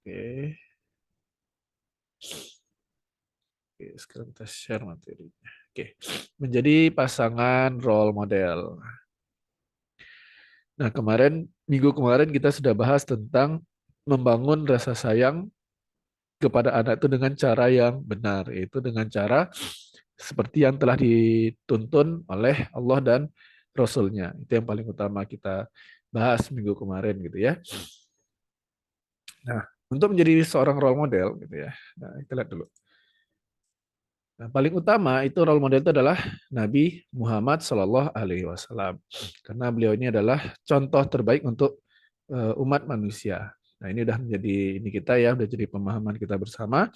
Oke. Oke, sekarang kita share materinya. Oke, menjadi pasangan role model. Nah, minggu kemarin kita sudah bahas tentang membangun rasa sayang kepada anak itu dengan cara yang benar, yaitu dengan cara seperti yang telah dituntun oleh Allah dan Rasul-Nya. Itu yang paling utama kita bahas minggu kemarin gitu ya. Nah, untuk menjadi seorang role model gitu ya. Nah, kita lihat dulu. Nah, paling utama itu role model itu adalah Nabi Muhammad Shallallahu Alaihi Wasallam, karena beliau ini adalah contoh terbaik untuk umat manusia. Nah, ini udah menjadi ini kita ya, udah jadi pemahaman kita bersama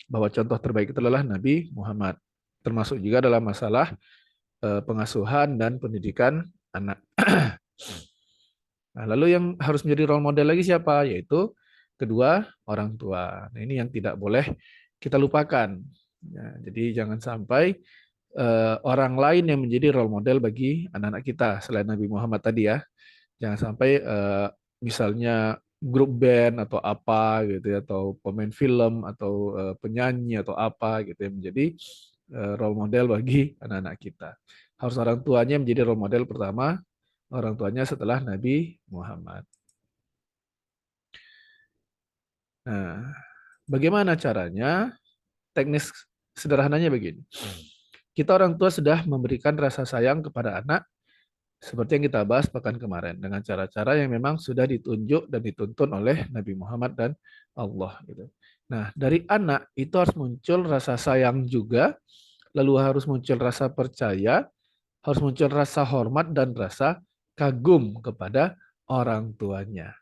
bahwa contoh terbaik itu adalah Nabi Muhammad, termasuk juga dalam masalah pengasuhan dan pendidikan anak. Nah, lalu yang harus menjadi role model lagi siapa? Yaitu kedua orang tua. Nah, ini yang tidak boleh kita lupakan. Ya, jadi jangan sampai orang lain yang menjadi role model bagi anak-anak kita selain Nabi Muhammad tadi ya. Jangan sampai misalnya grup band atau apa gitu ya, atau pemain film atau penyanyi atau apa gitu yang menjadi role model bagi anak-anak kita. Harus orang tuanya menjadi role model pertama, orang tuanya setelah Nabi Muhammad. Nah, bagaimana caranya? Teknis sederhananya begini. Kita orang tua sudah memberikan rasa sayang kepada anak seperti yang kita bahas pekan kemarin dengan cara-cara yang memang sudah ditunjuk dan dituntun oleh Nabi Muhammad dan Allah gitu. Nah, dari anak itu harus muncul rasa sayang juga, lalu harus muncul rasa percaya, harus muncul rasa hormat dan rasa kagum kepada orang tuanya.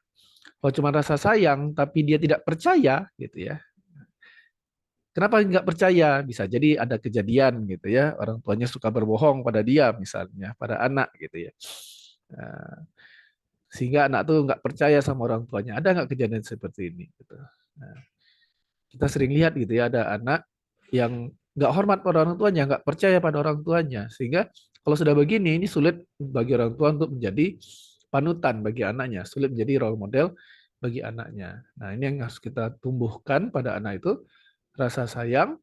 Kalau cuma rasa sayang tapi dia tidak percaya gitu ya. Kenapa nggak percaya? Bisa jadi ada kejadian gitu ya, orang tuanya suka berbohong pada dia misalnya, pada anak gitu ya. Nah, sehingga anak tuh nggak percaya sama orang tuanya. Ada nggak kejadian seperti ini? Gitu. Nah, kita sering lihat gitu ya, ada anak yang nggak hormat pada orang tuanya, nggak percaya pada orang tuanya, sehingga kalau sudah begini, ini sulit bagi orang tua untuk menjadi panutan bagi anaknya, sulit menjadi role model bagi anaknya. Nah, ini yang harus kita tumbuhkan pada anak itu, rasa sayang,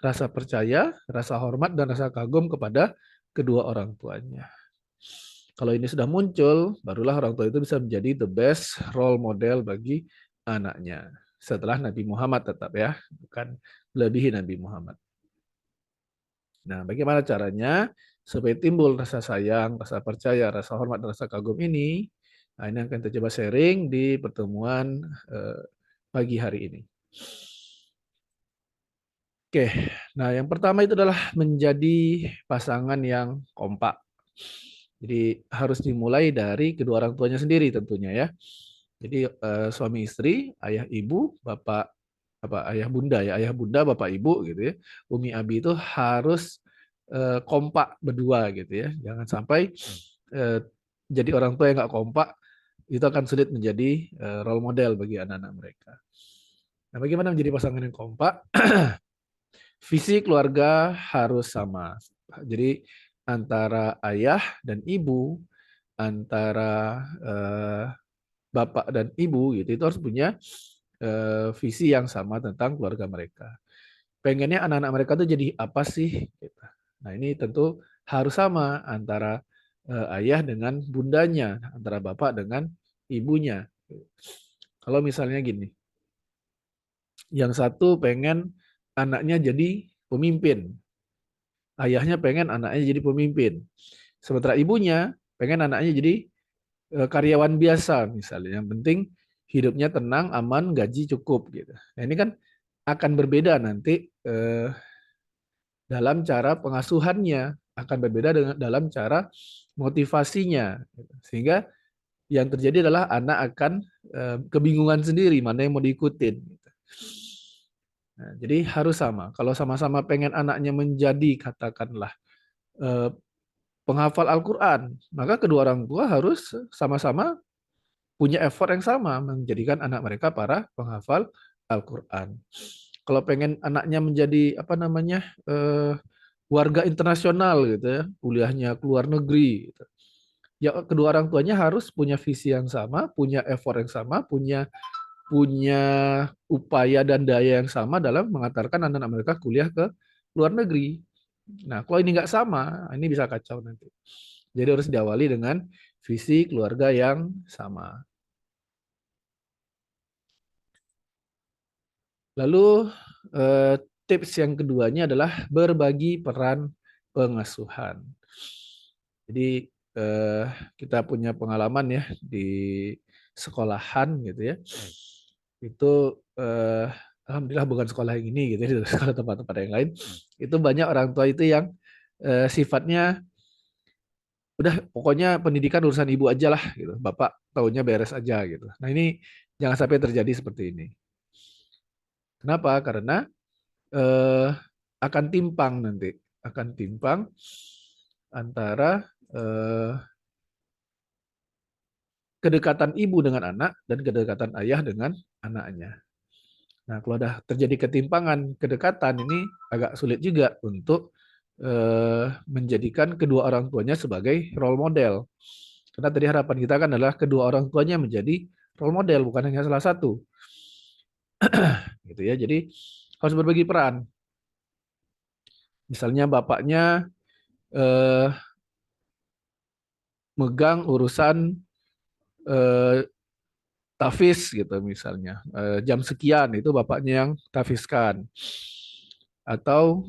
rasa percaya, rasa hormat, dan rasa kagum kepada kedua orang tuanya. Kalau ini sudah muncul, barulah orang tua itu bisa menjadi the best role model bagi anaknya. Setelah Nabi Muhammad tetap ya, bukan melebihi Nabi Muhammad. Nah, bagaimana caranya supaya timbul rasa sayang, rasa percaya, rasa hormat, dan rasa kagum ini? Nah, ini akan kita coba sharing di pertemuan pagi hari ini. Oke, nah yang pertama itu adalah menjadi pasangan yang kompak. Jadi harus dimulai dari kedua orang tuanya sendiri tentunya ya. Jadi suami istri, ayah ibu, bapak apa ayah bunda ya, ayah bunda, bapak ibu gitu ya. Umi abi itu harus kompak berdua gitu ya. Jangan sampai eh, jadi orang tua yang nggak kompak, itu akan sulit menjadi role model bagi anak-anak mereka. Nah, bagaimana menjadi pasangan yang kompak? Visi keluarga harus sama. Jadi antara ayah dan ibu, antara bapak dan ibu gitu itu harus punya visi yang sama tentang keluarga mereka. Pengennya anak-anak mereka tuh jadi apa sih? Gitu. Nah, ini tentu harus sama antara ayah dengan bundanya, antara bapak dengan ibunya. Kalau misalnya gini, yang satu pengen anaknya jadi pemimpin, ayahnya pengen anaknya jadi pemimpin. Sementara ibunya pengen anaknya jadi karyawan biasa misalnya. Yang penting hidupnya tenang, aman, gaji cukup gitu. Nah, ini kan akan berbeda nanti dalam cara pengasuhannya, akan berbeda dengan dalam cara motivasinya. Sehingga yang terjadi adalah anak akan kebingungan sendiri mana yang mau diikutin. Nah, jadi harus sama. Kalau sama-sama pengen anaknya menjadi katakanlah eh, penghafal Al-Quran, maka kedua orang tua harus sama-sama punya effort yang sama menjadikan anak mereka para penghafal Al-Quran. Kalau pengen anaknya menjadi apa namanya warga internasional gitu ya, kuliahnya ke luar negeri, gitu. Ya kedua orang tuanya harus punya visi yang sama, punya effort yang sama, punya punya upaya dan daya yang sama dalam mengantarkan anak-anak mereka kuliah ke luar negeri. Nah, kalau ini nggak sama, ini bisa kacau nanti. Jadi harus diawali dengan visi keluarga yang sama. Lalu tips yang keduanya adalah berbagi peran pengasuhan. Jadi kita punya pengalaman ya di sekolahan gitu ya. Itu alhamdulillah bukan sekolah yang ini gitu ya, di sekolah tempat-tempat yang lain. Itu banyak orang tua itu yang sifatnya udah pokoknya pendidikan urusan ibu aja lah gitu. Bapak taunya beres aja gitu. Nah, ini jangan sampai terjadi seperti ini. Kenapa? Karena eh, akan timpang nanti, akan timpang antara kedekatan ibu dengan anak dan kedekatan ayah dengan anaknya. Nah, kalau ada terjadi ketimpangan kedekatan ini agak sulit juga untuk menjadikan kedua orang tuanya sebagai role model. Karena tadi harapan kita kan adalah kedua orang tuanya menjadi role model, bukan hanya salah satu. Gitu ya. Jadi harus berbagi peran. Misalnya bapaknya eh, megang urusan eh, tafiz gitu misalnya. Jam sekian itu bapaknya yang tafizkan. Atau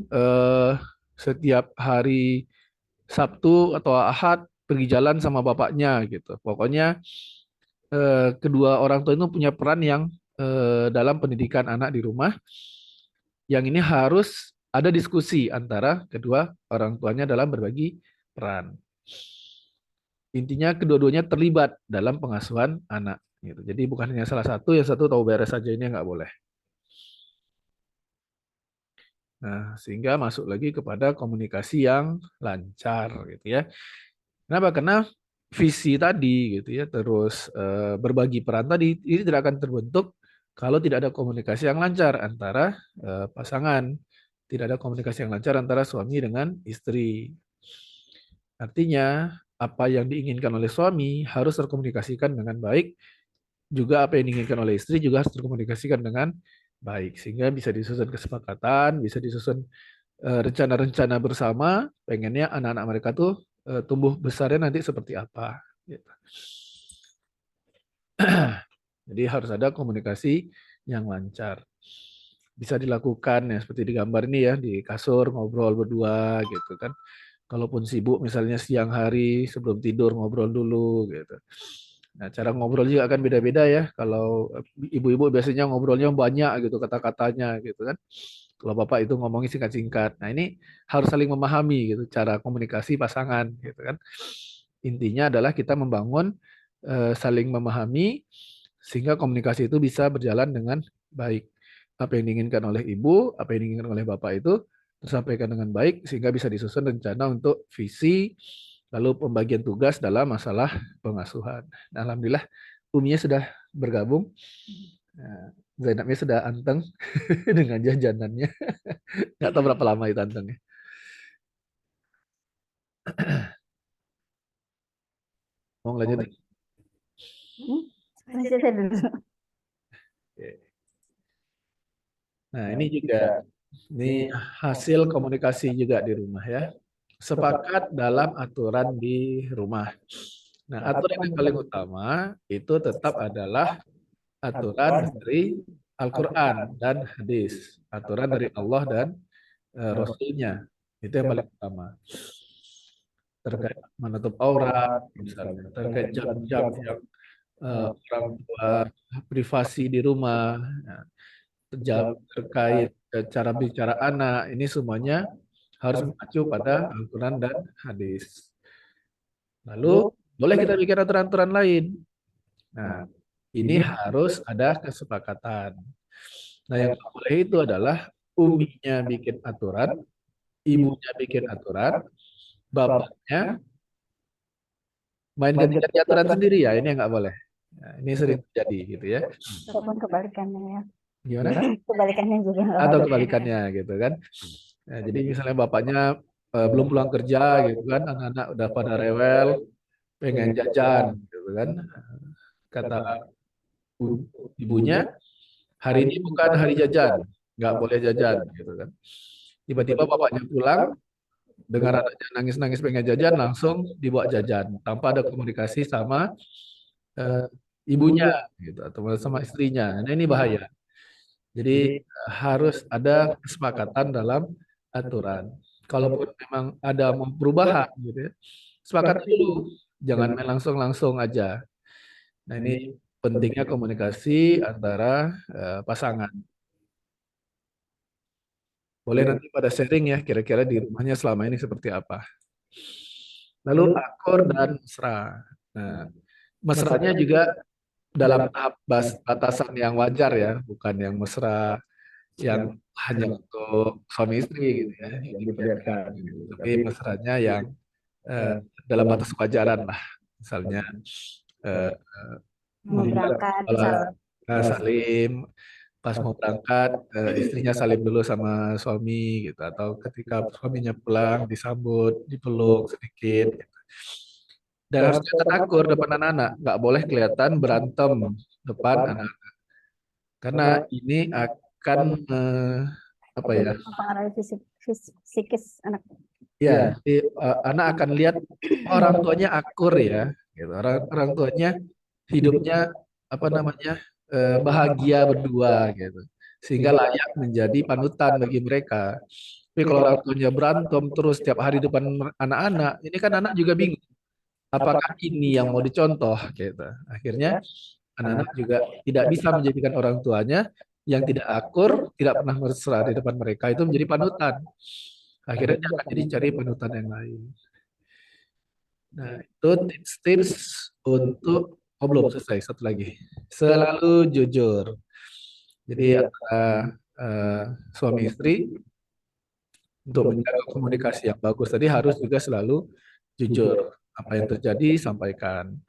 setiap hari Sabtu atau Ahad pergi jalan sama bapaknya gitu. Pokoknya kedua orang tua itu punya peran yang dalam pendidikan anak di rumah. Yang ini harus ada diskusi antara kedua orang tuanya dalam berbagi peran. Intinya kedua-duanya terlibat dalam pengasuhan anak. Gitu. Jadi bukan hanya salah satu, yang satu tahu beres saja, ini nggak boleh. Nah, sehingga masuk lagi kepada komunikasi yang lancar gitu ya. Kenapa? Karena visi tadi gitu ya, terus berbagi peran tadi ini tidak akan terbentuk kalau tidak ada komunikasi yang lancar antara pasangan, tidak ada komunikasi yang lancar antara suami dengan istri. Artinya, apa yang diinginkan oleh suami harus terkomunikasikan dengan baik, juga apa yang diinginkan oleh istri juga harus terkomunikasikan dengan baik, sehingga bisa disusun kesepakatan, bisa disusun rencana-rencana bersama, pengennya anak-anak mereka tuh tumbuh besarnya nanti seperti apa. Gitu. Jadi harus ada komunikasi yang lancar. Bisa dilakukan ya seperti di gambar ini ya, di kasur ngobrol berdua gitu kan. Kalaupun sibuk misalnya siang hari sebelum tidur ngobrol dulu gitu. Nah, cara ngobrol juga akan beda-beda ya. Kalau ibu-ibu biasanya ngobrolnya banyak gitu kata-katanya gitu kan. Kalau bapak itu ngomongnya singkat-singkat. Nah, ini harus saling memahami gitu cara komunikasi pasangan gitu kan. Intinya adalah kita membangun saling memahami sehingga komunikasi itu bisa berjalan dengan baik. Apa yang diinginkan oleh ibu, apa yang diinginkan oleh bapak itu tersampaikan dengan baik sehingga bisa disusun rencana untuk visi lalu pembagian tugas dalam masalah pengasuhan. Nah, alhamdulillah Uminya sudah bergabung. Nah, Zainabnya sudah anteng dengan jajanannya. Nggak tahu berapa lama itu antengnya. Mau lanjut? Lanjut saya dulu. Nah, ini juga ini hasil komunikasi juga di rumah ya. Sepakat dalam aturan di rumah. Nah, aturan yang paling utama itu tetap adalah aturan dari Al-Quran dan hadis. Aturan dari Allah dan Rasulnya. Itu yang paling utama. Terkait menutup aurat, misalnya. Terkait jam-jam yang orang tua privasi di rumah. Nah, jam terkait cara bicara anak. Ini semuanya harus mengacu pada Al-Quran dan hadis. Lalu boleh kita bikin aturan-aturan lain. Nah, ini harus ada kesepakatan. Nah, yang tak boleh itu adalah uminya bikin aturan, ibunya bikin aturan, bapaknya main ganti-ganti aturan sendiri ya. Ini yang nggak boleh. Nah, ini sering terjadi gitu ya. Ataupun kebalikannya ya. Gimana? Kebalikannya juga nggak Atau boleh. kebalikannya gitu kan. Nah, jadi misalnya bapaknya belum pulang kerja gitu kan, anak-anak udah pada rewel, pengen jajan gitu kan. Kata ibunya, hari ini bukan hari jajan, nggak boleh jajan gitu kan. Tiba-tiba bapaknya pulang, dengar anaknya nangis-nangis pengen jajan, langsung dibawa jajan tanpa ada komunikasi sama eh, ibunya gitu atau sama istrinya. Nah, ini bahaya. Jadi harus ada kesepakatan dalam aturan. Kalaupun memang ada mau perubahan gitu ya, sepakati dulu. Jangan main langsung-langsung aja. Nah, ini pentingnya komunikasi antara pasangan. Boleh nanti pada sharing ya, kira-kira di rumahnya selama ini seperti apa. Lalu akur dan mesra. Nah, mesranya juga dalam tahap batasan yang wajar ya, bukan yang mesra yang hanya untuk suami istri gitu ya, yang diperlihatkan gitu. Tapi mesranya yang eh, dalam batas kewajaran lah. Misalnya eh, Mau berangkat, kalau salam. salim pas mau berangkat, istrinya salim dulu sama suami gitu, atau ketika suaminya pulang disambut, dipeluk sedikit gitu. Dan harus kelihatan akur depan anak-anak, nggak boleh kelihatan berantem depan anak, karena ini akan apa ya? Mempengaruhi psikis anak. Ya, anak akan lihat orang tuanya akur ya, gitu. Orang tuanya hidupnya apa namanya bahagia berdua gitu, sehingga layak menjadi panutan bagi mereka. Tapi kalau orang tuanya berantem terus tiap hari depan anak-anak, ini kan anak juga bingung. Apakah ini yang mau dicontoh gitu? Akhirnya anak-anak juga tidak bisa menjadikan orang tuanya yang tidak akur, tidak pernah mesra di depan mereka itu menjadi panutan. Akhirnya dia akan jadi cari panutan yang lain. Nah, itu tips-tips untuk, oh belum selesai, satu lagi. Selalu jujur. Jadi antara eh, suami istri untuk menjaga komunikasi yang bagus tadi harus juga selalu jujur. Apa yang terjadi sampaikan.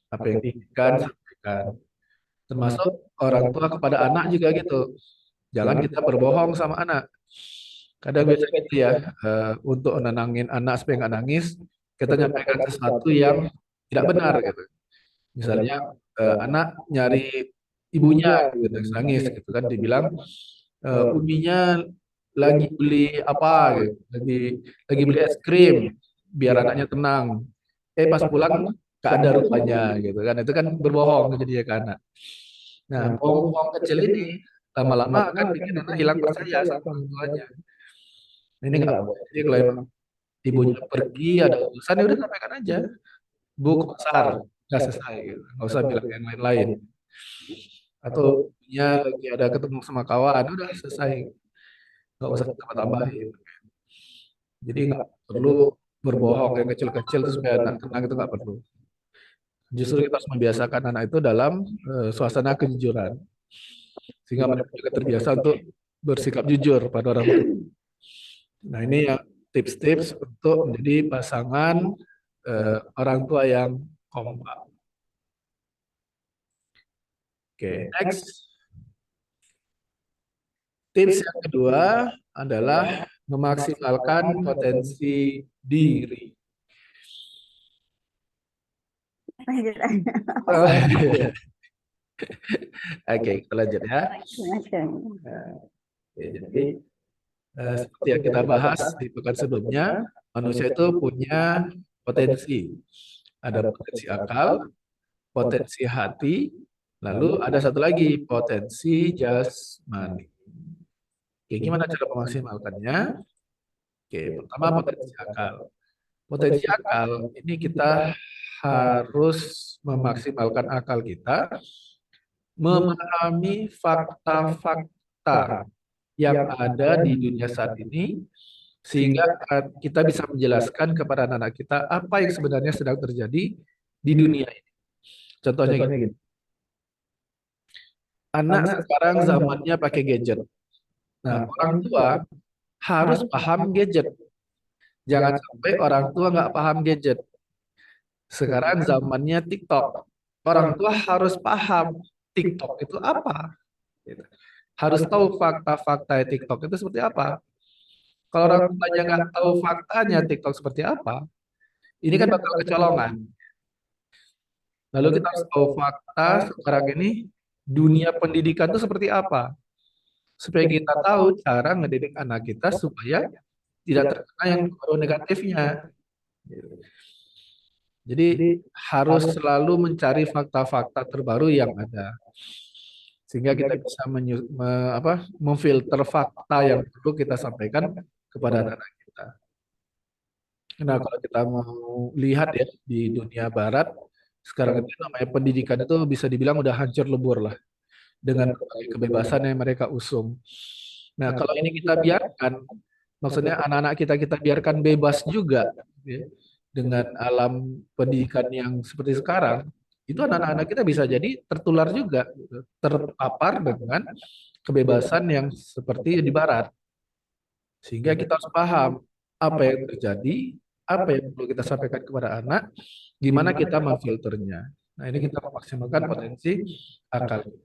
Apa yang diinginkan sampaikan. Termasuk orang tua kepada anak juga gitu. Jangan kita berbohong sama anak. Kadang biasanya gitu ya, untuk menenangin anak supaya nggak nangis, kita nyampaikan sesuatu yang tidak benar gitu. Misalnya anak nyari ibunya gitu, nangis gitu kan, dibilang uminya lagi beli apa gitu, lagi beli es krim biar anaknya tenang. Pas pulang gak ada rupanya gitu kan, itu kan berbohong jadinya ke anak. Nah, bohong-bohong kecil ini lama-lama akan bikin anak hilang percaya sama orang tuanya. Nah, ini nggak boleh. Jadi kalau emang ibunya pergi ada urusan ya udah sampaikan aja. Bu ke pasar, nggak selesai gitu. Nggak usah bilang yang lain-lain. Atau ibunya lagi ada ketemu sama kawan, udah selesai. Nggak usah tambah-tambahin. Jadi nggak perlu berbohong yang kecil-kecil terus supaya anak tenang, itu nggak perlu. Justru kita harus membiasakan anak itu dalam suasana kejujuran. Sehingga mereka juga terbiasa untuk bersikap jujur pada orang tua. Nah, ini yang tips-tips untuk menjadi pasangan orang tua yang kompak. Oke, next. Tips yang kedua adalah memaksimalkan potensi diri. Lanjut. Oke, kita lanjut ya. Lanjut. Oke, jadi seperti yang kita bahas di pekan sebelumnya, manusia itu punya potensi. Ada potensi akal, potensi hati, lalu ada satu lagi potensi jasmani. Oke, gimana cara memaksimalkannya? Oke, pertama potensi akal. Potensi akal ini kita harus memaksimalkan akal kita, memahami fakta-fakta yang ada di dunia saat ini, sehingga kita bisa menjelaskan kepada anak-anak kita apa yang sebenarnya sedang terjadi di dunia ini. Contohnya gini, anak sekarang zamannya pakai gadget. Nah, orang tua harus paham gadget. Jangan sampai orang tua nggak paham gadget. Sekarang zamannya TikTok. Orang tua harus paham TikTok itu apa. Gitu. Harus tahu fakta-fakta TikTok itu seperti apa. Kalau orang tuanya nggak tahu faktanya TikTok seperti apa, ini kan bakal kecolongan. Lalu kita harus tahu fakta sekarang ini dunia pendidikan itu seperti apa, supaya kita tahu cara ngedidik anak kita supaya tidak terkena yang negatifnya. Jadi harus selalu mencari fakta-fakta terbaru yang ada, sehingga kita bisa memfilter fakta yang perlu kita sampaikan kepada anak-anak kita. Nah, kalau kita mau lihat ya di dunia barat sekarang itu namanya pendidikan itu bisa dibilang udah hancur lebur lah dengan berbagai kebebasan yang mereka usung. Nah, kalau ini kita biarkan, maksudnya anak-anak kita biarkan bebas juga ya, dengan alam pendidikan yang seperti sekarang, itu anak-anak kita bisa jadi tertular juga, gitu, terpapar dengan kebebasan yang seperti di barat. Sehingga kita harus paham apa yang terjadi, apa yang perlu kita sampaikan kepada anak, gimana kita memfilternya. Nah, ini kita memaksimalkan potensi akal kita.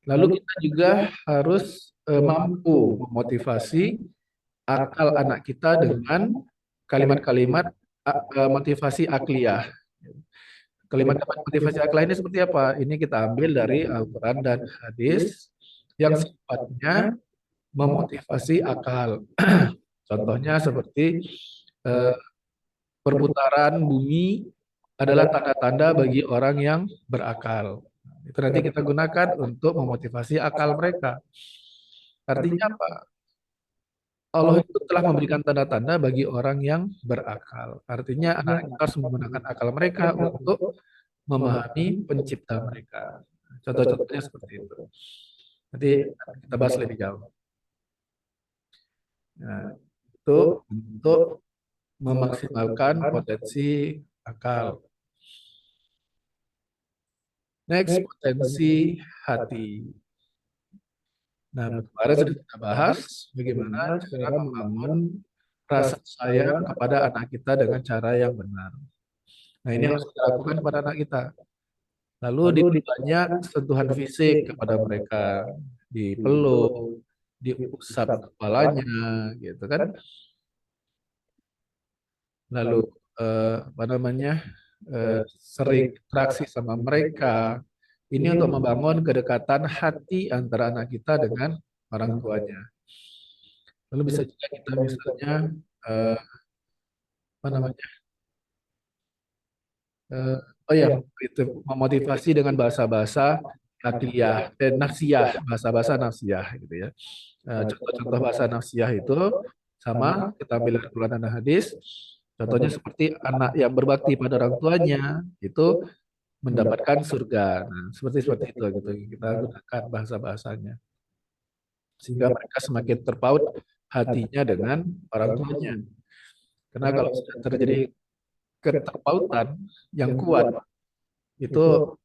Lalu kita juga harus mampu memotivasi akal anak kita dengan kalimat-kalimat motivasi akliyah. Kalimat motivasi akliyah ini seperti apa? Ini kita ambil dari Al-Quran dan hadis yang sifatnya memotivasi akal. Contohnya seperti eh, perputaran bumi adalah tanda-tanda bagi orang yang berakal. Itu nanti kita gunakan untuk memotivasi akal mereka. Artinya apa? Allah itu telah memberikan tanda-tanda bagi orang yang berakal. Artinya anak kita harus menggunakan akal mereka untuk memahami pencipta mereka. Contoh-contohnya seperti itu. Nanti kita bahas lebih jauh. Nah, itu untuk memaksimalkan potensi akal. Next, potensi hati. Nah, kemarin sudah kita bahas bagaimana cara membangun rasa sayang kepada anak kita dengan cara yang benar. Nah, ini harus kita lakukan kepada anak kita. Lalu diperbanyak sentuhan fisik kepada mereka, dipeluk, diusap kepalanya, gitu kan. Lalu apa namanya, sering interaksi sama mereka. Ini untuk membangun kedekatan hati antara anak kita dengan orang tuanya. Lalu bisa juga kita misalnya apa namanya, oh ya itu memotivasi dengan bahasa-bahasa nafsiyah, bahasa-bahasa nafsiyah gitu ya. Contoh-contoh bahasa nafsiyah itu sama kita ambil dari Quran dan hadis. Contohnya seperti anak yang berbakti pada orang tuanya itu mendapatkan surga. Nah, seperti seperti itu gitu. Kita gunakan bahasa-bahasanya sehingga mereka semakin terpaut hatinya dengan orang tuanya. Karena kalau sudah terjadi keterpautan yang kuat, itu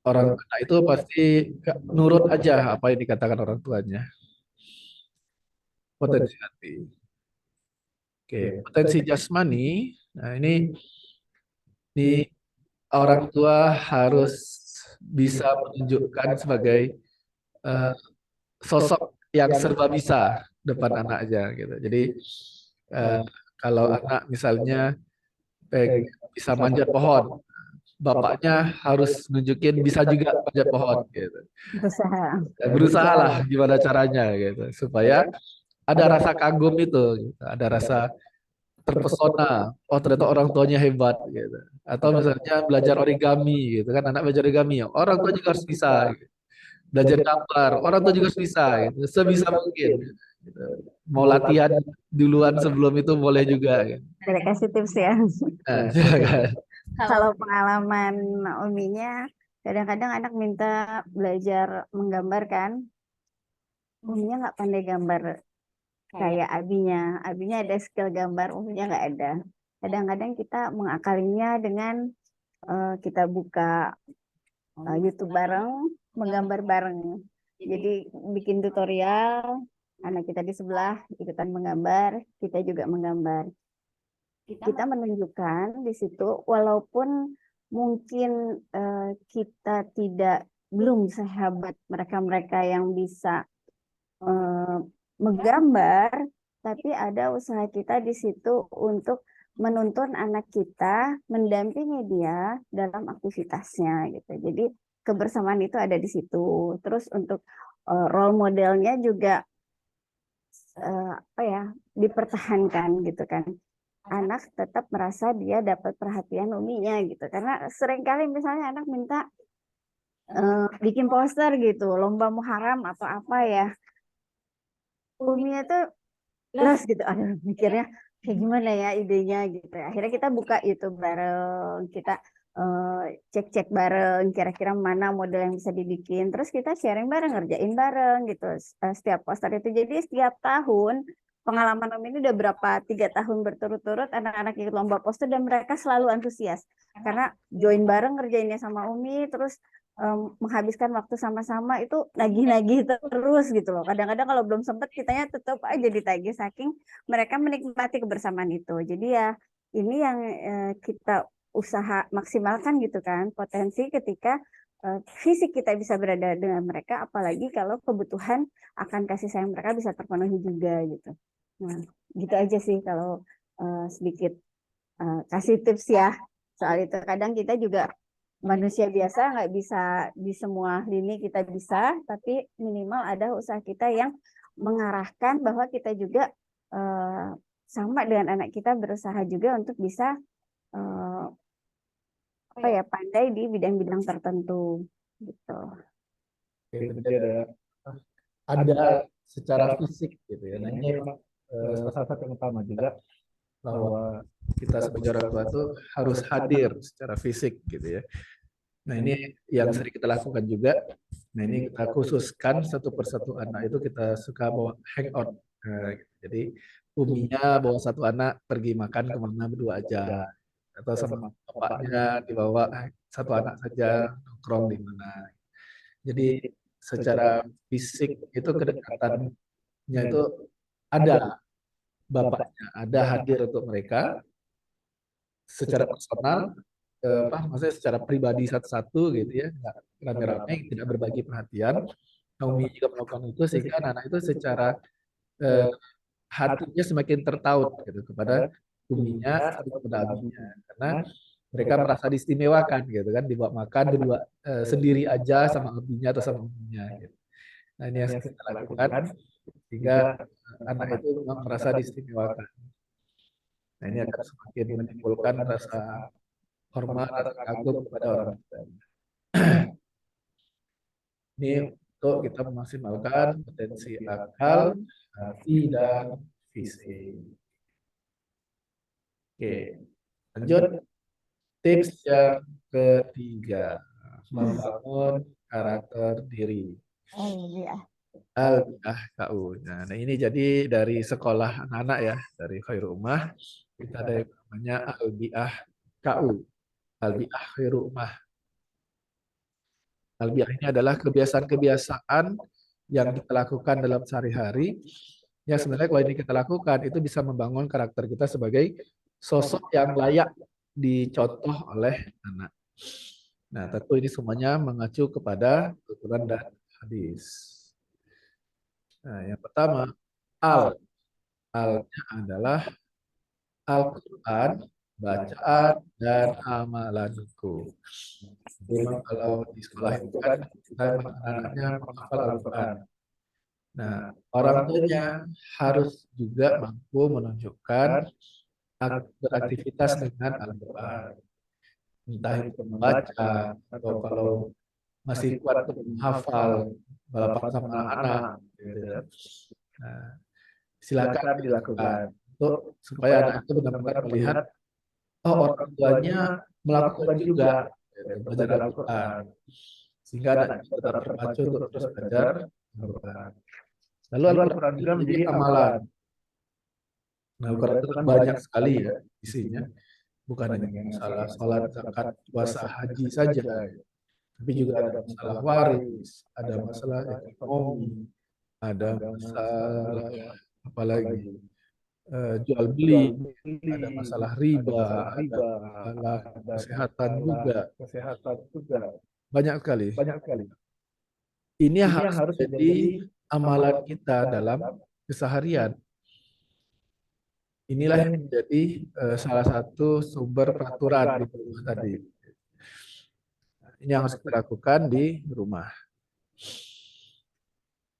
orang anak itu pasti nurut aja apa yang dikatakan orang tuanya. Potensi hati. Oke, potensi jasmani. Nah, ini orang tua harus bisa menunjukkan sebagai eh, sosok yang serba bisa depan anaknya gitu. Jadi eh, kalau anak misalnya bisa manjat pohon, bapaknya harus nunjukin bisa juga panjat pohon gitu. Berusaha. Berusaha lah gimana caranya gitu supaya ada rasa kagum itu, gitu. Ada rasa terpesona. Oh ternyata orang tuanya hebat gitu. Atau misalnya belajar origami gitu kan, anak belajar origami, orang tua juga harus bisa. Gitu. Belajar gambar, orang tua juga harus bisa gitu. Sebisa mungkin. Gitu. Mau latihan duluan sebelum itu boleh juga. Gitu. Boleh kasih tips ya. Nah, silakan. Kalau pengalaman Uminya, kadang-kadang anak minta belajar menggambar kan. Uminya nggak pandai gambar kayak abinya. Abinya ada skill gambar, Uminya nggak ada. Kadang-kadang kita mengakalinya dengan kita buka YouTube bareng, menggambar bareng. Jadi bikin tutorial, anak kita di sebelah ikutan menggambar, kita juga menggambar. Kita menunjukkan di situ, walaupun mungkin kita belum sehebat mereka-mereka yang bisa eh, menggambar, tapi ada usaha kita di situ untuk menuntun anak kita, mendampingi dia dalam aktivitasnya gitu. Jadi kebersamaan itu ada di situ. Terus untuk role modelnya juga apa ya, dipertahankan gitu kan. Anak tetap merasa dia dapat perhatian uminya gitu. Karena seringkali misalnya anak minta bikin poster gitu, lomba muharam atau apa ya. Uminya tuh les gitu. Aduh, mikirnya kayak gimana ya idenya gitu. Akhirnya kita buka YouTube bareng, kita cek-cek bareng kira-kira mana model yang bisa dibikin. Terus kita sharing bareng, ngerjain bareng gitu. Setiap poster itu. Jadi setiap tahun pengalaman Om ini udah berapa 3 tahun berturut-turut anak-anak ikut lomba poster dan mereka selalu antusias karena join bareng ngerjainnya sama Umi, terus menghabiskan waktu sama-sama itu nagih-nagih terus gitu loh. Kadang-kadang kalau belum sempat kitanya tetap aja ditagih saking mereka menikmati kebersamaan itu. Jadi ya ini yang kita usaha maksimalkan gitu kan, potensi ketika fisik kita bisa berada dengan mereka, apalagi kalau kebutuhan akan kasih sayang mereka bisa terpenuhi juga gitu. Nah, gitu aja sih kalau sedikit kasih tips ya soal itu. Kadang kita juga manusia biasa nggak bisa di semua lini kita bisa, tapi minimal ada usaha kita yang mengarahkan bahwa kita juga eh, sama dengan anak kita berusaha juga untuk bisa eh, apa ya, pandai di bidang-bidang tertentu gitu. Oke, tadi ada secara fisik gitu ya. Nah, ini memang salah satu yang utama juga bahwa kita sebagai orang tua tuh harus hadir secara fisik gitu ya. Nah, ini yang sering kita lakukan juga. Nah, ini kita khususkan satu persatu anak itu kita suka bawa hangout. Gitu. Jadi uminya bawa satu anak pergi makan kemana berdua aja, atau sama bapaknya dibawa satu anak saja nongkrong di mana. Jadi secara fisik itu kedekatannya itu ada, bapaknya ada hadir untuk mereka secara personal, apa maksudnya secara pribadi satu-satu gitu ya, nggak rame-rame, tidak berbagi perhatian. Naomi juga melakukan itu sehingga anak-anak itu secara eh, hatinya semakin tertaut gitu kepada buminya atau kepada abinya, karena mereka merasa diistimewakan gitu kan, dibawa makan berdua sendiri aja sama abinya atau sama uminya gitu. Nah, ini yang kita lakukan sehingga anak itu memang merasa diistimewakan. Nah, ini akan semakin menimbulkan rasa hormat, rasa kagum kepada orang tua. Ini untuk kita memaksimalkan potensi akal, hati, dan fisik. Oke, lanjut tips yang ketiga, membangun karakter diri. Albiah KU. Nah, ini jadi dari sekolah anak-anak ya, dari Khairul Ummah. Kita ada yang namanya Albiah KU. Albiah Khairul Ummah. Albiah ini adalah kebiasaan-kebiasaan yang kita lakukan dalam sehari-hari. Yang sebenarnya kalau ini kita lakukan, itu bisa membangun karakter kita sebagai sosok yang layak dicontoh oleh anak. Nah, tentu ini semuanya mengacu kepada Al-Quran dan hadis. Nah, yang pertama, al. Al-nya adalah Al-Quran, bacaan, dan amalanku. Jadi memang kalau di sekolah itu kan kita memang anak-anaknya menghafal Al-Quran. Nah, orang tuanya harus juga mampu menunjukkan beraktivitas dengan Al-Quran. Entah itu membaca, atau kalau masih kuat untuk menghafal, balapan sama anak-anak. Gitu ya. Nah, silakan dilakukan untuk supaya anak itu benar-benar melihat oh orang tuanya melakukan juga gitu, belajar Al-Quran sehingga anak itu tetap terpacu untuk terus belajar Al-Quran. Lalu Al-Quran juga menjadi amalan. Nah, Al-Quran itu kan banyak sekali ya isinya, bukan hanya masalah salat, zakat, puasa, haji saja, tapi juga ada masalah waris, ada masalah ekonomi, ada masalah apalagi jual beli, ada masalah riba, ada masalah kesehatan juga, banyak sekali. Ini harus jadi amalan kita dalam keseharian. Inilah yang menjadi salah satu sumber peraturan di rumah tadi. Ini yang harus kita lakukan di rumah.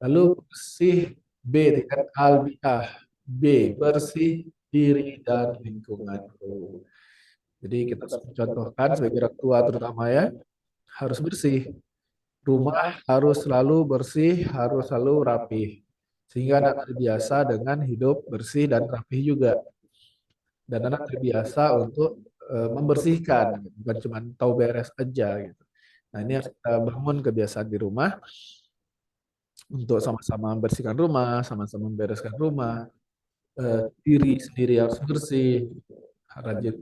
Lalu bersih B, kan albiah. B, bersih diri dan lingkunganku. Jadi kita contohkan sebagai orang tua terutama ya, harus bersih. Rumah harus selalu bersih, harus selalu rapi. Sehingga anak terbiasa dengan hidup bersih dan rapi juga. Dan anak terbiasa untuk membersihkan, bukan cuma tahu beres aja gitu. Nah, ini harus kita bangun kebiasaan di rumah untuk sama-sama membersihkan rumah, sama-sama membereskan rumah, diri sendiri harus bersih, rajin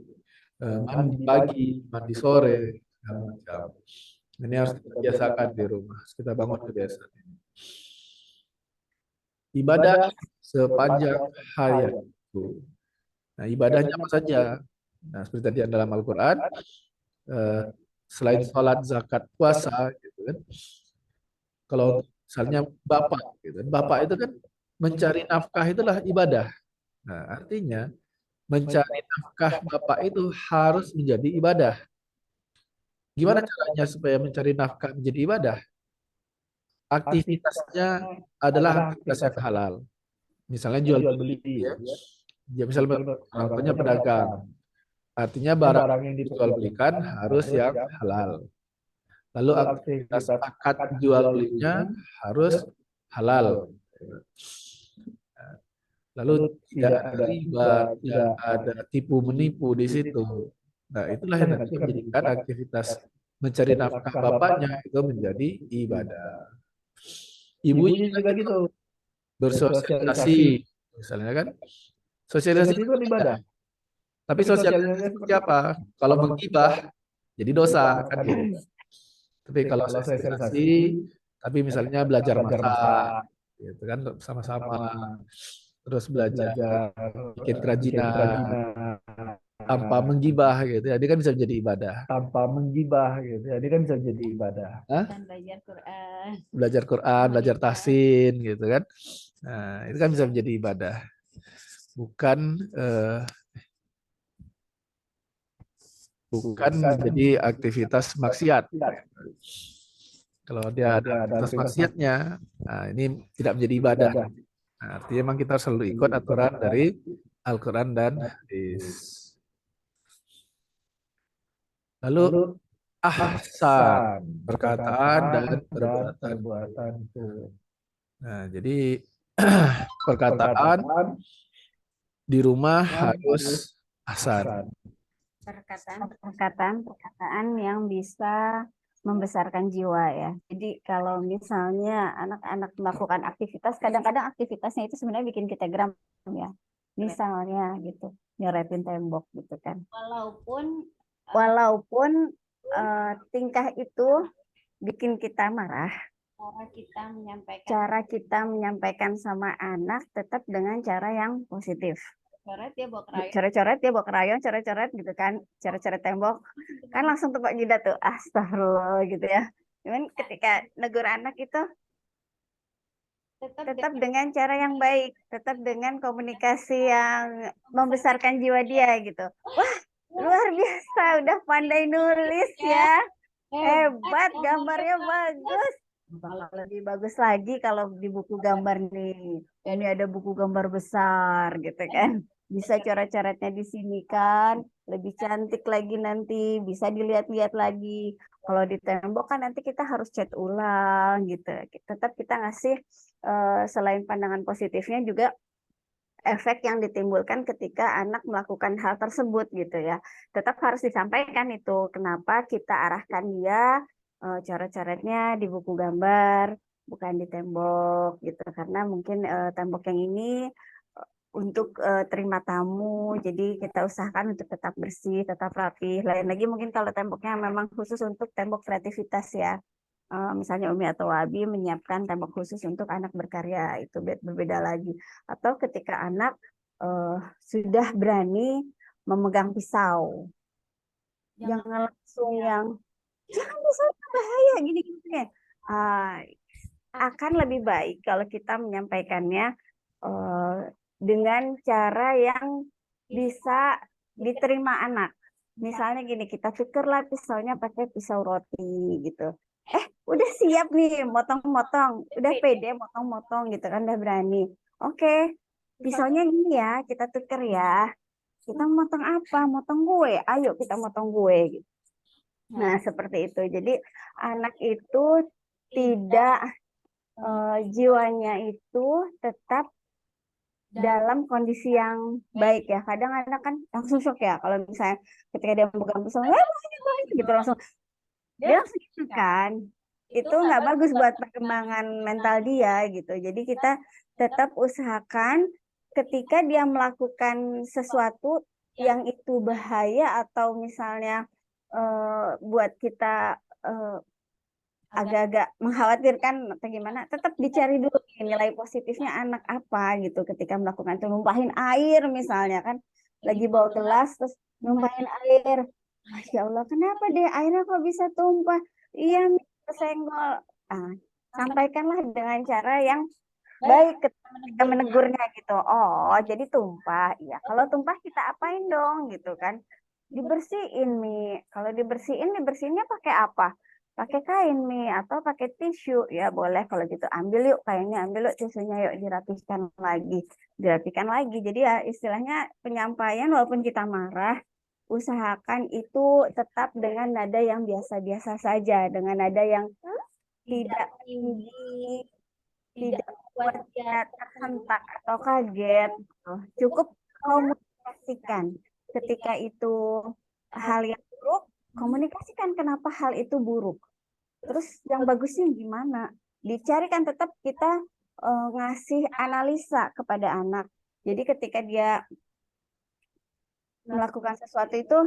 mandi pagi, mandi sore, segala macam. Ini harus kita biasakan di rumah, harus kita bangun kebiasaan ini. Ibadah sepanjang hayatku. Nah, ibadahnya apa saja? Nah, seperti tadi yang dalam Al-Quran, selain sholat, zakat, puasa, gitu kan. Kalau misalnya bapak, gitu. Bapak itu kan mencari nafkah itulah ibadah. Nah, artinya mencari nafkah bapak itu harus menjadi ibadah. Gimana caranya supaya mencari nafkah menjadi ibadah? Aktivitasnya adalah aktivitas yang halal. Misalnya jual beli, ya. Ya, misalnya orang tuanya pedagang. Artinya barang yang dijual belikan harus yang halal. Lalu aktivitas akad jual belinya harus halal. Lalu tidak ada riba, tidak ada tipu menipu di situ. Nah, itulah yang nanti menjadikan aktivitas mencari nafkah bapaknya itu menjadi ibadah. Ibunya juga gitu, bersosialisasi, misalnya kan. Sosialisasi itu kan ibadah. Tapi sosialisasi seperti apa? Kalau menggibah, jadi dosa kan gitu. Tapi kalau sosialisasi, tapi misalnya belajar masak, gitu kan sama-sama, terus belajar bikin kerajinan tanpa menggibah gitu ya, dia kan bisa menjadi ibadah. Tanpa menggibah gitu ya, dia kan bisa menjadi ibadah. Hah? Dan belajar Quran. Belajar Quran, belajar tahsin gitu kan. Nah, itu kan bisa menjadi ibadah. Bukan bukan menjadi aktivitas maksiat. Kalau dia ada aktivitas maksiatnya, nah ini tidak menjadi ibadah. Nah, artinya memang kita harus selalu ikut aturan dari Al-Quran dan hadis. Lalu ahsan, perkataan dan perbuatan. Nah, jadi perkataan di rumah harus ahsan. Perkataan yang bisa membesarkan jiwa ya. Jadi kalau misalnya anak-anak melakukan aktivitas, kadang-kadang aktivitasnya itu sebenarnya bikin kita geram ya. Misalnya gitu, nyoretin tembok gitu kan. Walaupun tingkah itu bikin kita marah, cara kita menyampaikan sama anak tetap dengan cara yang positif. Coret-coret dia bawa krayon, coret-coret gitu kan, coret-coret tembok, kan langsung tepuk jidat tuh, astagfirullah gitu ya. Cuman ketika negur anak itu tetap dengan cara yang baik, tetap dengan komunikasi yang membesarkan jiwa dia gitu. Wah, luar biasa, udah pandai nulis ya, hebat, gambarnya bagus. Bakal lebih bagus lagi kalau di buku gambar nih. Ini ada buku gambar besar gitu kan. Bisa coret-coretnya di sini kan, lebih cantik lagi nanti, bisa dilihat-lihat lagi. Kalau di tembok kan nanti kita harus cat ulang gitu. Tetap kita ngasih selain pandangan positifnya juga efek yang ditimbulkan ketika anak melakukan hal tersebut gitu ya. Tetap harus disampaikan itu kenapa kita arahkan dia coret-coretnya di buku gambar, bukan di tembok gitu. Karena mungkin tembok yang ini untuk terima tamu, jadi kita usahakan untuk tetap bersih, tetap rapi. Lain lagi mungkin kalau temboknya memang khusus untuk tembok kreativitas ya. Misalnya Umi atau Wabi menyiapkan tembok khusus untuk anak berkarya, itu berbeda lagi. Atau ketika anak sudah berani memegang pisau, jangan langsung yang jangan pisau bahaya gini-gini. Akan lebih baik kalau kita menyampaikannya dengan cara yang bisa diterima anak. Misalnya gini, kita tukerlah pisaunya pakai pisau roti gitu. Udah siap nih motong-motong, udah pede motong-motong gitu kan, udah berani. Oke, pisaunya gini ya, kita tuker ya. Kita motong apa? Motong gue. Ayo kita motong gue gitu. Nah, seperti itu. Jadi anak itu tidak jiwanya itu tetap dalam kondisi yang baik ya. Kadang anak kan langsung shock ya kalau misalnya ketika dia megang pisau, gitu langsung dia langsung gitu kan. Itu nggak bagus buat perkembangan mental dia gitu. Jadi kita tetap usahakan ketika dia melakukan sesuatu yang itu bahaya atau misalnya buat kita eh, agak-agak mengkhawatirkan atau gimana, tetap dicari dulu nilai positifnya anak apa gitu ketika melakukan itu. Numpahin air misalnya kan, lagi bawa gelas terus numpahin air. Masya Allah, kenapa deh airnya kok bisa tumpah? Iya, Mi, kesenggol. Ah, sampaikanlah dengan cara yang baik ketika menegurnya gitu. Oh, jadi tumpah. Iya, kalau tumpah kita apain dong gitu kan? Dibersihin, Mi. Kalau dibersihinnya pakai apa? Pakai kain, Mi, atau pakai tisu. Ya, boleh kalau gitu. Ambil yuk kainnya, ambil yuk tisunya, yuk dirapihkan lagi. Dirapikan lagi. Jadi ya istilahnya penyampaian walaupun kita marah, usahakan itu tetap dengan nada yang biasa-biasa saja, dengan nada yang tidak tinggi, tidak buat dia tersentak atau kaget. Cukup komunikasikan ketika itu hal yang buruk, komunikasikan kenapa hal itu buruk. Terus yang bagusnya gimana? Dicarikan tetap kita ngasih analisa kepada anak. Jadi ketika dia melakukan sesuatu itu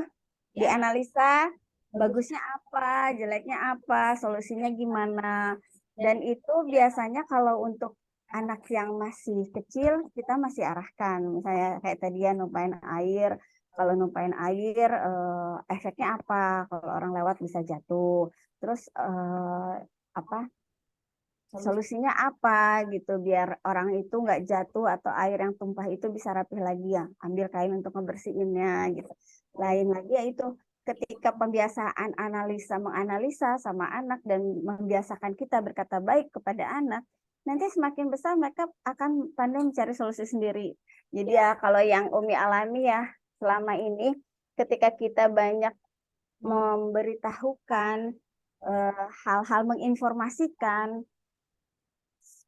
dianalisa, bagusnya apa, jeleknya apa, solusinya gimana. Dan itu biasanya kalau untuk anak yang masih kecil, kita masih arahkan. Misalnya kayak tadi ya numpain air, kalau numpain air efeknya apa? Kalau orang lewat bisa jatuh. Terus apa? Solusinya apa gitu biar orang itu nggak jatuh atau air yang tumpah itu bisa rapih lagi ya. Ambil kain untuk ngebersihinnya gitu. Lain lagi ya itu ketika pembiasaan analisa menganalisa sama anak dan membiasakan kita berkata baik kepada anak, nanti semakin besar mereka akan pandai mencari solusi sendiri. Jadi ya kalau yang Umi alami ya selama ini ketika kita banyak memberitahukan hal-hal menginformasikan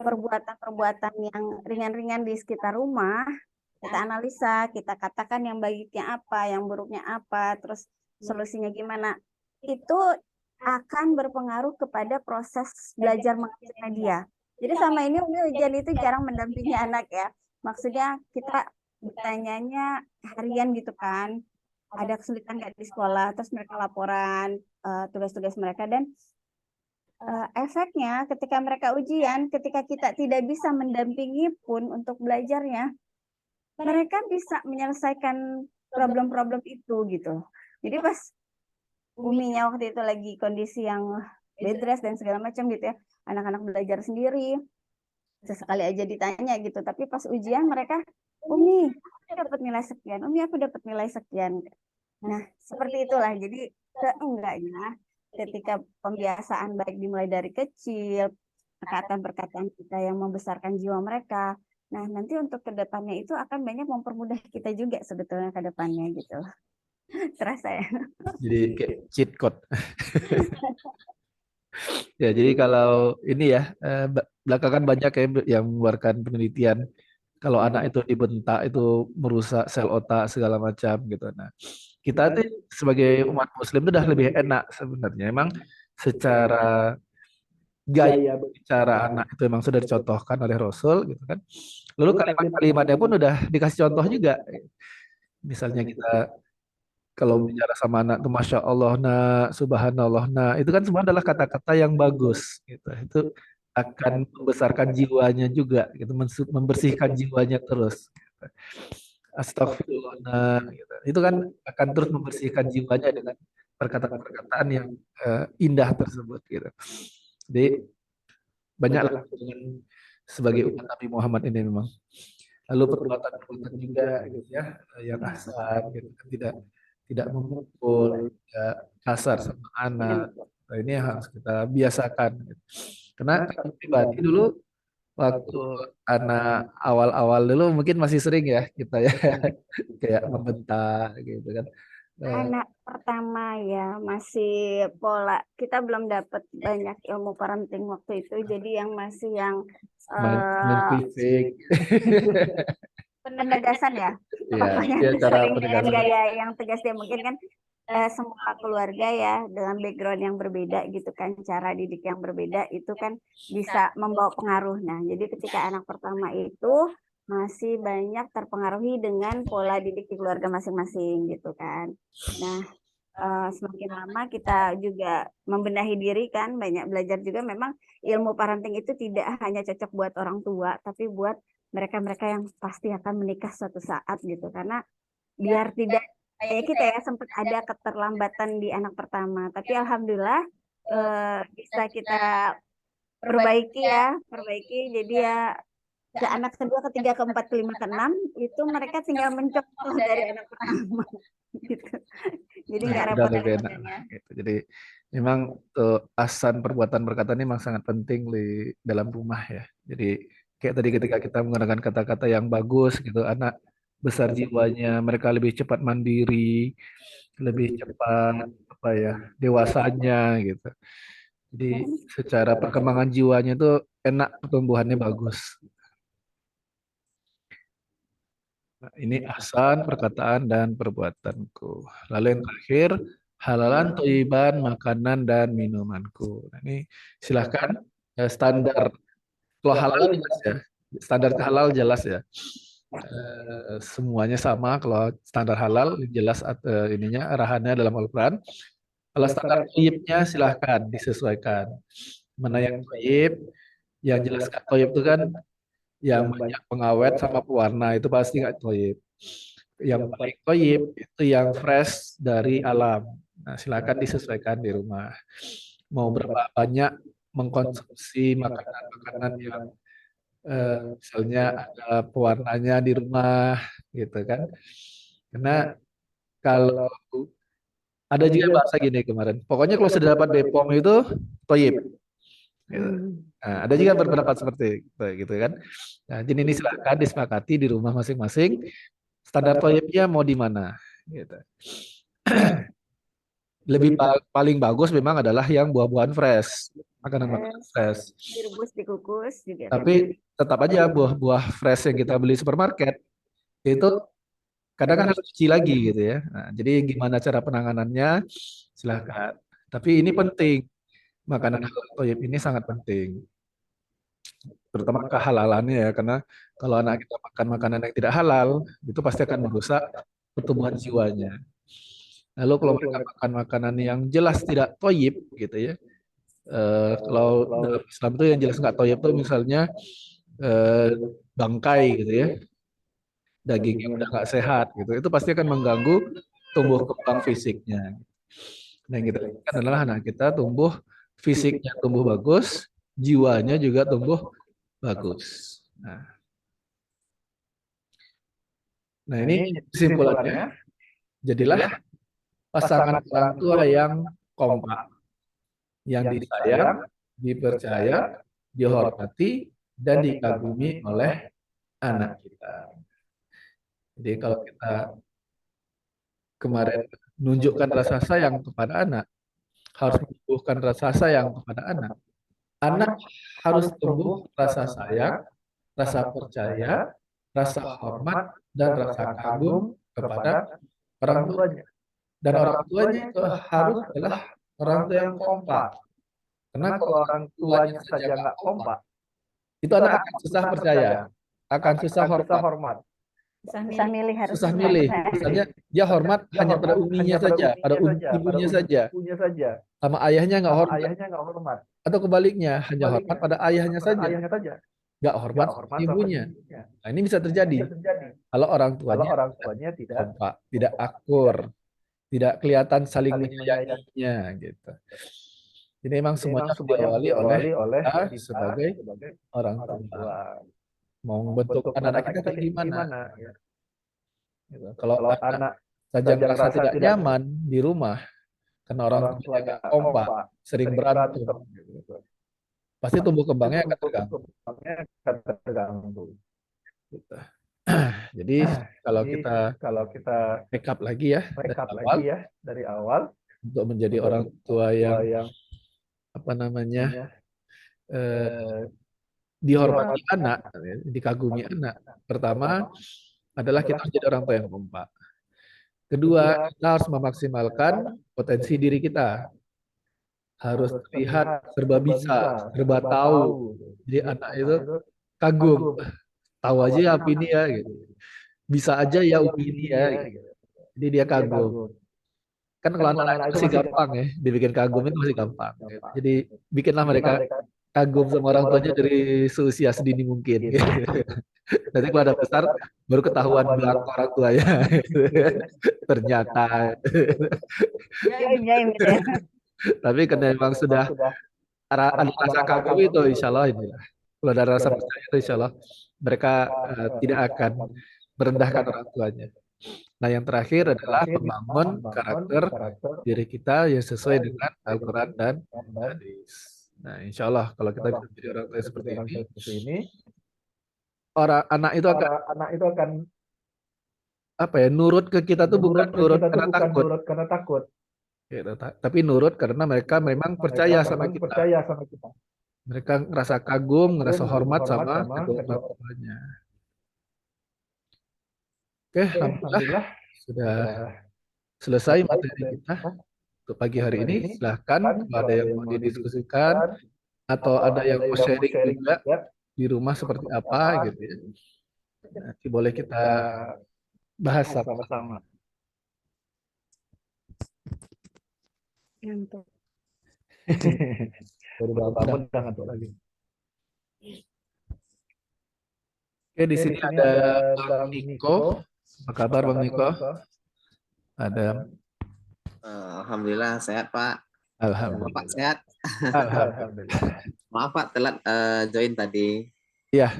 perbuatan-perbuatan yang ringan-ringan di sekitar rumah, kita analisa, kita katakan yang baiknya apa, yang buruknya apa, terus solusinya gimana. Itu akan berpengaruh kepada proses belajar mengajarnya dia. Jadi sama ini Umi Ujian itu jarang mendampingi anak ya. Maksudnya kita bertanyanya harian gitu kan. Ada kesulitan nggak di sekolah, terus mereka laporan tugas-tugas mereka dan efeknya ketika mereka ujian, ketika kita tidak bisa mendampingi pun untuk belajarnya, mereka bisa menyelesaikan problem-problem itu gitu. Jadi pas Uminya waktu itu lagi kondisi yang bed rest dan segala macam gitu ya, anak-anak belajar sendiri, sesekali aja ditanya gitu. Tapi pas ujian mereka, Umi, aku dapat nilai sekian, Umi aku dapat nilai sekian. Nah, seperti itulah. Jadi seenggaknya ketika pembiasaan baik dimulai dari kecil, perkataan-perkataan kita yang membesarkan jiwa mereka. Nah, nanti untuk kedepannya itu akan banyak mempermudah kita juga sebetulnya ke depannya gitu. Terasa ya. Jadi kayak cheat code. Ya, jadi kalau ini ya, belakangan banyak yang mengeluarkan penelitian kalau anak itu dibentak itu merusak sel otak segala macam gitu. Nah, kita tuh sebagai umat Muslim itu udah lebih enak sebenarnya. Emang secara gaya bicara anak itu memang sudah dicontohkan oleh Rasul gitu kan. Lalu kalimat-kalimatnya pun udah dikasih contoh juga. Misalnya kita kalau bicara sama anak tuh Masya Allah nak, Subhanallah nak, itu kan semua adalah kata-kata yang bagus gitu. Itu akan membesarkan jiwanya juga gitu, membersihkan jiwanya terus. Gitu. Astagfirullah nak, gitu. Itu kan akan terus membersihkan jiwanya dengan perkataan-perkataan yang indah tersebut gitu. Jadi banyaklah dengan sebagai umat Nabi Muhammad ini memang. Lalu perbuatan-perbuatan juga gitu ya, yang ahsan gitu kan tidak tidak memukul, tidak kasar sama anak. Nah, ini yang harus kita biasakan. Gitu. Karena kami pribadi dulu waktu anak awal-awal dulu mungkin masih sering ya kita ya kayak membentak gitu kan. Eh, Anak pertama ya masih pola kita belum dapat banyak ilmu parenting waktu itu, jadi yang masih yang main eh, fisik. penegasan ya, Iya, pokoknya ya cara sering dengan penegasan. gaya yang tegas. Dia mungkin kan semua keluarga ya dengan background yang berbeda gitu kan, cara didik yang berbeda itu kan bisa membawa pengaruh. Nah, jadi ketika anak pertama itu masih banyak terpengaruhi dengan pola didik di keluarga masing-masing gitu kan. Nah, semakin lama kita juga membenahi diri kan, banyak belajar juga. Memang ilmu parenting itu tidak hanya cocok buat orang tua, tapi buat mereka-mereka yang pasti akan menikah suatu saat gitu. Karena biar tidak kayak kita ya sempat ada keterlambatan di anak pertama, tapi alhamdulillah bisa kita perbaiki ya, perbaiki. Jadi ya ke anak kedua, ketiga, keempat, kelima, keenam itu mereka tinggal mencontoh dari anak pertama gitu. Jadi Nah, nggak udah repot-repot. lebih enak. Gitu. Jadi memang tuh asan perbuatan berkata ini memang sangat penting di dalam rumah ya. Jadi kayak tadi ketika kita menggunakan kata-kata yang bagus gitu, anak besar jiwanya, mereka lebih cepat mandiri, lebih cepat apa ya, dewasanya gitu. Jadi secara perkembangan jiwanya itu enak, pertumbuhannya bagus. Nah, ini asan, perkataan, dan perbuatanku. Lalu yang terakhir, halalan, toiban, makanan, dan minumanku. Nah, ini silahkan standar. Kalau halal jelas ya. Standar halal jelas ya. Semuanya sama. Kalau standar halal jelas ininya arahannya dalam Al-Quran. Kalau standar toyibnya silahkan disesuaikan. Mana yang toyib, yang jelas nggak toyib itu kan yang banyak pengawet sama pewarna itu pasti nggak toyib. Yang paling toyib itu yang fresh dari alam. Nah, silakan disesuaikan di rumah. Mau berapa banyak mengkonsumsi makanan-makanan yang misalnya ada pewarnanya di rumah, gitu kan? Karena kalau ada juga bahasa gini kemarin, pokoknya kalau sudah dapat Bepom itu toyib. Gitu. Nah, ada juga berpendapat seperti itu, gitu kan? Nah, jadi ini silakan disepakati di rumah masing-masing. Standar toyibnya mau di mana? Gitu. Paling bagus memang adalah yang buah-buahan fresh, makanan-makanan fresh. Direbus, dikukus juga Tapi kan. tetap aja buah-buah fresh yang kita beli supermarket itu kadang kan harus cuci lagi gitu ya. Nah, jadi gimana cara penanganannya? Silahkan. Tapi ini penting, makanan halal toyib ini sangat penting, terutama kehalalannya ya, karena kalau anak kita makan makanan yang tidak halal, itu pasti akan merusak pertumbuhan jiwanya. Lalu kalau mereka makan makanan yang jelas tidak toyib gitu ya, kalau dalam Islam itu yang jelas nggak toyib itu misalnya eh, bangkai gitu ya, daging yang udah nggak sehat gitu, itu pasti akan mengganggu tumbuh kembang fisiknya. Nah, yang kita inginkan adalah anak kita tumbuh fisiknya tumbuh bagus, jiwanya juga tumbuh bagus. Nah, nah ini kesimpulannya, jadilah pasangan orang tua yang kompak, yang disayang, dipercaya, dihormati, dan dikagumi oleh anak kita. Jadi kalau kita kemarin menunjukkan rasa sayang kepada anak, harus menumbuhkan rasa sayang kepada anak. Anak harus tumbuh rasa sayang, rasa percaya, rasa hormat, dan rasa kagum kepada orang tuanya. Dan orang tuanya itu harus adalah orang tua yang kompak. Karena kalau orang tuanya saja nggak kompak, itu anak akan susah percaya, akan susah hormat, Susah milih, harus susah susah milih. percaya. Misalnya dia hormat hanya pada uminya saja, pada ibunya saja, sama ayahnya nggak hormat. Atau kebaliknya, hanya hormat pada ayahnya saja, nggak hormat sama ibunya. Nah, ini bisa terjadi kalau orang tuanya tidak kompak, tidak akur, tidak kelihatan saling menyayanginya gitu. Jadi memang semuanya harus diawali oleh kita sebagai orang tua. Mau membentuk anak-anak kita kayak gimana? Gitu. Kalau anak saja merasa tidak nyaman di rumah karena orang tuanya nggak kompak, sering berantem, pasti tumbuh kembangnya akan terganggu. Gitu. Jadi kalau kita backup lagi ya dari awal untuk menjadi orang tua yang apa namanya dihormati anak, dikagumi anak. Pertama adalah kita harus jadi orang tua yang kompak. Kedua, kita harus memaksimalkan potensi diri kita. Harus terlihat serba bisa, serba tahu. Jadi anak itu kagum, tahu aja ya Umi ini ya, gitu. Bisa aja ya Umi ini ya, gitu. Jadi dia kagum. Kan kalau anak-anak itu masih gampang ya, dibikin kagum itu masih gampang. Gitu. Jadi bikinlah mereka kagum sama orang tuanya dari seusia sedini mungkin. Gitu. Nanti kalau ada besar, baru ketahuan belakang orang tuanya. Gitu. Ternyata. Jaim-jaim gitu ya. Tapi karena memang sudah ada rasa kagum itu, insya Allah inilah. Kalau ada rasa percaya itu, insya Allah mereka tidak akan merendahkan orang tuanya. Nah, yang terakhir adalah membangun karakter diri kita yang sesuai dengan Al-Quran dan hadis. Nah, insya Allah kalau kita bisa menjadi orang tua yang seperti ini, orang anak itu akan apa ya, nurut ke kita tuh bukan nurut karena takut, gitu. Tapi nurut karena mereka memang percaya sama kita. Mereka ngerasa kagum, ngerasa hormat sama kedua orang tuanya. Oke, alhamdulillah sudah selesai materi kita untuk pagi hari ini. Silahkan kalau ada yang mau didiskusikan atau ada yang mau sharing juga di rumah seperti apa gitu ya. Nanti boleh kita bahas sama-sama. Ngantuk. Baru bangun udah ngantuk lagi. Oke, di sini ada Bang Niko. Apa kabar Bang Niko? Ada. Alhamdulillah sehat Pak. Alhamdulillah. Bapak sehat. Alhamdulillah. Maaf Pak telat join tadi. Iya.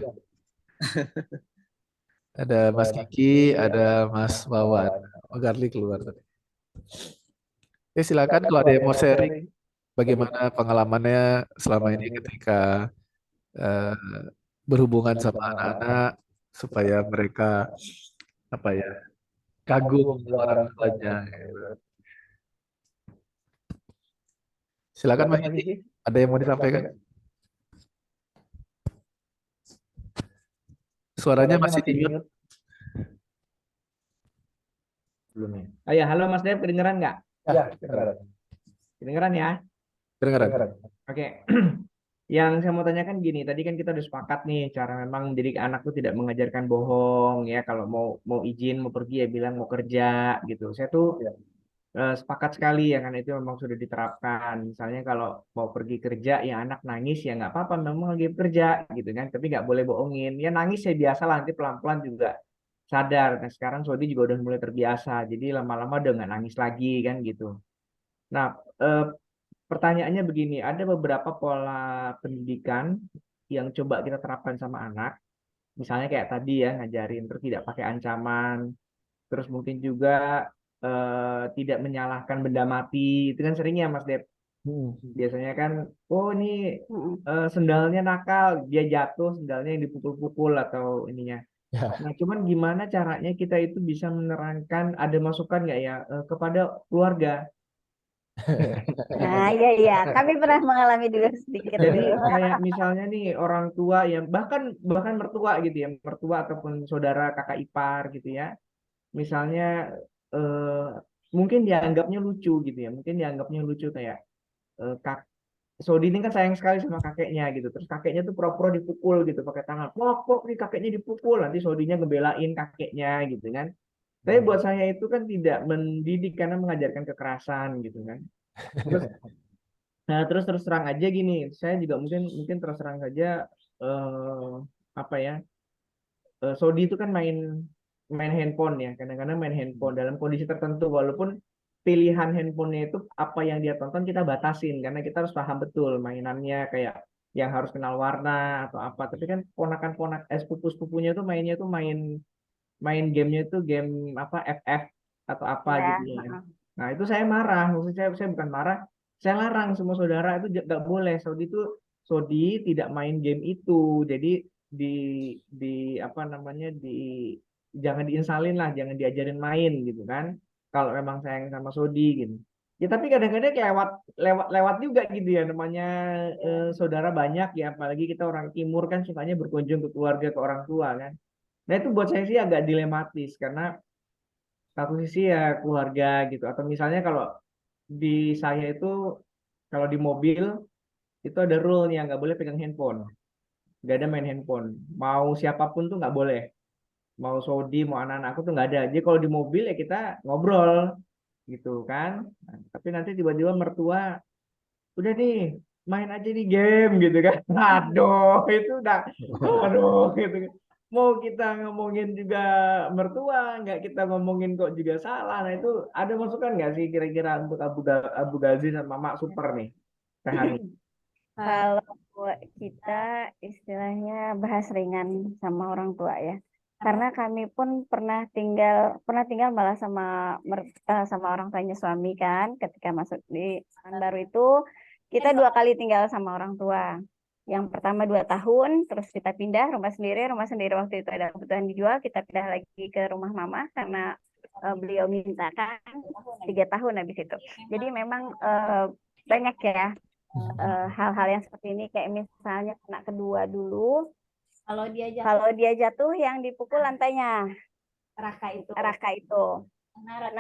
Ada Mas Kiki, ada Mas Wawan. Mas Garli keluar tadi. Oke, silakan kalau ada yang mau sharing bagaimana pengalamannya selama ini ketika eh, berhubungan sama anak-anak supaya mereka apa ya, kagum sama orang tuanya. Silakan Mas Kiki, ada yang mau disampaikan? Suaranya masih di mute. Oh ya, halo Mas Dev, kedengeran nggak? Ya, Kedengeran ya? kedengeran. Oke. Yang saya mau tanyakan gini, tadi kan kita udah sepakat nih, cara memang mendidik anak tuh tidak mengajarkan bohong ya. Kalau mau izin, mau pergi ya bilang mau kerja gitu. Saya tuh sepakat sekali ya, kan itu memang sudah diterapkan. Misalnya kalau mau pergi kerja, ya anak nangis ya nggak apa-apa, memang lagi kerja gitu kan. Tapi nggak boleh bohongin. Ya nangis ya biasa lah, nanti pelan-pelan juga sadar. Nah sekarang Sodi juga udah mulai terbiasa, jadi lama-lama udah nggak nangis lagi kan gitu. Nah, pertanyaannya begini, ada beberapa pola pendidikan yang coba kita terapkan sama anak, misalnya kayak tadi ya, ngajarin terus tidak pakai ancaman, terus mungkin juga tidak menyalahkan benda mati, itu kan seringnya Mas Dep. Biasanya kan, oh ini sendalnya nakal, dia jatuh, sendalnya yang dipukul-pukul atau ininya. Ya. Nah, cuman gimana caranya kita itu bisa menerangkan, ada masukan nggak ya kepada keluarga? Nah, iya, kami pernah mengalami dulu sedikit. Jadi kayak misalnya nih orang tua yang bahkan bahkan mertua gitu ya, mertua ataupun saudara kakak ipar gitu ya. Misalnya eh, mungkin dianggapnya lucu gitu ya, mungkin dianggapnya lucu kayak kak Sodi ini kan sayang sekali sama kakeknya gitu. Terus kakeknya tuh pura-pura dipukul gitu pakai tangan. Wah, kok nih kakeknya dipukul? Nanti Sodinya ngebelain kakeknya gitu kan. Tapi buat saya itu kan tidak mendidik karena mengajarkan kekerasan gitu kan. Terus Nah, terus terang aja gini, saya juga mungkin mungkin terus terang saja eh, apa ya, Saudi itu kan main main handphone ya, kadang-kadang main handphone dalam kondisi tertentu, walaupun pilihan handphonenya itu apa yang dia tonton kita batasin, karena kita harus paham betul mainannya kayak yang harus kenal warna atau apa. Tapi kan ponakan-ponak sepupu-sepupunya tuh mainnya tuh main main gamenya itu game apa FF atau apa Ya, gitu ya. Nah itu saya marah, maksud saya bukan marah, saya larang semua saudara itu nggak boleh. Sodi tidak main game itu, jadi di di apa namanya jangan diinsalin lah, jangan diajarin main gitu kan. Kalau memang sayang sama Sodi gitu. Ya tapi kadang-kadang lewat lewat lewat juga gitu ya, namanya saudara banyak ya, apalagi kita orang timur kan sukanya berkunjung ke keluarga, ke orang tua kan. Nah itu buat saya sih agak dilematis karena satu sisi ya keluarga gitu, atau misalnya kalau di saya itu kalau di mobil itu ada rule-nya, nggak boleh pegang handphone, nggak ada main handphone, mau siapapun tuh nggak boleh, mau Saudi mau anak-anak aku tuh nggak ada. Jadi kalau di mobil ya kita ngobrol gitu kan. Nah, tapi nanti tiba-tiba mertua udah nih main aja di game gitu kan. Aduh itu udah, aduh gitu kan. Mau kita ngomongin juga mertua, nggak kita ngomongin kok juga salah. Nah itu ada masukan nggak sih kira-kira untuk Abu Ghazi sama Mak Super nih, Teh Hani? kalau kita istilahnya bahas ringan sama orang tua ya. Karena kami pun pernah tinggal malah sama orang tuanya suami kan. Ketika masuk di baru itu kita 2 kali tinggal sama orang tua. Yang pertama 2 tahun, terus kita pindah rumah sendiri waktu itu ada kebutuhan dijual, kita pindah lagi ke rumah mama karena beliau minta kan 3 tahun habis itu. Jadi memang banyak ya hal-hal yang seperti ini, kayak misalnya anak kedua dulu kalau dia jatuh yang dipukul lantainya Raka itu karena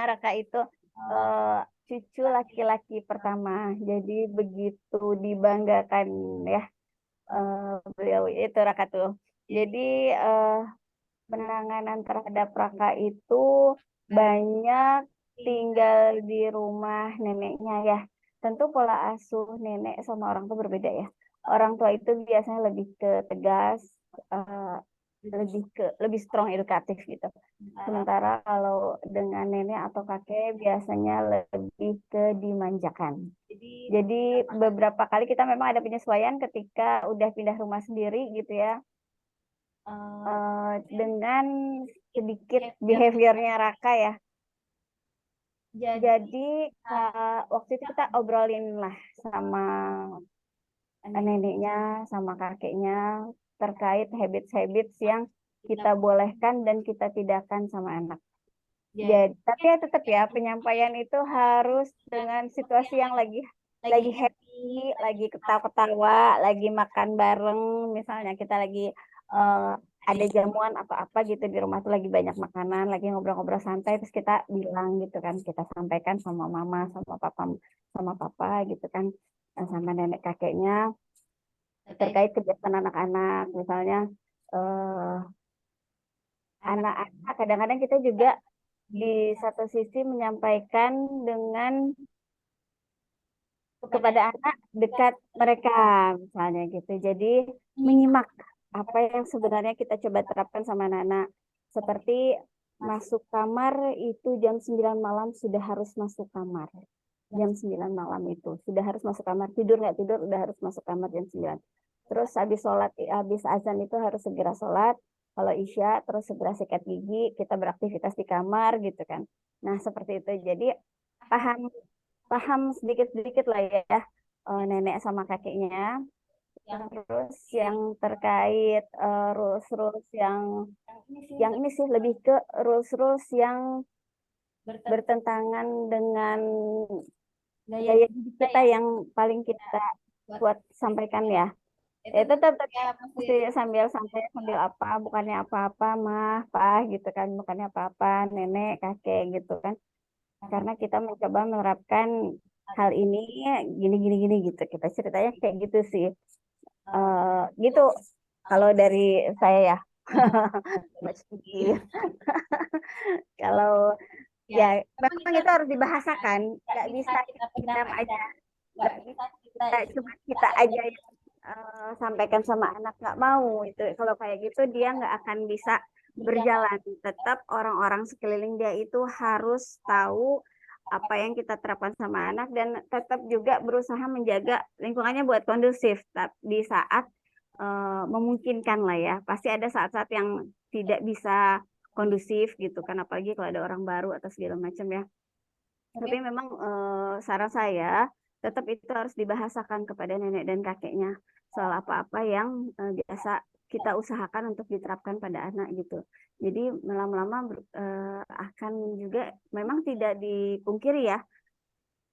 Raka itu eh, cucu laki-laki pertama, jadi begitu dibanggakan ya beliau itu Raka tuh. Jadi penanganan terhadap Raka itu banyak tinggal di rumah neneknya ya. Tentu pola asuh nenek sama orang tua berbeda ya. Orang tua itu biasanya lebih ke tegas, eh, lebih strong edukatif gitu. Sementara kalau dengan nenek atau kakek biasanya lebih ke dimanjakan. Jadi beberapa kali kita memang ada penyesuaian ketika udah pindah rumah sendiri gitu ya, dengan sedikit behaviornya Raka ya. Jadi waktu itu kita obrolin lah sama neneknya, sama kakeknya terkait habits-habits yang kita bolehkan dan kita tidakkan sama anak. Jadi, tapi ya tetap ya penyampaian itu harus dengan situasi yang lagi happy, lagi ketawa-ketawa, lagi makan bareng, misalnya kita lagi ada jamuan atau apa gitu di rumah tuh lagi banyak makanan, lagi ngobrol-ngobrol santai, terus kita bilang gitu kan, kita sampaikan sama mama, sama papa gitu kan, sama nenek kakeknya terkait kebiasaan anak-anak, misalnya eh, anak-anak kadang-kadang kita juga di satu sisi menyampaikan dengan kepada anak dekat mereka misalnya gitu. Jadi menyimak apa yang sebenarnya kita coba terapkan sama anak-anak. Seperti masuk kamar itu jam 9 malam sudah harus masuk kamar. Jam 9 malam itu sudah harus masuk kamar. Tidur nggak tidur udah harus masuk kamar jam 9. Terus habis azan itu harus segera sholat. Kalau Isya terus segera sikat gigi, kita beraktivitas di kamar gitu kan. Nah, seperti itu. Jadi paham paham sedikit-sedikit lah ya nenek sama kakeknya. Terus yang terkait rules-rules yang ini sih lebih ke rules-rules yang bertentangan dengan gaya hidup kita yang paling kita buat sampaikan ya. Ya tetap ya mesti sambil santai, sambil apa, bukannya apa-apa mah, pak gitu kan, bukannya apa-apa nenek, kakek gitu kan. Karena kita mencoba menerapkan hal ini gini gini gini gitu. Kita ceritanya kayak gitu sih. Gitu kalau dari saya ya. Mbak Syuki. Kalau ya memang itu harus dibahasakan, nggak bisa kita pendam aja, nggak bisa cuma kita aja yang sampaikan sama anak, nggak mau itu. Kalau kayak gitu dia nggak akan bisa berjalan. Tetap orang-orang sekeliling dia itu harus tahu apa yang kita terapkan sama anak, dan tetap juga berusaha menjaga lingkungannya buat kondusif di saat memungkinkan lah ya. Pasti ada saat-saat yang tidak bisa kondusif gitu kan, apalagi kalau ada orang baru atau segala macam ya. Tapi memang saran saya tetap itu harus dibahasakan kepada nenek dan kakeknya soal apa-apa yang biasa kita usahakan untuk diterapkan pada anak gitu. Jadi lama-lama akan juga memang tidak dipungkiri ya,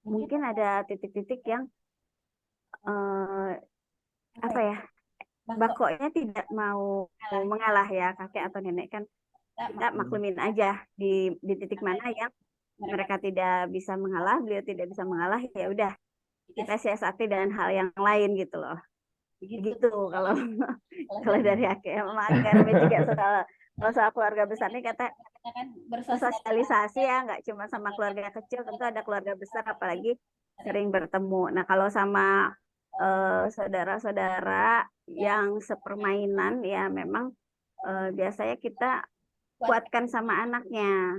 mungkin ada titik-titik yang apa ya, bakoknya tidak mau mengalah ya, kakek atau nenek kan kita maklumin aja di titik mana yang mereka tidak bisa mengalah, beliau tidak bisa mengalah, ya udah kita siasati dengan hal yang lain gitu loh. Begitu kalau kalau dari kakek emang karena juga soal keluarga besar nih kata bersosialisasi ya, nggak cuma sama keluarga kecil, tentu ada keluarga besar apalagi sering bertemu. Nah kalau sama saudara-saudara yang sepermainan ya memang biasanya kita kuatkan sama anaknya.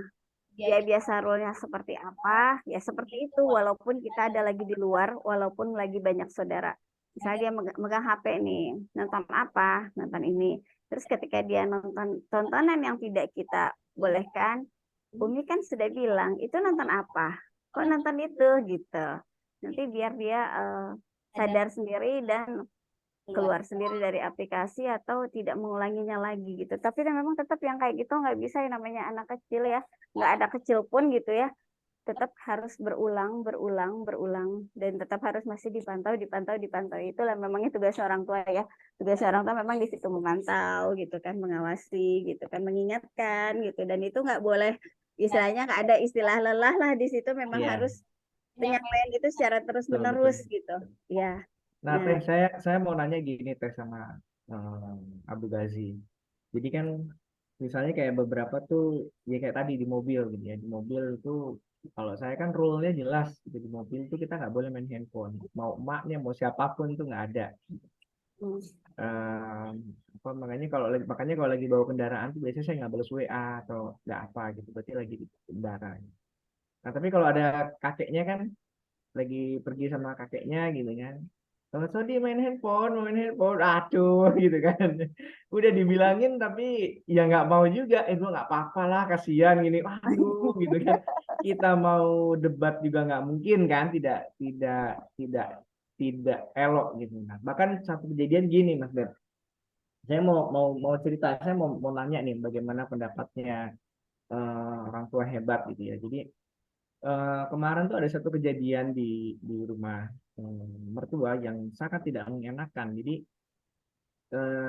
Dia biasa role-nya seperti apa, ya seperti itu. Walaupun kita ada lagi di luar, walaupun lagi banyak saudara. Misalnya dia megang HP nih, nonton apa, nonton ini. Terus ketika dia nonton tontonan yang tidak kita bolehkan, Umi kan sudah bilang, itu nonton apa? Kok nonton itu gitu. Nanti biar dia sadar sendiri dan keluar sendiri dari aplikasi atau tidak mengulanginya lagi gitu. Tapi memang tetap yang kayak gitu nggak bisa, yang namanya anak kecil ya, nggak ada kecil pun gitu ya, tetap harus berulang dan tetap harus masih dipantau. Itulah memangnya tugas orang tua ya. Tugas orang tua memang di situ memantau gitu kan, mengawasi gitu kan, mengingatkan gitu. Dan itu nggak boleh, istilahnya nggak ada istilah lelah lah di situ, memang Iya, harus penyampaian gitu secara terus betul, menerus betul. gitu. Ya. Nah, Nah, Teh, saya mau nanya gini, Teh, sama Abu Ghazi. Jadi kan misalnya kayak beberapa tuh, ya kayak tadi di mobil gitu ya. Di mobil itu kalau saya kan rule-nya jelas gitu. Di mobil itu kita nggak boleh main handphone. Mau emaknya, mau siapapun itu nggak ada. hmm. Eh, apa makanya kalau lagi bawa kendaraan tuh biasanya saya nggak balas WA atau nggak apa gitu. Berarti lagi di kendaraan. Nah, tapi kalau ada kakeknya kan lagi pergi sama kakeknya gitu kan. Kalau Sodi main handphone, aduh gitu kan. Udah dibilangin tapi ya nggak mau juga. Itu nggak apa-apa lah, kasihan gini. Aduh gitu kan. Kita mau debat juga nggak mungkin kan, tidak tidak elok gitu. Nah, bahkan satu kejadian gini, Mas Beb. Saya mau cerita, saya mau nanya nih bagaimana pendapatnya orang tua hebat gitu ya. Jadi kemarin tuh ada satu kejadian di rumah mertua yang sangat tidak mengenakan. Jadi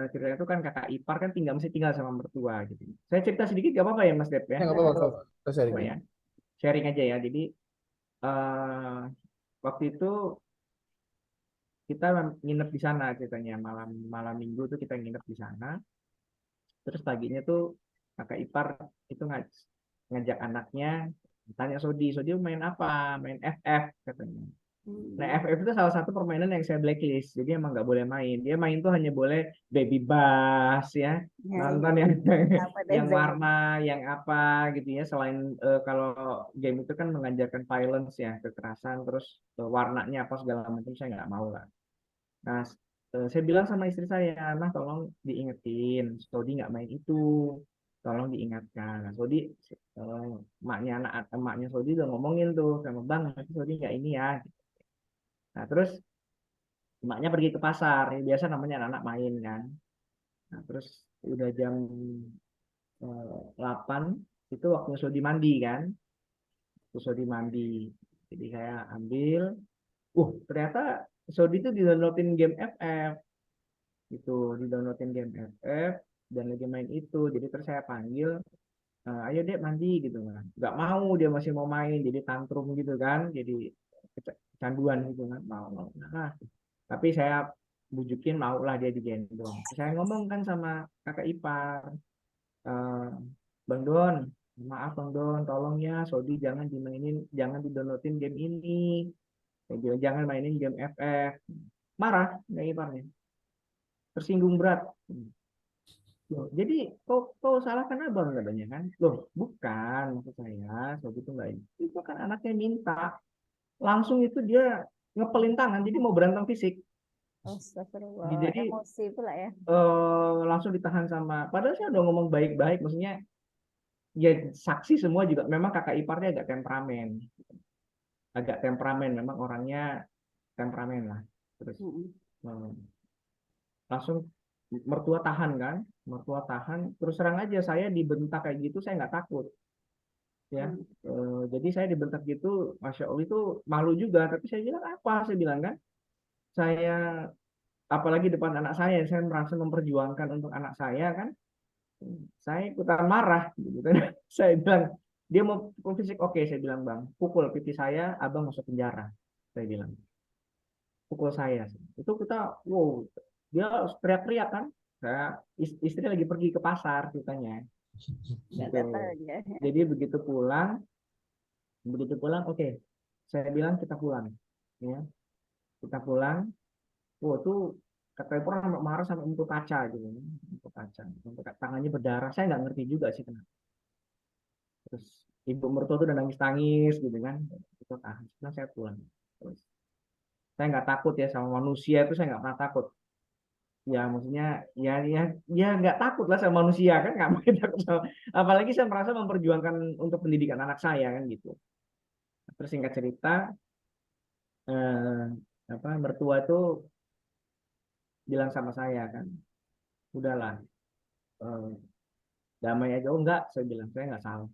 ceritanya itu kan kakak ipar kan masih tinggal sama mertua gitu. Saya cerita sedikit gak apa-apa ya Mas Dep ya? Ya nggak apa-apa, nggak apa-apa. Kita sharing Oh aja. ya, sharing aja ya. Jadi eh waktu itu kita nginep di sana ceritanya, malam malam minggu tuh kita nginep di sana. Terus paginya tuh kakak ipar itu ngajak anaknya tanya Sodi main apa? Main FF katanya. Nah, FF itu salah satu permainan yang saya blacklist. Jadi emang nggak boleh main. Dia main tuh hanya boleh baby bass ya, Ya, nonton iya. yang Apa dan yang Zain. warna, yang apa gitu ya. Selain kalau game itu kan mengajarkan violence ya, kekerasan, terus warnanya apa segala macam saya nggak mau lah. Nah, saya bilang sama istri saya, nah tolong diingetin, Sodi nggak main itu, tolong diingatkan. Nah, Sodi, emaknya Sodi udah ngomongin tuh sama Bang, nanti Sodi nggak ini ya. Nah, terus emaknya pergi ke pasar, ya, biasa namanya anak-anak main kan. Nah, terus udah jam 8, itu waktunya Sodi mandi kan. Terus Sodi mandi. Jadi saya ambil, ternyata Sodi itu didownloadin game FF. Itu didownloadin game FF dan lagi main itu. Jadi terus saya panggil, ayo dek mandi gitu kan. Nggak mau, dia masih mau main, jadi tantrum gitu kan. Jadi kecanduan gitu kan. Mau. Nah, tapi saya bujukin mau lah dia digendong. Saya ngomong kan sama kakak ipar, eh, Bang Don, maaf Bang Don, tolong ya Sodi jangan dimainin, jangan didownloadin game ini, jangan mainin game FF. Marah kakak iparnya, tersinggung berat. Loh, jadi kau salahkan abang katanya kan? Loh, bukan maksud saya, Sodi itu enggak ini. Itu kan anaknya minta, langsung itu dia ngepelin tangan, jadi mau berantem fisik. Astagfirullah, Jadi emosi pula ya. langsung ditahan sama padahal saya udah ngomong baik-baik maksudnya ya saksi semua juga memang kakak iparnya agak temperamen, memang orangnya temperamen lah. Terus eh, langsung mertua tahan kan, mertua tahan. Terus terang aja saya dibentak kayak gitu saya nggak takut ya. Jadi saya dibentak gitu, masya Allah itu malu juga. Tapi saya bilang apa? Saya bilang kan, saya apalagi depan anak saya merasa memperjuangkan untuk anak saya kan. Saya ikutan marah gitu kan. Saya bilang dia mau pukul fisik, oke saya bilang bang, pukul pipi saya, abang masuk penjara. Saya bilang pukul saya. Itu kita, wow, dia teriak-teriak kan. Saya istri lagi pergi ke pasar ceritanya. Nggak Gitu. tahu dia. Jadi begitu pulang, oke, saya bilang kita pulang, ya, kita pulang. Wow, tuh kata ibu orang marah sampai untuk kaca gitu, untuk kaca, sampai tangannya berdarah. Saya nggak ngerti juga sih kenapa. Terus ibu mertua tuh udah nangis-nangis gitu kan. Itu nah saya pulang. Terus saya nggak takut ya sama manusia itu, saya nggak pernah takut. Ya maksudnya ya nggak takut lah sama manusia kan, nggak mungkin takut sama. Apalagi saya merasa memperjuangkan untuk pendidikan anak saya kan gitu. Terus singkat cerita, eh, mertua itu bilang sama saya kan, udahlah, eh, damai aja. Oh enggak, saya bilang saya nggak salah.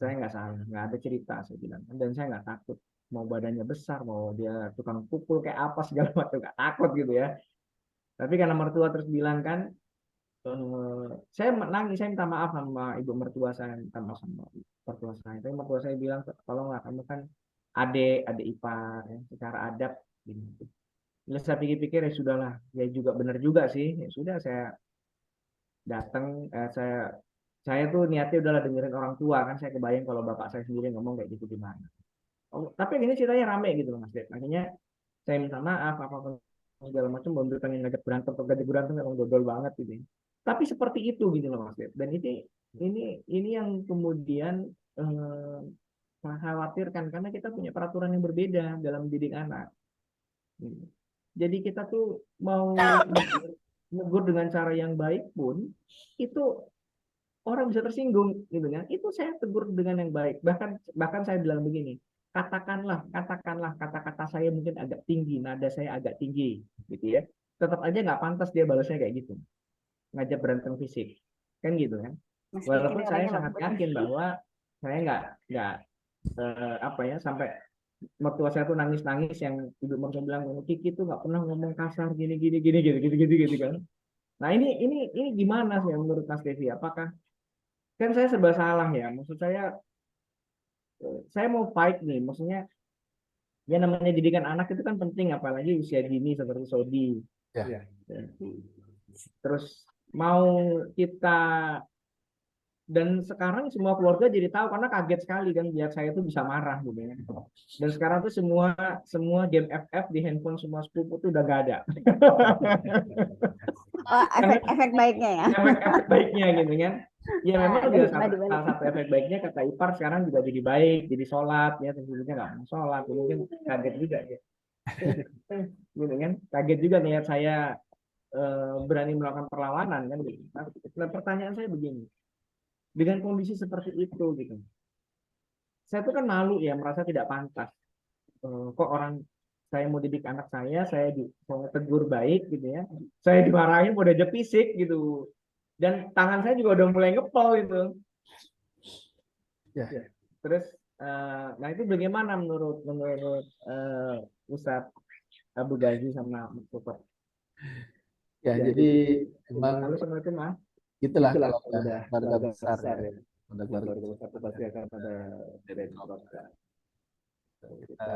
Saya nggak salah, nggak ada cerita saya bilang. Dan saya nggak takut. Mau badannya besar, mau dia tukang pukul kayak apa segala macam, nggak takut gitu ya. Tapi karena mertua terus bilang kan, saya nangis, saya minta maaf sama ibu mertua saya, minta maaf sama mertua saya. Tapi mertua saya bilang, tolonglah kamu kan adik ipar, ya, secara adab. Gitu. Lalu saya pikir-pikir ya sudahlah, ya juga benar juga sih. Ya sudah saya datang, saya tuh niatnya udahlah dengerin orang tua kan, saya kebayang kalau bapak saya sendiri ngomong kayak gitu gimana. Oh, tapi ini ceritanya rame gitu loh Mas Ded. Akhirnya saya minta maaf apa segala macam, belum pengen ngajak berantem atau ngajak berantem memang dodol banget gitu. Tapi seperti itu gitu loh Mas Ded. Dan ini yang kemudian eh, saya khawatirkan karena kita punya peraturan yang berbeda dalam mendidik anak. Jadi kita tuh mau menegur dengan cara yang baik pun itu orang bisa tersinggung gitu kan. Itu saya tegur dengan yang baik. Bahkan saya bilang begini, katakanlah kata-kata saya mungkin agak tinggi, nada saya agak tinggi gitu ya. Tetap aja nggak pantas dia balasnya kayak gitu. Ngajak berantem fisik. Kan gitu kan. Mas Diki Walaupun ini saya orangnya sangat lembut. yakin bahwa saya nggak sampai mertua saya tuh nangis-nangis yang ibu mertua bilang Kiki tuh nggak pernah ngomong kasar gini gini gini gitu kan. Nah ini gimana sih menurut Mas Devi? Apakah kan saya serba salah ya? Maksud saya mau fight nih, maksudnya ya namanya didikan anak itu kan penting, apalagi usia dini seperti Sodi. Ya. Ya. Terus mau kita dan sekarang semua keluarga jadi tahu karena kaget sekali kan lihat saya tuh bisa marah gitu ya. Dan sekarang tuh semua game FF di handphone semua sepupu tuh udah gak ada. Oh, efek baiknya ya. Efek baiknya gitu kan. Ya memang Ada juga hikmah di balik. salah satu efek baiknya kata ipar sekarang juga jadi baik, jadi sholat ya, tentunya nggak mau sholat, mungkin kaget juga ya. Gitu kan, kaget juga niat saya berani melakukan perlawanan kan gitu. Nah, pertanyaan saya begini, dengan kondisi seperti itu gitu, saya tuh kan malu ya, merasa tidak pantas. Kok orang saya mau didik anak saya tegur baik gitu ya, saya dimarahin udah aja fisik gitu, dan tangan saya juga udah mulai ngepel itu. Ya. Terus, nah itu bagaimana menurut Ustadz Abu Ghazi sama Mustafa? Ya, jadi memang Halo Assalamualaikum Mas. itulah kalau Kalau udah keluarga besar ya. Keluarga keluarga besar itu pasti akan ada keluarga. kita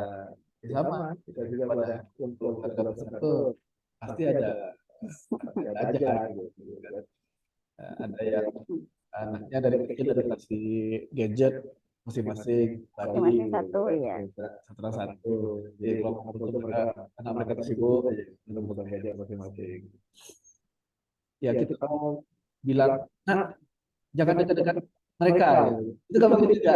sama. Kita juga Pada pada kumpul keluarga besar itu pasti ada aja gitu. Ada yang anaknya dari kecil udah dikasih gadget masing-masing Masing-masing satu ya. satu. Jadi kalau kumpul tuh mereka anak mereka tuh sibuk aja menemukan gadget masing-masing. Ya kita mau bilang, nah jangan dekat-dekat mereka. Itu kan begitu juga.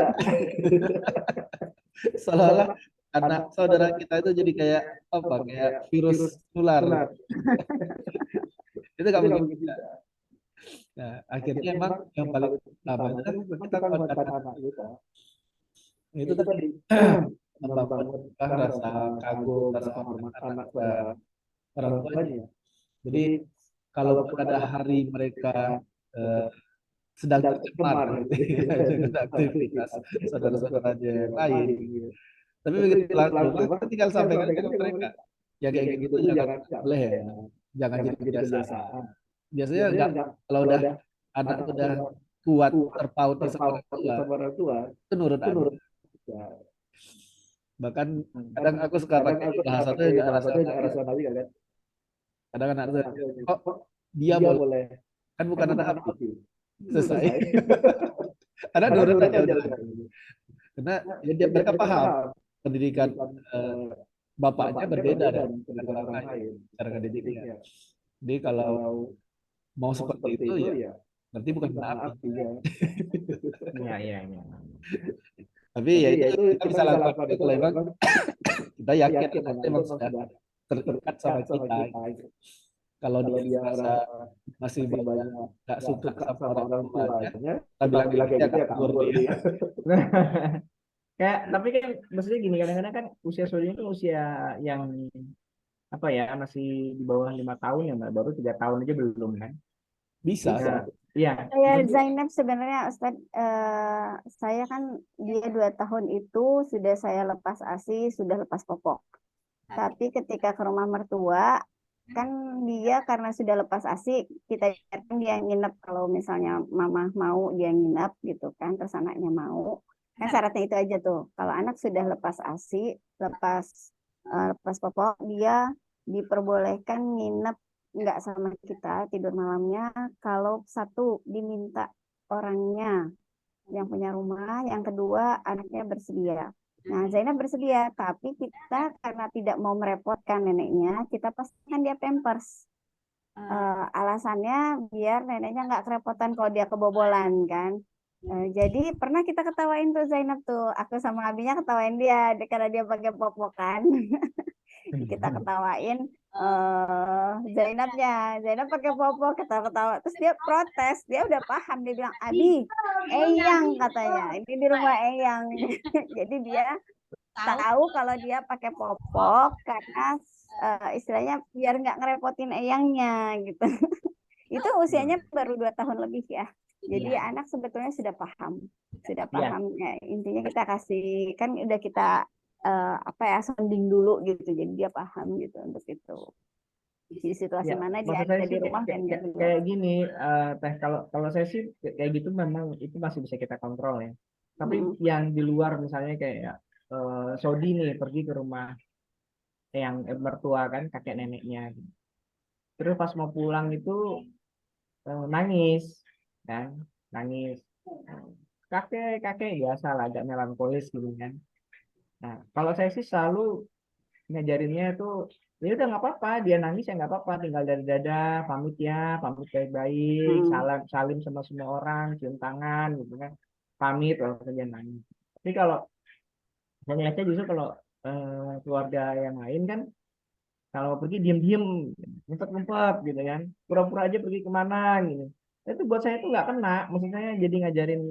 Seolah-olah anak saudara kita itu jadi kayak apa? Kayak virus nular. Itu kan begitu juga. Nah, akhirnya emang yang paling utama itu kan kita kuatkan anak kita itu tadi tadi membangun rasa kagum, rasa rasa hormat hormat anak anak pada pada orang orang tuanya. tuanya. Jadi Jadi kalaupun ada hari mereka eh, sedang sedang tercemar tercemar gitu, gitu ya, ya, dengan aktivitas aktivitas saudara-saudaranya saudara-saudara yang yang lain. lain gitu. Tapi Tapi begitu begitu pulang ke pulang ke rumah, rumah, kita tinggal saya sampaikan sampaikan aja ke aja ke mereka. mereka. Ya Ya kayak kayak gitu gitu jangan jangan boleh ya, ya, jangan jangan jadi jadi kebiasaan. kebiasaan. Biasanya Biasanya enggak, enggak kalau kalau udah udah anak anak udah udah kuat kuat terpaut sama terpaut orang tua, sama orang tua itu nurut itu aja. nurut. Ya, Bahkan kan kadang aku suka kadang pakai aku suka bahasa tuh pakai nggak bahasa itu rasional nggak juga. rasional juga kan. Kadang anak tuh kok Kok dia dia boleh, boleh kan kan bukan anak bukan anak aku. api. Selesai. Selesai. Anak Karena nurut nurut aja aja udah. udah. Karena ya Ya, dia mereka mereka paham paham pendidikan pendidikan eh, bapaknya bapaknya berbeda berbeda dengan dengan pendidikan pendidikan orang orang lain lain cara cara ngedidiknya. didiknya. Jadi Jadi kalau kalau mau mau seperti seperti itu itu ya ya berarti berarti bukan bukan kena anak api. api ya. Iya, iya, iya. Tapi ya Tapi itu ya itu kita kita bisa bisa lakukan lakukan itu itu kalau kalau memang memang kita kita yakin yakin anak anak itu itu memang memang sudah sudah terikat terikat sama sama kita. kita. Kalau Kalau dia dia merasa rasa masih masih banyak banyak nggak nggak suka suka sama sama orang orang tuanya, tuanya, kita kita bilang kayak bilang gitu kayak ya gitu ya kabur kabur dia. dia. Kayak tapi kan maksudnya gini kadang-kadang kan usia Sodinya itu usia yang apa ya masih di bawah 5 tahun ya Mbak, baru 3 tahun aja belum kan? Bisa. Nah, iya, Saya maksudnya Zainab sebenarnya Ustadz, saya kan dia 2 tahun itu sudah saya lepas ASI, sudah lepas popok. Tapi ketika ke rumah mertua, kan dia karena sudah lepas ASI, kita biarkan dia nginep kalau misalnya mama mau dia nginep gitu kan, terus anaknya mau. Kan syaratnya itu aja tuh. Kalau anak sudah lepas ASI, lepas popok, dia diperbolehkan nginep nggak sama kita tidur malamnya kalau satu diminta orangnya yang punya rumah, yang kedua anaknya bersedia. Nah, Zainab bersedia, tapi kita karena tidak mau merepotkan neneknya, kita pastikan dia pampers. Alasannya biar neneknya nggak kerepotan kalau dia kebobolan kan. Jadi pernah kita ketawain tuh Zainab tuh, aku sama abinya ketawain karena dia pakai popokan. Kita ketawain Zainab pakai popok ketawa-ketawa terus dia protes, dia udah paham, dia bilang Abi Eyang katanya ini di rumah Eyang. Jadi dia tahu kalau dia pakai popok karena istilahnya biar nggak ngerepotin Eyangnya gitu. Itu usianya baru 2 tahun lebih ya, jadi anak sebetulnya sudah iya, paham ya, intinya kita kasih kan udah kita apa ya sounding dulu gitu, jadi dia paham gitu untuk itu di situasi iya. mana dia Maksud saya ada di sih kayak, rumah dan kayak, nggak kayak di luar. kayak gini, Teh. Kalau saya sih kayak gitu memang itu masih bisa kita kontrol ya. Tapi Mm-mm. yang di luar misalnya kayak Sodi nih pergi ke rumah yang mertua kan kakek neneknya. Terus pas mau pulang itu nangis kan, nangis. Kakek kakek biasa lah agak melankolis gitu kan. Nah, kalau saya sih selalu ngajarinnya itu ya udah nggak apa-apa dia nangis ya nggak apa-apa tinggal dari dada pamit ya pamit baik-baik Mm-mm. salam salim sama semua orang cium tangan gitu kan pamit kalau dia nangis. Tapi kalau saya ngeliatnya justru kalau keluarga yang lain kan kalau pergi diem-diem ngumpet-ngumpet gitu kan pura-pura aja pergi kemana gitu itu buat saya tuh nggak kena maksud saya jadi ngajarin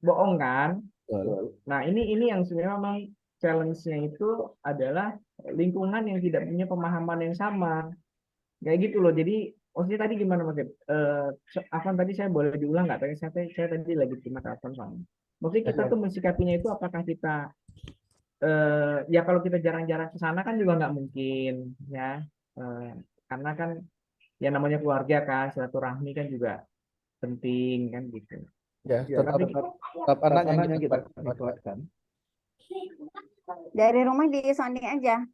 bohong kan. Betul. Nah, ini yang sebenarnya memang challenge-nya itu adalah lingkungan yang tidak punya pemahaman yang sama. Kayak gitu loh. Jadi, maksudnya tadi gimana Mas? Apa tadi saya boleh diulang nggak? Saya tadi lagi terima telepon soalnya. Maksudnya kita tuh mensikapinya itu apakah kita ya kalau kita jarang-jarang ke sana kan juga nggak mungkin ya. Eh, karena kan ya namanya keluarga kan silaturahmi kan juga penting kan gitu. Ya, Ya, tetap tapi tetap anak yang anak kita yang kita kuatkan. kuatkan. Dari rumah disonding aja,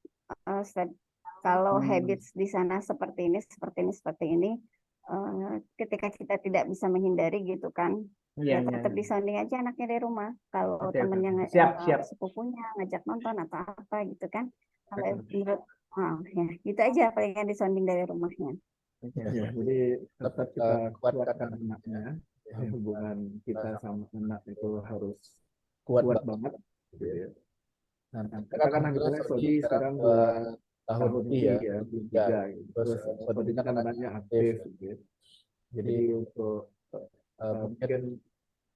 Ustadz. Kalau Hmm. habits di sana seperti ini, ketika kita tidak bisa menghindari gitu kan, Iya, ya iya, tetap iya. disonding aja anaknya dari rumah. Kalau Oke, oke. temennya Siap, siap. sepupunya ngajak nonton atau apa gitu kan, kalau Oke, menurut, ya gitu aja palingan disonding dari rumahnya. oke, Ya, oke. jadi tetap kita kuatkan kuatkan anaknya. anaknya. Hubungan kita sama anak itu harus Kuat kuat banget. banget. Gitu ya. Nah, Nah, kita kita kan kan alhamdulillah alhamdulillah Sodi Sodi sekarang sekarang 2 tahun tahun lebih lebih ya, ya, belum tiga. tiga. Gitu. Terus Terus Sodi Sodi kan kan anaknya anaknya aktif. aktif. Gitu. Jadi untuk mungkin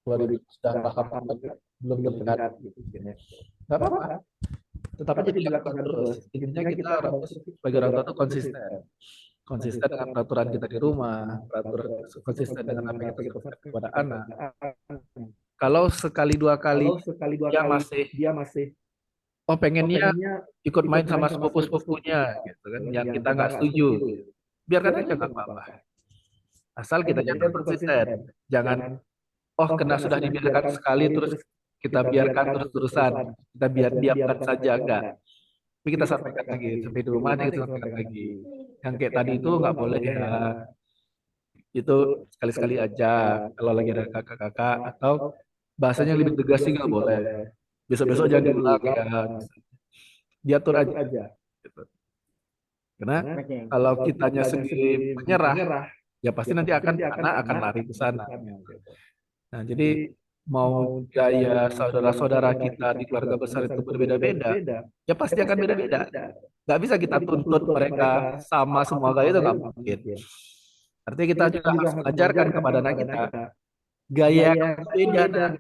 2000 sudah paham banget, belum dekat gitu ya. Nggak apa-apa, tetap aja dilakukan terus. Intinya kita orang tua, sebagai orang tua tuh konsisten. Konsisten dengan peraturan kita di rumah, peraturan konsisten dengan apa yang kita sampaikan kepada anak. Kalau sekali dua kali dia masih pengennya ikut main sama sepupu-sepupunya gitu kan, yang kita nggak setuju, biarkan aja nggak apa-apa. Asal kita jangan konsisten. Jangan kena sudah dibiarkan sekali terus kita biarkan terus-terusan. Kita diamkan saja, enggak. Tapi kita sampaikan lagi, sampai di rumah kita sampaikan lagi. Yang kayak tadi itu nggak boleh ya. Itu sekali-sekali aja kalau lagi ada kakak-kakak, atau bahasanya yang lebih tegas sih nggak boleh. Besok-besok jangan diulang ya. Diatur aja gitu. Karena Oke. kalau kitanya sendiri menyerah, ya pasti nanti anak akan lari ke sana. Nah, jadi mau gaya saudara-saudara kita di keluarga besar itu berbeda-beda, ya pasti akan beda-beda. Nggak bisa kita tuntut mereka sama semua gaya, itu nggak mungkin. Artinya kita juga harus mengajarkan kepada anak kita gaya yang beda, nah.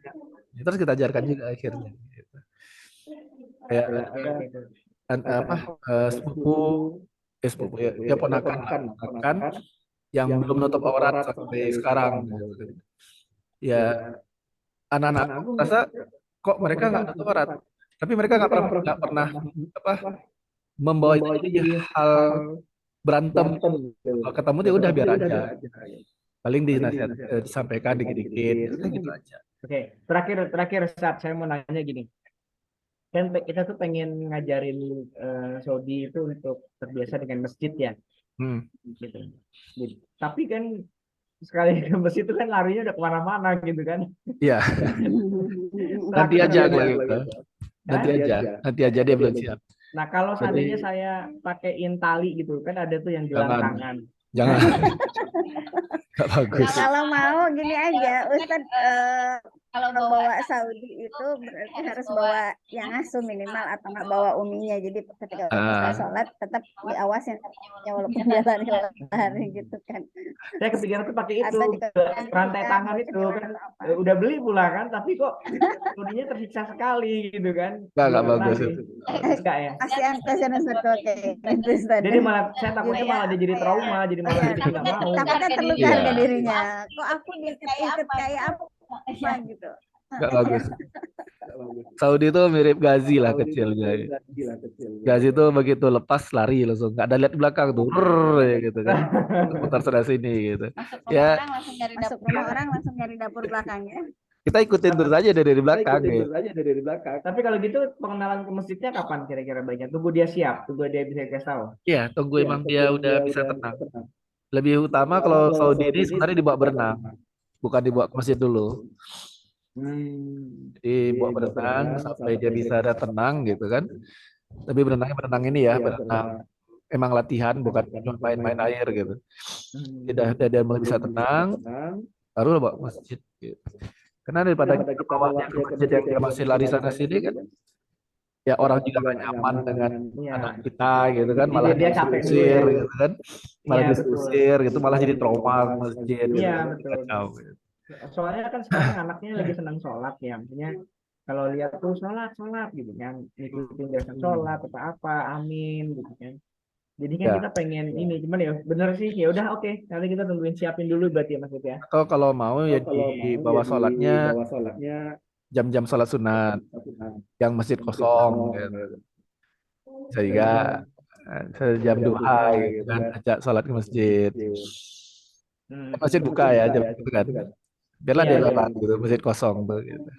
Terus kita ajarkan juga akhirnya. Gitu. Kayak sepupu ya ponakan yang belum nutup aurat sampai sekarang. Gitu. Ya anak-anak rasa kok mereka nggak nutup aurat, tapi mereka nggak pernah membawa itu jadi hal berantem. Kalau ketemu dia udah biar aja, paling disampaikan dikit-dikit gitu aja. Oke, terakhir saat saya mau nanya gini, kan kita tuh pengen ngajarin Saudi itu untuk terbiasa dengan masjid ya, gitu. Tapi kan sekali ke masjid itu kan larinya udah kemana-mana gitu kan. Iya. Nanti aja kalau gitu. Nanti aja dia belum siap. Nah kalau seandainya saya pakaiin tali gitu kan, ada tuh yang gelang tangan. Jangan. Gak bagus. Nah, kalau mau gini aja, Ustadz, kalau bawa Saudi itu berarti harus bawa yang asuh minimal, atau nggak bawa uminya. Jadi ketika kita sholat tetap diawasin walaupun dia lari gitu kan. Saya kepikiran tuh pakai itu rantai tangan itu kan, udah beli pula kan, tapi kok Saudinya tersiksa sekali gitu kan. Nggak bagus itu. Enggak ya. Kasihan Ustadz, oke. Jadi malah saya takutnya malah dia jadi trauma, jadi malah jadi nggak mau. Takutnya terluka harga dirinya. Kok aku diikat kayak apa gitu. Gak bagus. Saudi itu mirip Gazi lah kecilnya. Gazi itu begitu lepas lari langsung, nggak ada lihat belakang tuh, gitu kan, putar sana sini gitu. Masuk rumah orang langsung nyari dapur belakangnya. Kita ikutin terus aja dari belakang. Tapi kalau gitu pengenalan ke masjidnya kapan kira-kira baiknya? Tunggu dia siap, tunggu dia bisa kasih tahu. Iya, tunggu emang dia udah bisa tenang. Lebih utama kalau Saudi ini sebenarnya dibawa berenang, bukan dibawa ke masjid dulu. Jadi buat berenang sampai dia bisa ada tenang gitu kan. Tapi berenang ini ya, berenang emang latihan, bukan cuma main-main air gitu. Dia mulai bisa tenang, baru bawa ke masjid gitu. Karena daripada kita bawa dia ke masjid yang dia masih lari sana sini kan, ya orang juga gak nyaman dengan anak kita gitu kan, malah dia diusir gitu kan, malah diusir gitu, malah jadi trauma ke masjid. Iya gitu. betul. Kacau, gitu. Soalnya kan sekarang anaknya lagi senang sholat ya, maksudnya kalau lihat tuh sholat gitu kan, ngikutin jasa sholat apa amin gitu kan. Jadi kan kita pengen ini, cuman ya bener sih, ya udah oke, nanti kita tungguin siapin dulu berarti ya Mas ya. Atau kalau mau ya dibawa sholatnya jam-jam sholat sunat yang masjid kosong gitu. Sehingga jam duha gitu kan, ajak sholat ke masjid. Masjid buka ya jam itu kan. Biarlah dia lewat gitu, masjid kosong tuh gitu.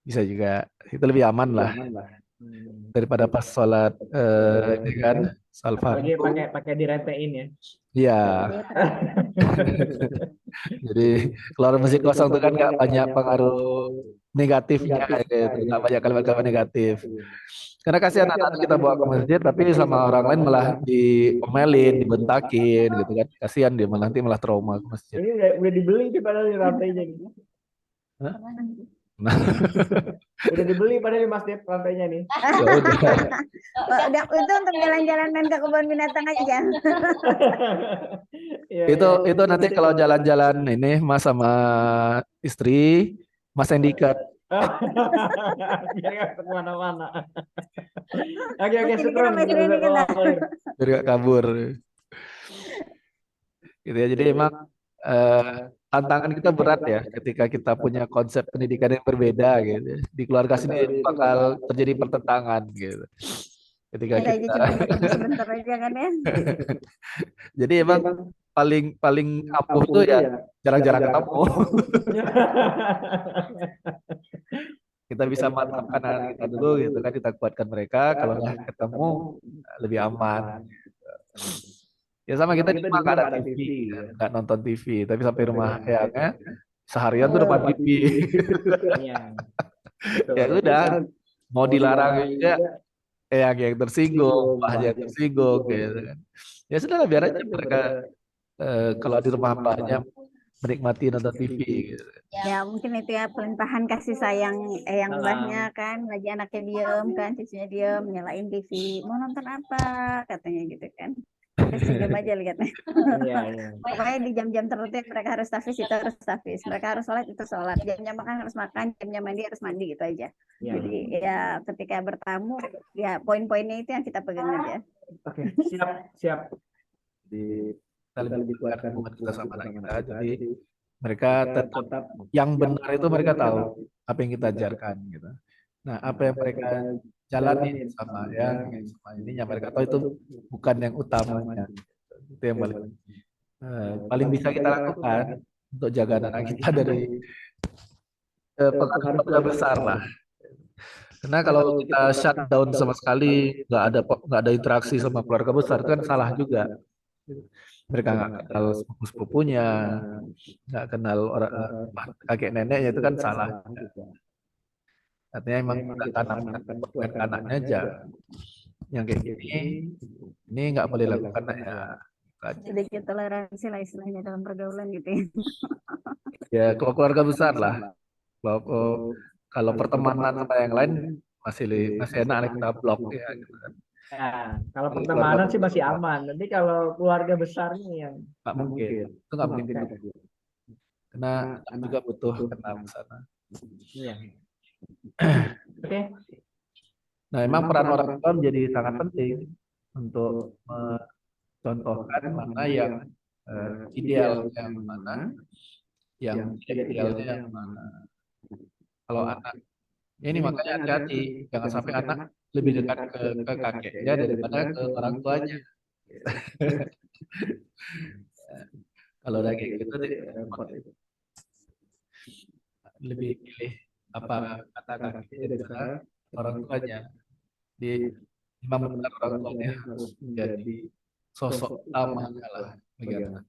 Bisa juga, itu lebih aman lah daripada pas sholat ini kan, sholat pakai diretein ya. Iya. Jadi keluar masjid kosong itu kan nggak banyak pengaruh negatifnya gitu, nggak banyak kalimat-kalimat negatif. Karena kasihan anak-anak kita bawa ke masjid, tapi sama orang lain malah diomelin, dibentakin gitu kan. Kasihan dia, malah nanti malah trauma ke masjid. Ini udah dibeli sih padahal di rantainya gitu. Nah. Udah dibeli padahal di masjid rantainya nih. Udah itu untuk jalan-jalan main ke kebun binatang aja. Iya, Itu nanti kalau jalan-jalan ini Mas sama istri, Mas yang diikat. biar nggak kemana-mana. Oke, Terus jadi kita syukron mesin ini jazakallah kita. khair. Biar gak kabur. Gitu ya. Jadi emang eh, tantangan kita berat ya ketika kita punya konsep pendidikan yang berbeda gitu. Di keluarga sendiri bakal terjadi pertentangan gitu. Ketika Kita aja kita cuma ketemu sebentar aja kan ya. jadi emang paling paling ampuh tuh ya jarang-jarang ketemu. Kita bisa mantapkan anak kita dulu gitu kan, kita kuatkan mereka. Kalau udah ketemu lebih aman. Ya sama kita di rumah nggak ada TV, kan? Nggak nonton TV, tapi sampai rumah eyangnya seharian tuh depan TV. Iya, Ya betul. udah, mau dilarang juga eyang yang tersinggung, mbahnya yang tersinggung gitu kan. Ya sudah lah, biar aja mereka kalau di rumah mbahnya menikmati nonton TV gitu. Ya mungkin itu ya pelimpahan kasih sayang yang mbahnya kan, lagi anaknya diem kan, cucunya diem, nyalain TV, mau nonton apa katanya gitu kan. Terus diem aja lihatnya. Iya, iya. Pokoknya di jam-jam tertentu yang mereka harus tahfiz itu harus tahfiz. Mereka harus sholat itu sholat. Jamnya makan harus makan. Jamnya mandi harus mandi gitu aja. Iya. Jadi ya ketika bertamu ya poin-poinnya itu yang kita pegang aja. Oke, siap, siap. Kita lebih kuatkan hubungan kita sama anak kita, jadi mereka tetap yang benar itu mereka tahu apa yang kita ajarkan gitu. Nah, apa yang mereka jalani sama yang sama ininya mereka tahu itu bukan yang utamanya. Itu yang paling bisa kita lakukan untuk jaga anak kita dari pengaruh besar lah. Karena kalau kita shutdown sama sekali, nggak ada interaksi sama keluarga besar, itu kan salah juga. Mereka nggak kenal sepupu-sepupunya, nggak kenal orang kakek neneknya, itu kan salah. Artinya emang kita tanamkan buat anaknya aja. Yang kayak gini, ini nggak boleh lakukan ya. Sedikit toleransi lah istilahnya dalam pergaulan gitu ya. Ya kalau keluarga besar lah. Kalau pertemanan sama yang lain masih enak lah kita blok ya. Gitu kan. Nah, kalau pertemanan sih masih aman. Nanti kalau keluarga besar nih yang Nggak mungkin, itu nggak mungkin. Karena juga butuh kenal ke sana. Iya. Oke. Nah, memang peran orang tua menjadi sangat penting untuk mencontohkan mana yang ideal yang mana, yang tidak idealnya yang mana. Kalau anak ini makanya hati-hati, jangan sampai anak lebih dekat ke kakeknya daripada ke orang tuanya. Kalau udah kayak gitu, lebih pilih apa kata kakeknya daripada orang tuanya. Di memang benar orang tuanya harus menjadi sosok utamanya lah bagi anak.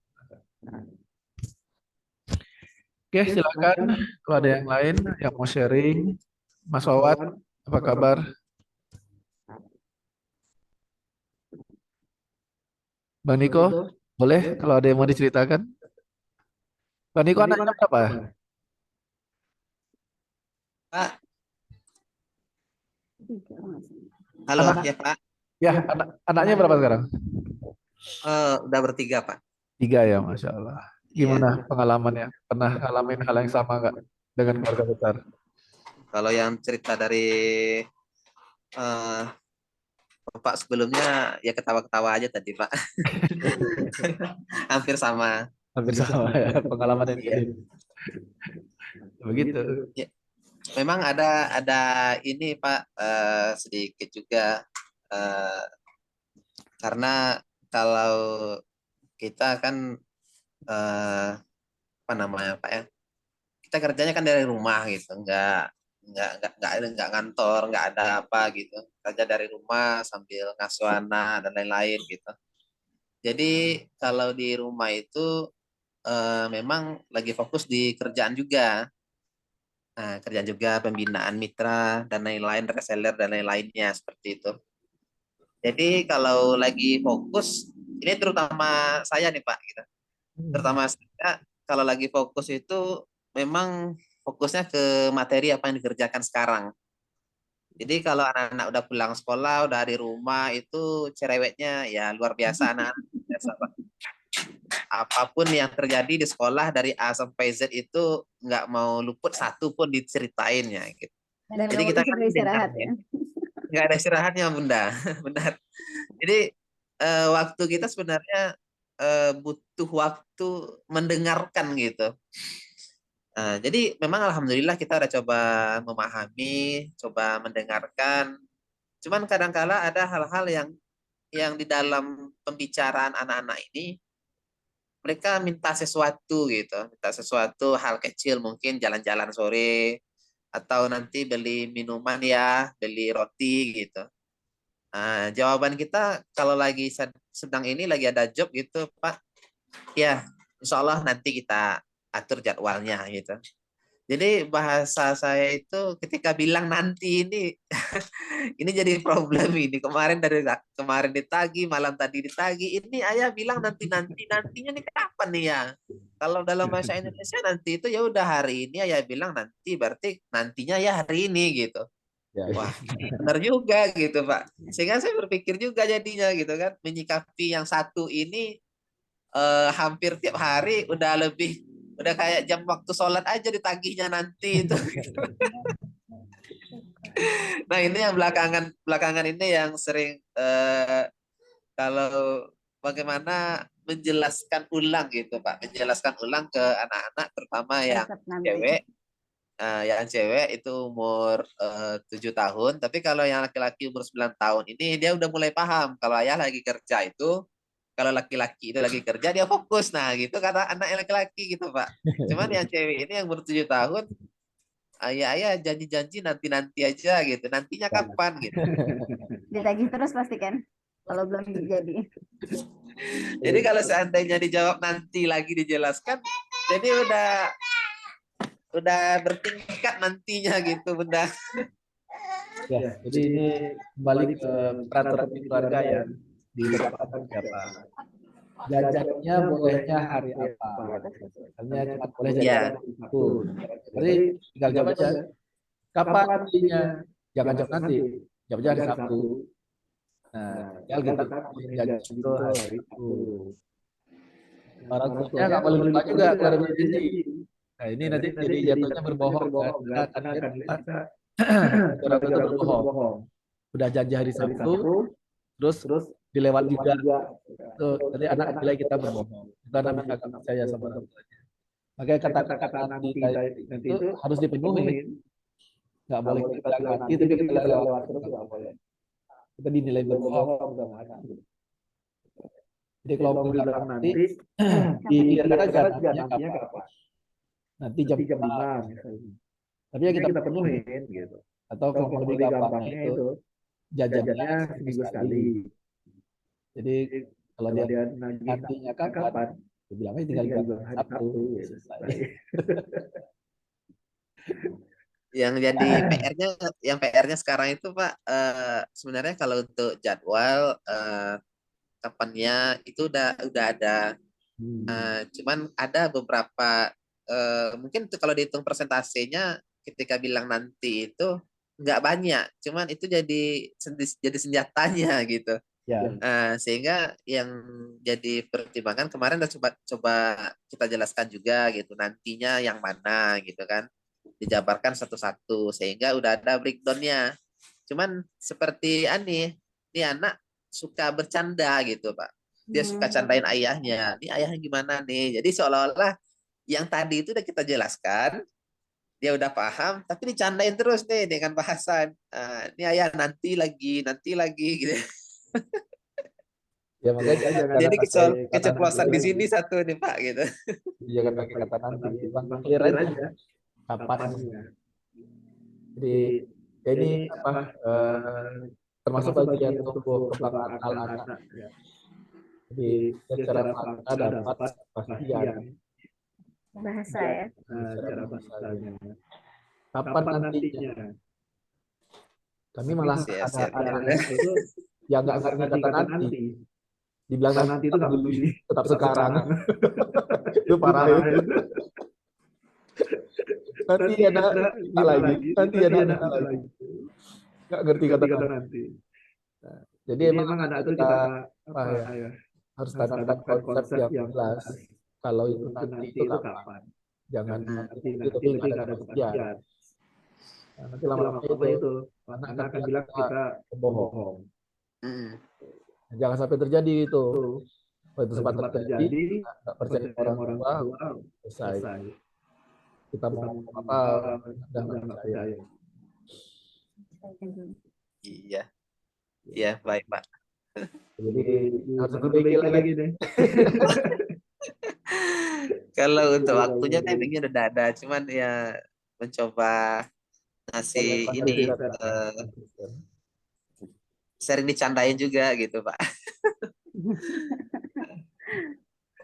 Oke, silakan kalau ada yang lain yang mau sharing. Mas Wawan, apa kabar? Bang Niko, boleh kalau ada yang mau diceritakan? Bang Niko anaknya berapa? Pak, halo ya Pak. Ya, anaknya berapa sekarang? Udah bertiga Pak. 3 ya, Masya Allah. Gimana pengalamannya? Pernah ngalamin hal yang sama nggak dengan keluarga besar? Kalau yang cerita dari Bapak sebelumnya ya ketawa-ketawa aja tadi Pak. Hampir sama. Hampir sama ya pengalaman yang Iya. begitu. Ya, memang ada ini Pak sedikit juga karena kalau kita kan apa namanya Pak ya, kita kerjanya kan dari rumah gitu, nggak ngantor, nggak ada apa gitu, kerja dari rumah sambil ngasuh anak dan lain-lain gitu. Jadi kalau di rumah itu memang lagi fokus di kerjaan juga. Nah, kerjaan juga pembinaan mitra dan lain-lain, reseller dan lain-lainnya seperti itu. Jadi kalau lagi fokus, ini terutama saya nih Pak, gitu. Terutama saya kalau lagi fokus itu memang fokusnya ke materi apa yang dikerjakan sekarang. Jadi kalau anak-anak udah pulang sekolah, udah di rumah itu cerewetnya ya luar biasa anak biasa Pak. apapun yang terjadi di sekolah dari A sampai Z itu nggak mau luput satu pun diceritain ya gitu. Dan Jadi nggak mau kita kan tidur istirahat dengar, ya. nggak ada istirahatnya Bunda, benar. Jadi waktu kita sebenarnya butuh waktu mendengarkan gitu. Jadi memang alhamdulillah kita udah coba memahami, coba mendengarkan. Cuman kadangkala ada hal-hal yang di dalam pembicaraan anak-anak ini mereka minta sesuatu gitu, minta sesuatu hal kecil mungkin jalan-jalan sore atau nanti beli minuman ya, beli roti gitu. Jawaban kita kalau lagi sedang ini lagi ada job gitu, Pak, ya insya Allah nanti kita atur jadwalnya gitu. Jadi bahasa saya itu ketika bilang nanti ini ini jadi problem ini. Kemarin ditagi, malam tadi ditagi. Ini ayah bilang nantinya nih kapan nih ya? Kalau dalam bahasa Indonesia nanti itu ya udah hari ini ayah bilang nanti berarti nantinya ya hari ini gitu. Ya. Wah, benar juga gitu, Pak. Sehingga saya berpikir juga jadinya gitu kan, menyikapi yang satu ini hampir tiap hari udah kayak jam waktu sholat aja ditagihnya nanti itu. Nah ini yang belakangan ini yang sering kalau bagaimana menjelaskan ulang gitu Pak, menjelaskan ulang ke anak-anak terutama yang Resep nanti. cewek. Yang cewek itu umur 7 tahun, tapi kalau yang laki-laki umur 9 tahun ini dia udah mulai paham kalau ayah lagi kerja itu, kalau laki-laki itu lagi kerja dia fokus. Nah, gitu kata anak yang laki-laki gitu, Pak. Cuman yang cewek ini yang umur 7 tahun, ayah janji-janji nanti-nanti aja gitu. Nantinya kapan gitu. Ditagih terus pasti kan. Kalau belum jadi. Jadi kalau seandainya dijawab nanti lagi dijelaskan, jadi udah bertingkat nantinya gitu, Bunda. Ya, jadi ini kembali ke peraturan keluarga ya, ditetapkan siapa. Jajannya bolehnya hari apa? Hanya cuma boleh Iya. jajan itu. Jadi tinggal jawab aja. Kapan nantinya? Jangan jawab nanti. Jawab aja hari Sabtu. Nah, tinggal kita jajan itu hari itu. Orang tuanya nggak boleh lupa juga kalau ada janji. Nah, ini nanti jadi jatuhnya berbohong kan? Karena akan lihat orang itu berbohong. Udah janji hari Sabtu, terus dilewat juga. Tuh, tadi anak nilai kita berbohong. Kita bisa percaya sama orang tuanya. Makanya kata-kata nanti itu harus dipenuhi. Nggak boleh kita bilang nanti, tapi kita lewat terus nggak boleh. Kita dinilai berbohong sama anak. Jadi kalau mau bilang nanti, dipikirkan aja nantinya kapan. Nanti jam 5 misalnya. Tapi ya kita penuhin gitu. Atau kalau lebih gampangnya itu jajannya seminggu sekali. Jadi kalau dia nantinya kapan, dia bilangnya tinggal bilang hari Sabtu. Selesai. Yang PR-nya sekarang itu Pak, sebenarnya kalau untuk jadwal kapannya itu udah ada. Cuman ada beberapa mungkin kalau dihitung persentasenya ketika bilang nanti itu nggak banyak, cuman itu jadi senjatanya gitu. Ya. Sehingga yang jadi pertimbangan kemarin udah coba kita jelaskan juga gitu nantinya yang mana gitu kan, dijabarkan satu-satu sehingga udah ada breakdownnya. Cuman seperti ini anak suka bercanda gitu Pak, dia suka candain ayahnya, ini ayahnya gimana nih, jadi seolah-olah yang tadi itu udah kita jelaskan, dia udah paham, tapi dicandain terus nih dengan bahasan. Ini ayah nanti lagi gitu. Ya makanya Jadi keceplosan di sini satu nih Pak gitu. Jangan pakai kata nanti, bang clear aja kapannya. Jadi ya ini apa termasuk bagian tumbuh kembang akal anak. Jadi secara fakta dapat kepastian. Bahasa ya. Cara bahasanya. Kapan nantinya? Kami malah ada itu yang nggak ngerti kata nanti. Dibilang nanti itu nggak peduli, tetap sekarang. Itu parah ya. Nanti ada ini lagi, nanti ada lagi. Nggak ngerti kata nanti. Nah, jadi emang anak itu kita apa ya, harus tanamkan konsep yang jelas. Kalau itu nanti itu kapan? Jangan nanti tapi nggak ada kepastian. Nah, nanti lama-lama itu anak akan bilang kita bohong. Jangan sampai terjadi itu. Kalau itu sempat terjadi, nggak percaya orang tua, selesai. Kita mau ngomong apa, udah nggak percaya. Iya, iya baik Pak. Jadi harus diperbaiki lagi deh. Kalau untuk waktunya timingnya udah ada, cuman ya mencoba ngasih ini sering dicandain juga gitu Pak.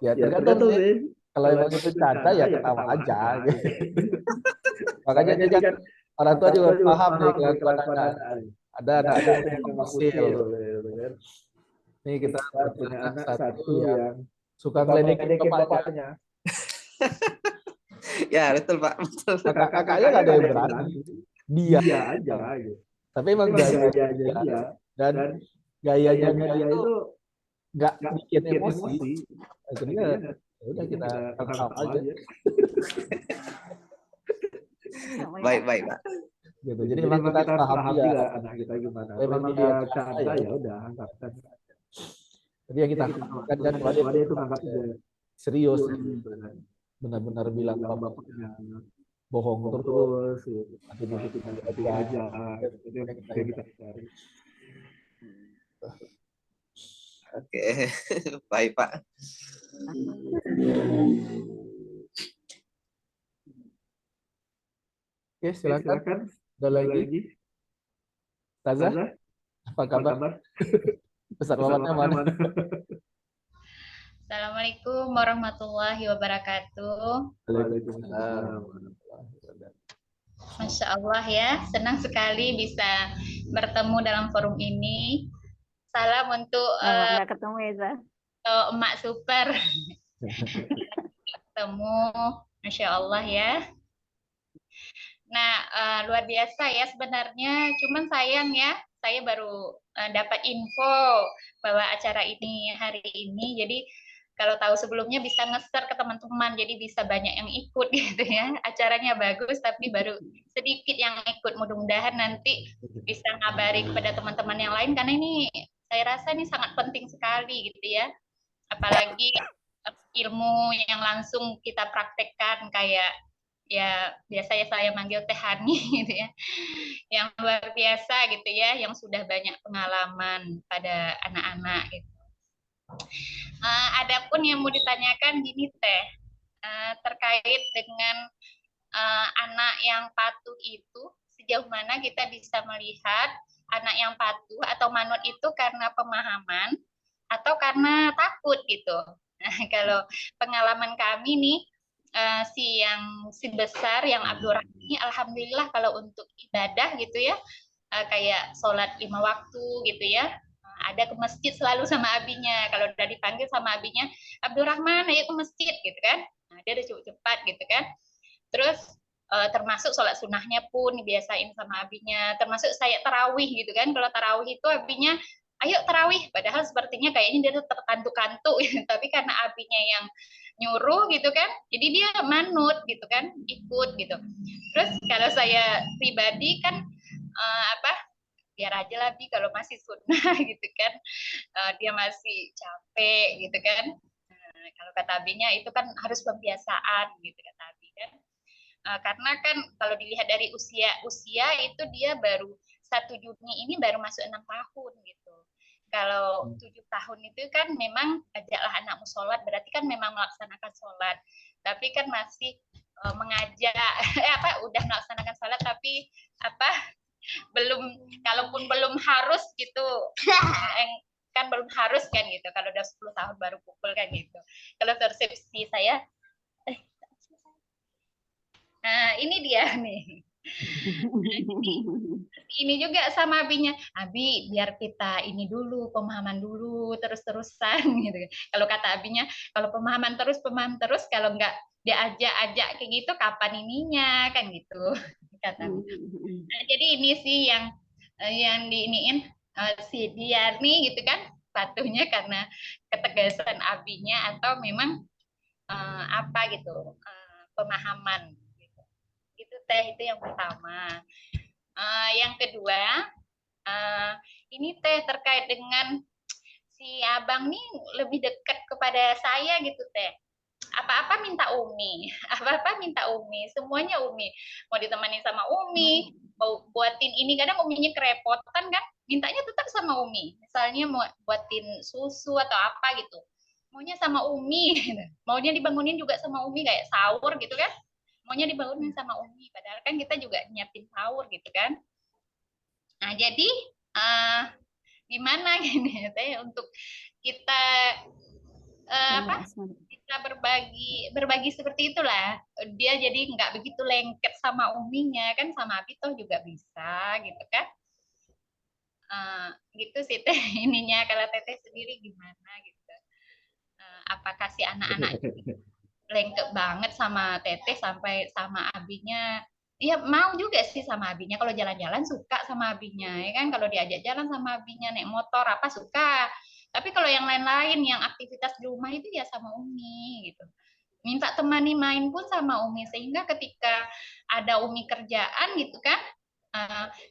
Ya tergantung sih. Kalau emang itu canda ya ketawa aja. Makanya dia kan orang tua juga paham nih kelakuan anak. Ada anak yang usil. Nih kita punya anak satu yang suka ngeledekin bapaknya. Ya betul Pak, betul. Kakak-kakaknya nggak ada yang berani. Dia aja. Tapi emang gayanya dia dan gayanya dia itu nggak bikin emosi. Akhirnya udah kita tangkap aja. Baik Pak. Gitu. Jadi memang kita harus paham juga anak kita gimana. Memang dia canda ya udah anggapkan. Jadi yang kita harapkan kan wadah itu anggapnya serius, benar-benar bilang bapaknya bohong terus, nanti kita aja, itu yang kita cari. Oke, baik Pak. Oke, silakan. Ada lagi? Taza, apa kabar? Pesan malamnya mana? Assalamualaikum warahmatullahi wabarakatuh. Waalaikumsalam. Masya Allah ya, senang sekali bisa bertemu dalam forum ini. Salam untuk nggak ketemu ya, Emak Super. Ketemu, Masya Allah ya. Nah, luar biasa ya sebenarnya. Cuman sayang ya, saya baru dapat info bahwa acara ini hari ini. Jadi kalau tahu sebelumnya bisa nge-share ke teman-teman, jadi bisa banyak yang ikut gitu ya. Acaranya bagus, tapi baru sedikit yang ikut. Mudah-mudahan nanti bisa ngabari kepada teman-teman yang lain, karena ini saya rasa ini sangat penting sekali gitu ya. Apalagi ilmu yang langsung kita praktekkan kayak ya biasanya saya manggil Teh Hani gitu ya, yang luar biasa gitu ya, yang sudah banyak pengalaman pada anak-anak gitu. Adapun yang mau ditanyakan gini Teh, terkait dengan anak yang patuh itu, sejauh mana kita bisa melihat anak yang patuh atau manut itu karena pemahaman atau karena takut gitu. Nah, kalau pengalaman kami nih, si besar yang Abdurrahman ini alhamdulillah kalau untuk ibadah gitu ya, kayak sholat 5 waktu gitu ya, ada ke masjid selalu sama abinya. Kalau udah dipanggil sama abinya, Abdurrahman ayo ke masjid gitu kan, nah, dia udah cepat gitu kan. Terus termasuk sholat sunnahnya pun dibiasain sama abinya, termasuk saya tarawih gitu kan. Kalau tarawih itu abinya ayo tarawih, padahal sepertinya kayaknya dia tetap kantuk-kantuk tapi karena abinya yang nyuruh gitu kan, jadi dia manut gitu kan, ikut gitu. Terus kalau saya pribadi kan biar aja lah Bi kalau masih sunnah gitu kan, dia masih capek gitu kan. Kalau kata abinya itu kan harus pembiasaan gitu kata abi kan. Karena kan kalau dilihat dari usia itu dia baru 1 Juni ini baru masuk 6 tahun gitu. Kalau 7 tahun itu kan memang ajaklah anakmu sholat, berarti kan memang melaksanakan sholat. Tapi kan masih mengajak udah melaksanakan sholat tapi belum, kalaupun belum harus gitu kan belum harus kan gitu. Kalau udah 10 tahun baru pukul kan gitu. Kalau persepsi saya ini dia nih. Ini juga sama abinya, abi biar kita ini dulu, pemahaman dulu terus-terusan gitu. Kalau kata abinya, kalau pemahaman terus, kalau nggak diajak-ajak kayak gitu kapan ininya kan gitu kata. Nah, jadi ini sih yang diiniin si dia nih gitu kan, patuhnya karena ketegasan abinya atau memang apa gitu, pemahaman gitu. Itu Teh, itu yang pertama. Yang kedua, ini Teh terkait dengan si abang nih lebih dekat kepada saya gitu Teh. Apa-apa minta Umi, apa-apa minta Umi, semuanya Umi. Mau ditemani sama Umi, mau buatin ini, kadang Uminya kerepotan kan, mintanya tetap sama Umi. Misalnya mau buatin susu atau apa gitu, maunya sama Umi. Maunya dibangunin juga sama Umi kayak sahur gitu kan. Maunya dibangunin sama Umi, padahal kan kita juga nyiapin sahur gitu kan. Nah, jadi gimana gini ya untuk kita apa kita berbagi seperti itulah, dia jadi nggak begitu lengket sama uminya kan, sama Abi toh juga bisa gitu kan. Gitu sih Teh ininya. Kalau Teteh sendiri gimana gitu, apakah si anak-anak lengket banget sama Teteh sampai sama Abinya? Iya mau juga sih sama Abinya, kalau jalan-jalan suka sama Abinya ya kan, kalau diajak jalan sama Abinya naik motor apa suka. Tapi kalau yang lain-lain yang aktivitas di rumah itu ya sama Umi gitu. Minta temani main pun sama Umi, sehingga ketika ada Umi kerjaan gitu kan,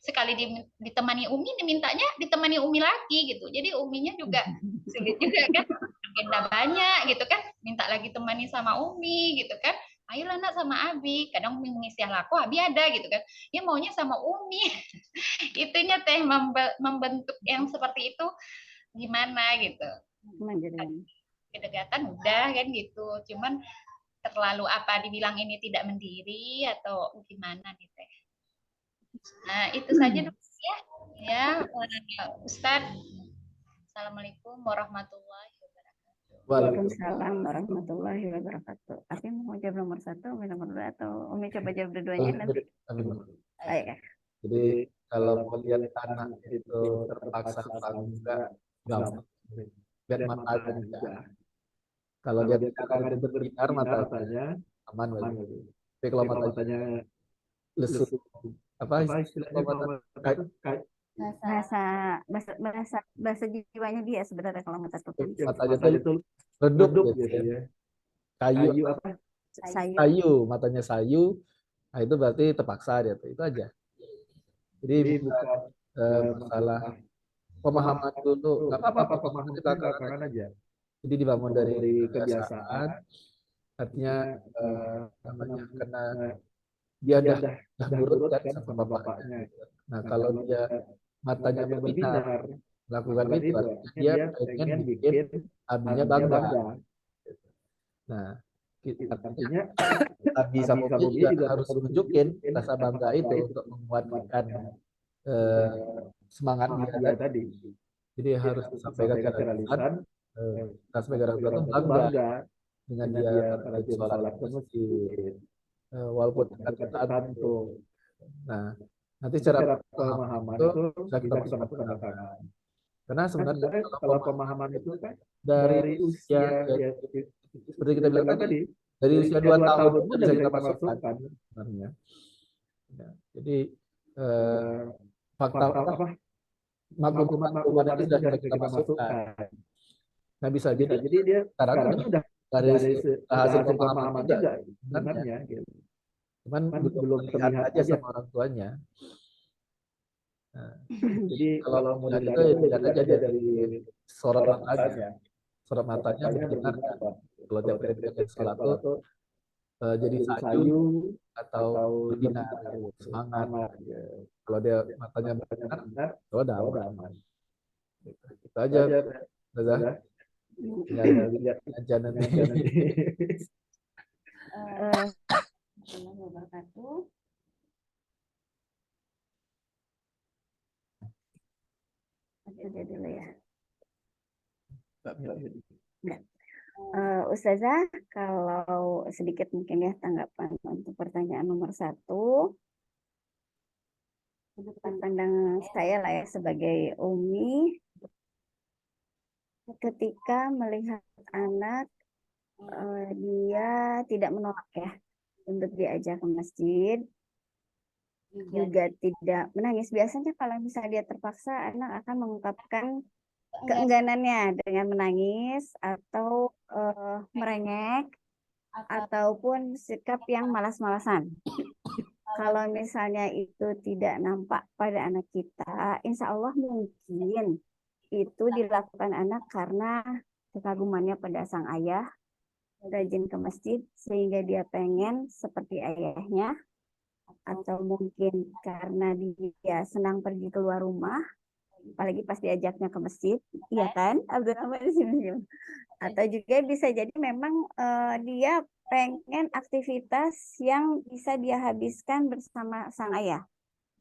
sekali ditemani Umi, dimintanya ditemani Umi lagi gitu. Jadi Uminya juga sulit juga kan, agenda banyak gitu kan, minta lagi temani sama Umi gitu kan. Ayolah nak sama Abi, kadang Umi mengisi aku, Abi ada gitu kan, dia maunya sama Umi. Itunya Teh membentuk yang seperti itu gimana gitu. Kedekatan udah kan gitu, cuman terlalu apa dibilang ini tidak mendiri atau gimana nih Teh. Nah itu saja dulu ya, Ustadz. Assalamualaikum warahmatullahi wabarakatuh. Waalaikumsalam warahmatullahi wabarakatuh. Abi mau jawab nomor 1, Umi nomor 2, atau Umi coba jawab dua-duanya nanti? Ya. Jadi kalau melihat anak itu terpaksa enggak gampang, lihat matanya juga. Kalau dia akan itu berbinar matanya aman lagi. Tapi kalau matanya lesu, apa istilahnya bahasa jiwanya dia sebenarnya kalau mata tutup. matanya tuh redup gitu ya. Kayu apa? Sayu, matanya sayu. Nah itu berarti terpaksa dia tuh. Itu aja. Jadi bukan masalah pemahaman dulu, nggak apa-apa pemahaman kita belakangan aja. Jadi dibangun dari kebiasaan, artinya namanya karena dia dah nurut kan sama bapaknya. Nah kalau dia matanya berbinar lakukan itu, dia pengen bikin abinya bangga. Nah artinya abi sama umi juga harus menunjukin rasa bangga itu untuk menguatkan semangat dia tadi. Jadi harus disampaikan secara lisan. Kita sebagai orang tua itu bangga dengan dia rajin sholat ke masjid, walaupun dekat-dekat tuh. Nah, nanti secara pemahaman itu bisa kita masukkan belakangan. Karena sebenarnya kalau pemahaman itu kan dari usia ya, seperti kita bilang tadi, dari usia 2 tahun itu bisa kita masukkan sebenarnya. Ya, jadi fakta apa maklumat itu sudah kita masukkan. Nah bisa jadi dia sekarang udah dari hasil pemahaman juga sebenarnya gitu. Cuman belum terlihat aja sama orang tuanya. Nah, jadi kalau mau dilihat itu lihat aja dari sorot matanya mendengarkan. Kalau tiap kali dia sholat tuh jadi sayu atau berbinar semangat. Kalau dia matanya berbinar, kalau udah aman. Itu aja, Ustazah. Ya, lihat aja nanti. Dulu ya. Ustazah, kalau sedikit mungkin ya tanggapan untuk pertanyaan nomor 1. Sudut pandang saya lah ya sebagai Umi, ketika melihat anak dia tidak menolak ya untuk diajak ke masjid, juga tidak menangis. Biasanya kalau misalnya dia terpaksa, anak akan mengungkapkan keengganannya dengan menangis atau merengek ataupun sikap yang malas-malasan. Kalau misalnya itu tidak nampak pada anak kita, insya Allah mungkin itu dilakukan anak karena kekagumannya pada sang ayah, rajin ke masjid sehingga dia pengen seperti ayahnya, atau mungkin karena dia senang pergi keluar rumah, apalagi pas diajaknya ke masjid, iya kan? Abdurrahman di sini. Atau juga bisa jadi memang dia pengen aktivitas yang bisa dia habiskan bersama sang ayah.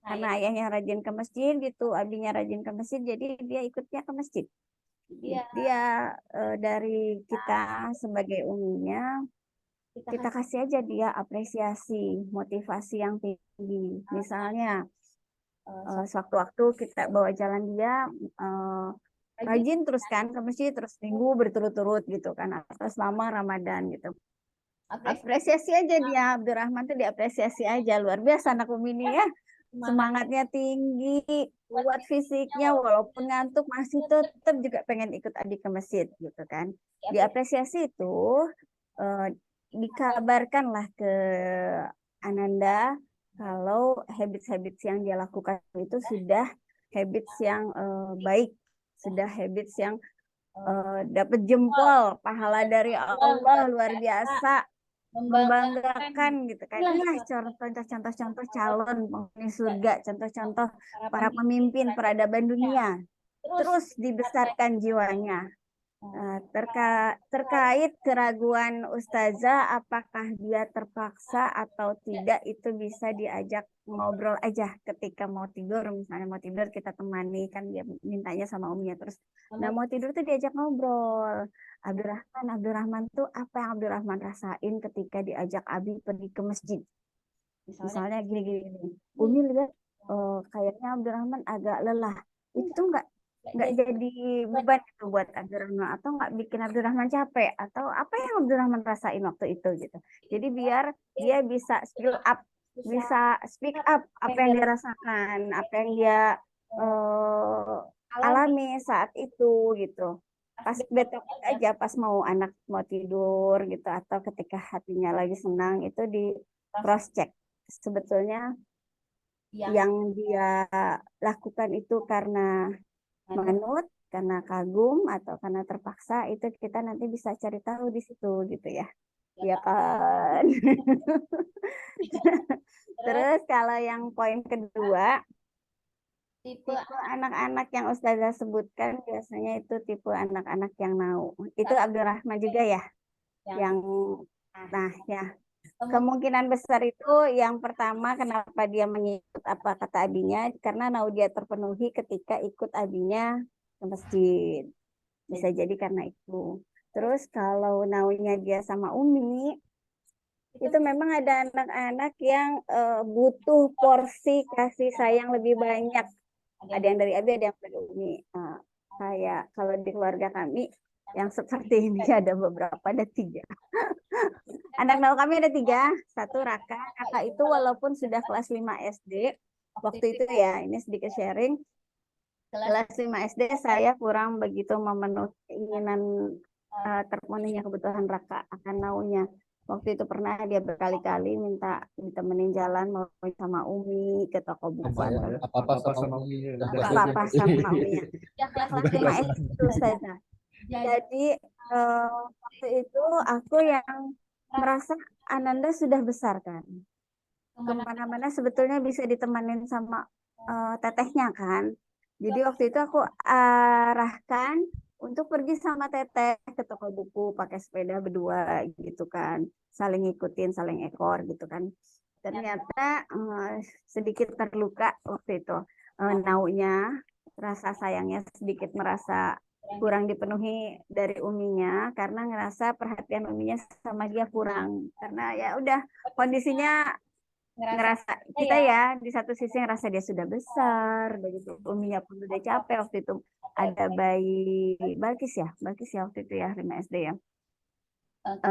Karena ayahnya rajin ke masjid gitu, abinya rajin ke masjid, jadi dia ikutnya ke masjid. Dia dari kita sebagai uminya, kita kasih aja dia apresiasi, motivasi yang tinggi. Misalnya, sewaktu-waktu kita bawa jalan dia, rajin terus kan ke masjid, terus minggu berturut-turut gitu kan, atau selama Ramadan gitu. Apresiasi aja dia, Abdurrahman tuh diapresiasi aja, luar biasa anak Umi ini ya. Semangatnya tinggi, kuat fisiknya, walaupun ngantuk masih tetap juga pengen ikut adik ke masjid gitu kan. Diapresiasi itu dikabarkanlah ke Ananda kalau habits-habits yang dia lakukan itu sudah habits yang baik, sudah habits yang dapat jempol pahala dari Allah luar biasa, membanggakan gitu kan. Inilah contoh-contoh calon penghuni surga, contoh-contoh para pemimpin peradaban dunia. Terus dibesarkan jiwanya. Terkait keraguan Ustazah, apakah dia terpaksa atau tidak, itu bisa diajak ngobrol aja ketika mau tidur. Misalnya mau tidur kita temani, kan dia mintanya sama omnya terus. Nah mau tidur tuh diajak ngobrol. Abdurrahman tuh apa yang Abdurrahman rasain ketika diajak Abi pergi ke masjid. Misalnya gini-gini. Umi lihat kayaknya Abdurrahman agak lelah. Itu nggak jadi beban itu buat Abdurrahman, atau nggak bikin Abdurrahman capek, atau apa yang Abdurrahman rasain waktu itu gitu. Jadi biar dia bisa speak up apa yang dia rasakan, apa yang dia alami saat itu gitu. Pas besok aja, pas anak mau tidur gitu, atau ketika hatinya lagi senang, itu di cross check sebetulnya yang dia lakukan itu karena manut, karena kagum, atau karena terpaksa. Itu kita nanti bisa cari tahu di situ gitu ya. Ya kan. Terus kalau yang poin kedua, tipe anak-anak yang Ustazah sebutkan biasanya itu tipe anak-anak yang nau. Itu Abdurrahman juga ya? Yang nah ya. Kemungkinan besar itu yang pertama, kenapa dia mengikut apa kata abinya, karena nau dia terpenuhi ketika ikut abinya ke masjid. Bisa jadi karena itu. Terus kalau naunya dia sama Umi, itu memang ada anak-anak yang butuh porsi kasih sayang lebih banyak. Ada yang dari abi, ada yang dari Umi. Kayak kalau di keluarga kami yang seperti ini ada beberapa, ada 3. Anak nau kami ada 3. 1 Raka. Kakak itu walaupun sudah kelas 5 SD, waktu itu ya, ini sedikit sharing. Kelas 5 SD saya kurang begitu memenuhi keinginan terpenuhinya kebutuhan Raka akan naunya. Waktu itu pernah dia berkali-kali minta ditemenin jalan, mau sama Umi ke toko buku. Apa-apa sama Umi. Apa-apa sama Umi. Kelas 5 SD itu saja. Jadi waktu itu aku yang merasa Ananda sudah besar kan. Kemana-mana sebetulnya bisa ditemanin sama tetehnya kan. Jadi waktu itu aku arahkan untuk pergi sama teteh ke toko buku pakai sepeda berdua gitu kan. Saling ngikutin, saling ekor gitu kan. Ternyata sedikit terluka waktu itu. Naunya, rasa sayangnya sedikit merasa kurang dipenuhi dari uminya, karena ngerasa perhatian uminya sama dia kurang. Karena ya udah kondisinya ngerasa kita ya di satu sisi ngerasa dia sudah besar begitu, uminya pun udah capek. Waktu itu ada bayi Balkis ya waktu itu ya 5 SD ya,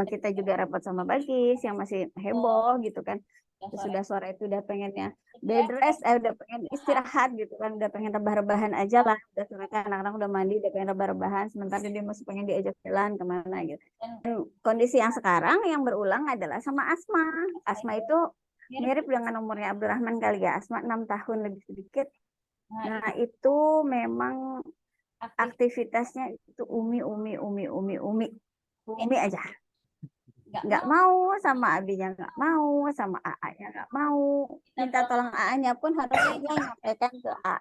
kita juga repot sama Bagis yang masih heboh gitu kan. Sudah sore itu udah pengennya bed rest, udah pengen istirahat gitu kan, udah pengen rebah-rebahan aja lah. Udah sore kan anak-anak udah mandi, udah pengen rebah-rebahan, sementara dia masih pengen diajak jalan kemana gitu. Dan kondisi yang sekarang yang berulang adalah sama Asma. Asma itu mirip dengan umurnya Abdurrahman kali ya. Asma 6 tahun lebih sedikit. Nah itu memang aktivitasnya itu umi aja. Nggak mau sama abinya, nggak mau sama AA-nya, nggak mau minta tolong AA-nya pun harusnya dia nyampaikan ke A.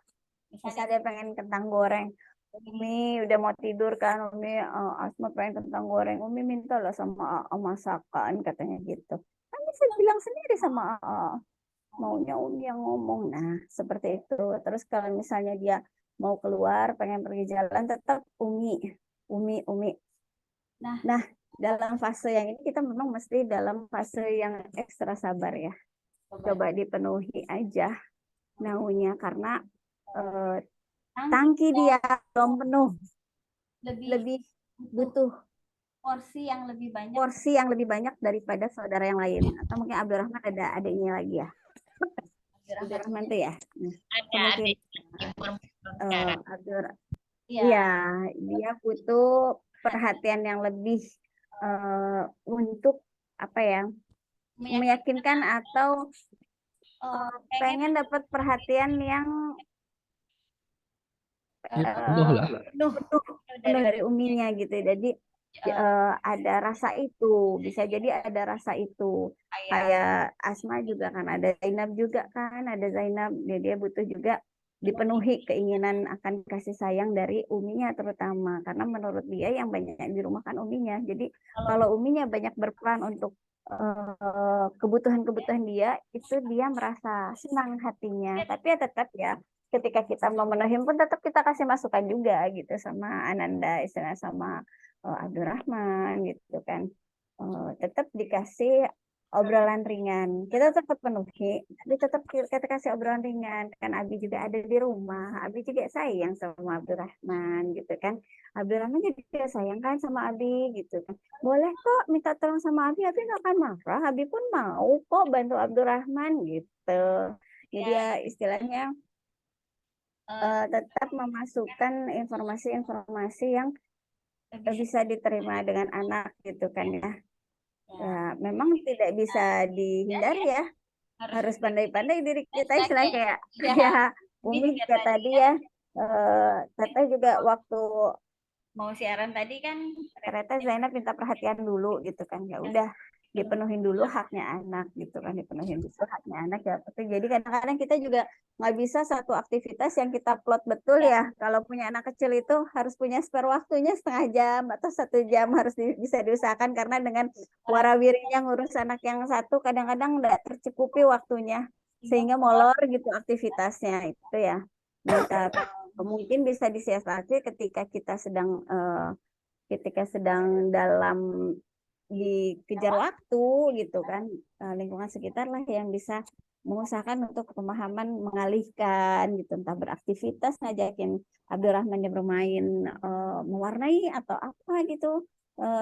Misalnya dia pengen kentang goreng, Umi udah mau tidur kan, Umi Asma pengen kentang goreng, Umi minta lah sama AA masakan katanya gitu. Kan bisa bilang sendiri sama AA, maunya Umi yang ngomong. Nah seperti itu. Terus kalau misalnya dia mau keluar pengen pergi jalan, tetap Umi. Nah dalam fase yang ini kita memang mesti dalam fase yang ekstra sabar ya. Coba dipenuhi aja maunya karena tangki dia belum penuh, lebih butuh porsi yang lebih banyak daripada saudara yang lain. Atau mungkin Abdurrahman ada adiknya lagi ya. Abdurrahman tuh ya. Iya, dia butuh perhatian yang lebih untuk apa ya, meyakinkan atau pengen dapat perhatian yang Penuh lah. penuh dari uminya gitu. Jadi ada rasa itu, bisa jadi ada rasa itu. Kayak Asma juga kan, ada Zainab juga kan, ada Zainab dia butuh juga dipenuhi keinginan akan kasih sayang dari uminya terutama, karena menurut dia yang banyak di rumah kan uminya. Jadi kalau uminya banyak berperan untuk kebutuhan-kebutuhan dia, itu dia merasa senang hatinya. Tapi ya tetap ya, ketika kita memenuhi pun tetap kita kasih masukan juga gitu sama Ananda, istilah sama Abdurrahman gitu kan. Tetap dikasih obrolan ringan. Kita tetap penuhi, tapi tetap kita kasih obrolan ringan. Kan Abi juga ada di rumah. Abi juga sayang sama Abdurrahman gitu kan. Abdurrahman juga sayang kan sama Abi gitu kan. Boleh kok minta tolong sama Abi nggak akan marah. Abi pun mau kok bantu Abdurrahman gitu. Jadi ya istilahnya tetap memasukkan informasi-informasi yang bisa diterima dengan anak gitu kan ya. Ya, memang tidak bisa dihindari ya. Harus pandai-pandai diri kita, istilahnya kayak Umi juga tadi ya. Teteh juga waktu mau siaran tadi kan ternyata Zainab minta perhatian dulu gitu kan. Ya udah dipenuhin dulu haknya anak gitu kan, dipenuhin dulu haknya anak ya. Jadi kadang-kadang kita juga nggak bisa satu aktivitas yang kita plot betul ya. Kalau punya anak kecil itu harus punya spare waktunya setengah jam atau 1 jam harus bisa diusahakan, karena dengan warawirinya ngurus anak yang satu kadang-kadang nggak tercukupi waktunya sehingga molor gitu aktivitasnya itu ya. Nah, mungkin bisa disiasati ketika kita sedang dalam dikejar waktu gitu kan, lingkungan sekitar lah yang bisa mengusahakan untuk pemahaman, mengalihkan gitu, entah beraktivitas ngajakin Abdurrahman bermain mewarnai atau apa gitu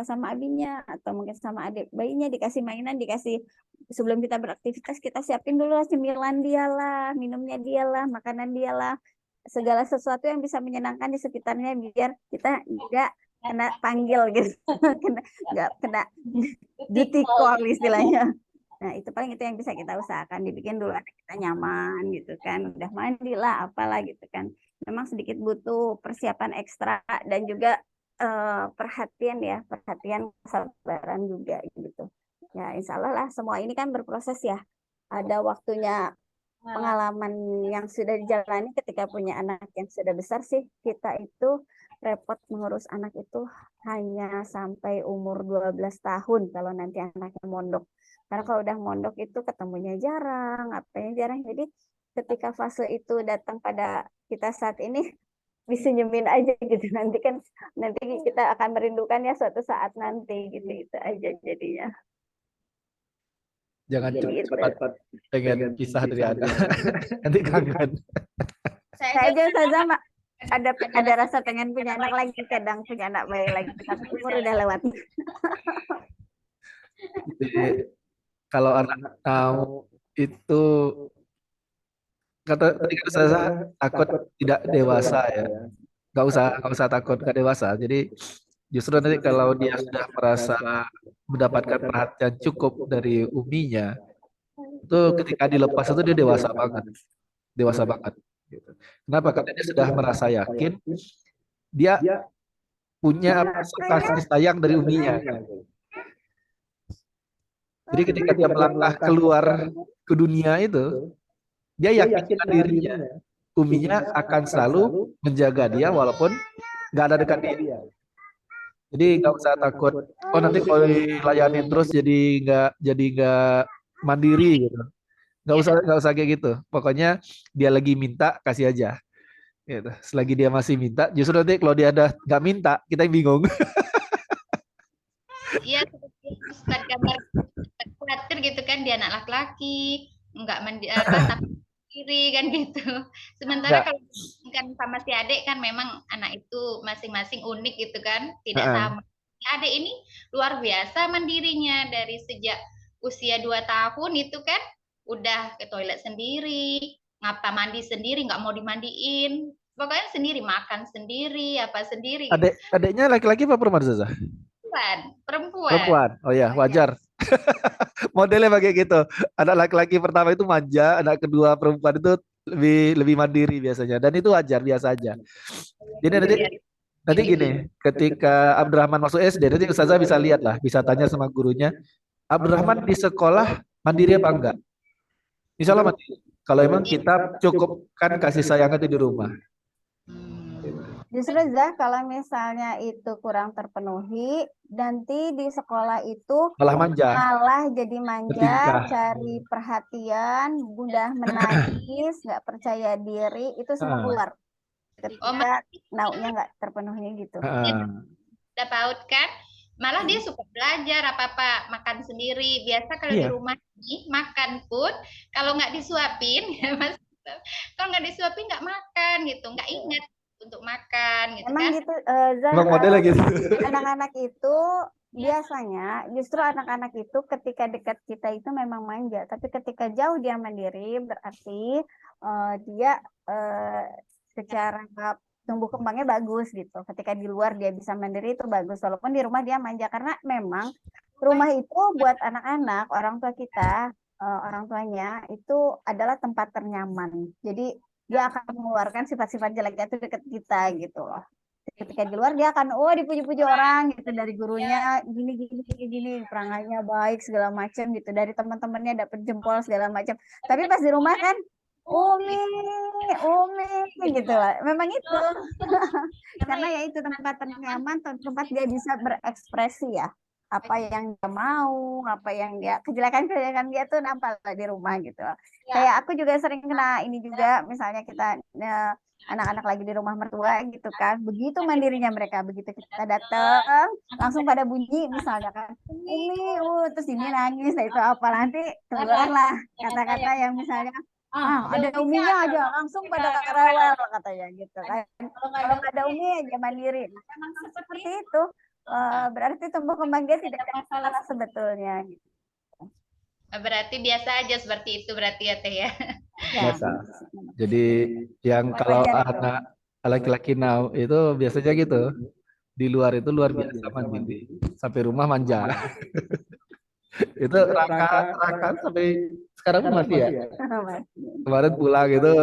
sama abinya, atau mungkin sama adik bayinya dikasih mainan, dikasih sebelum kita beraktivitas kita siapin dulu cemilan dia lah, minumnya dia lah, makanan dia lah, segala sesuatu yang bisa menyenangkan di sekitarnya biar kita tidak kena panggil gitu, nggak kena duty call istilahnya. Nah itu paling itu yang bisa kita usahakan, dibikin dulu anak kita nyaman gitu kan, udah mandi lah apalah gitu kan. Memang sedikit butuh persiapan ekstra dan juga perhatian kesabaran juga gitu. Ya insya Allah lah, semua ini kan berproses ya, ada waktunya. Pengalaman yang sudah dijalani ketika punya anak yang sudah besar sih, kita itu repot mengurus anak itu hanya sampai umur 12 tahun kalau nanti anaknya mondok. Karena kalau udah mondok itu ketemunya jarang, apanya jarang. Jadi ketika fase itu datang pada kita saat ini, disenyumin aja gitu. Nanti kita akan merindukannya suatu saat nanti gitu, itu aja jadinya. Jangan Jadi cepat pengen pisah dari anak. Nanti kangen. Saya aja sama ada rasa pengen punya anak lagi, kadang punya anak bayi lagi, tapi umur udah lewat. Jadi, kalau anak tahu itu tadi kata saya takut tidak dewasa ya. Nggak usah takut nggak dewasa. Jadi justru nanti kalau dia sudah merasa mendapatkan perhatian cukup dari uminya, itu ketika dilepas itu dia dewasa banget. Gitu. Kenapa? Karena dia sudah merasa yakin dia punya kasih sayang dari uminya. Jadi ketika dia melangkah keluar ke dunia itu, dia yakin dengan dirinya. Uminya akan selalu menjaga dia walaupun nggak ada dekat dia. Jadi nggak usah takut. Oh nanti kalau dilayanin terus jadi nggak mandiri gitu. Nggak usah kayak gitu. Pokoknya dia lagi minta kasih aja. Gitu. Selagi dia masih minta, justru nanti kalau dia ada nggak minta, kita yang bingung. Iya, seperti Ustadz gambar khawatir gitu kan dia anak laki-laki, nggak tapi sendiri kan gitu. Sementara Nggak. kalau kan sama si adik kan memang anak itu masing-masing unik gitu kan, tidak Heeh. sama. Si adik ini luar biasa mandirinya dari sejak usia 2 tahun itu kan udah ke toilet sendiri, ngapa mandi sendiri, nggak mau dimandiin. Pokoknya sendiri, makan sendiri, apa sendiri gitu. Adiknya laki-laki apa perempuan Zaza? Perempuan. Perempuan. Oh ya, wajar. Modelnya pakai gitu. Anak laki-laki pertama itu manja, anak kedua perempuan itu lebih lebih mandiri biasanya. Dan itu wajar, biasa aja. Jadi nanti gini, ketika Abdurrahman masuk SD, nanti Ustazah bisa lihat lah, bisa tanya sama gurunya, Abdurrahman di sekolah mandiri apa enggak? Misalnya mandiri. Kalau emang kita cukupkan kasih sayang itu di rumah. Justru Zah, kalau misalnya itu kurang terpenuhi, nanti di sekolah itu Malah manja, malah jadi manja, bertingkah. cari perhatian, mudah menangis, nggak percaya diri, itu semua Heeh. keluar Oh, ketika naunya nggak terpenuhi gitu. Heeh. udah PAUD kan, malah dia suka belajar apa-apa, makan sendiri. Biasa kalau di Iya. rumah nih, makan pun kalau nggak disuapin, ya Mas, kalau nggak disuapin nggak makan gitu, nggak ingat untuk makan gitu Emang kan. gitu, Zah, Emang modelnya gitu. anak-anak itu biasanya justru anak-anak itu ketika dekat kita itu memang manja, tapi ketika jauh dia mandiri berarti dia secara tumbuh kembangnya bagus gitu. Ketika di luar dia bisa mandiri itu bagus, walaupun di rumah dia manja karena memang rumah itu buat anak-anak, orang tua kita, orang tuanya itu adalah tempat ternyaman. Jadi dia akan mengeluarkan sifat-sifat jeleknya itu dekat kita gitu loh. Ketika di luar dia akan dipuji-puji orang gitu dari gurunya gini gini gini gini perangannya baik segala macam gitu dari teman-temannya dapat jempol segala macam. Tapi pas di rumah kan Umi, Umi gitu lah. Memang itu. Karena ya itu tempat ternyaman, tempat dia bisa berekspresi ya. Apa yang dia mau, apa yang dia kejelekan-kejelekan dia tuh nampak di rumah gitu. Kayak aku juga sering kena ini juga, misalnya kita anak-anak lagi di rumah mertua gitu kan. Begitu mandirinya mereka, begitu kita datang langsung pada bunyi misalnya kan. Umi, terus ini nangis, nah itu apa nanti keluarlah kata-kata yang misalnya ada uminya aja langsung pada rewel katanya gitu kan. Kalau nggak ada umi aja mandiri. Memang seperti itu. Berarti tumbuh kembang dia tidak ada masalah sebetulnya. Gitu. Berarti biasa aja seperti itu berarti ya Teh ya. Biasa. Jadi yang kalau anak laki-laki now itu biasanya gitu. Di luar itu luar biasa mandiri. Sampai rumah manja. Itu Raka sampai sekarang pun masih ya. Kemarin pulang itu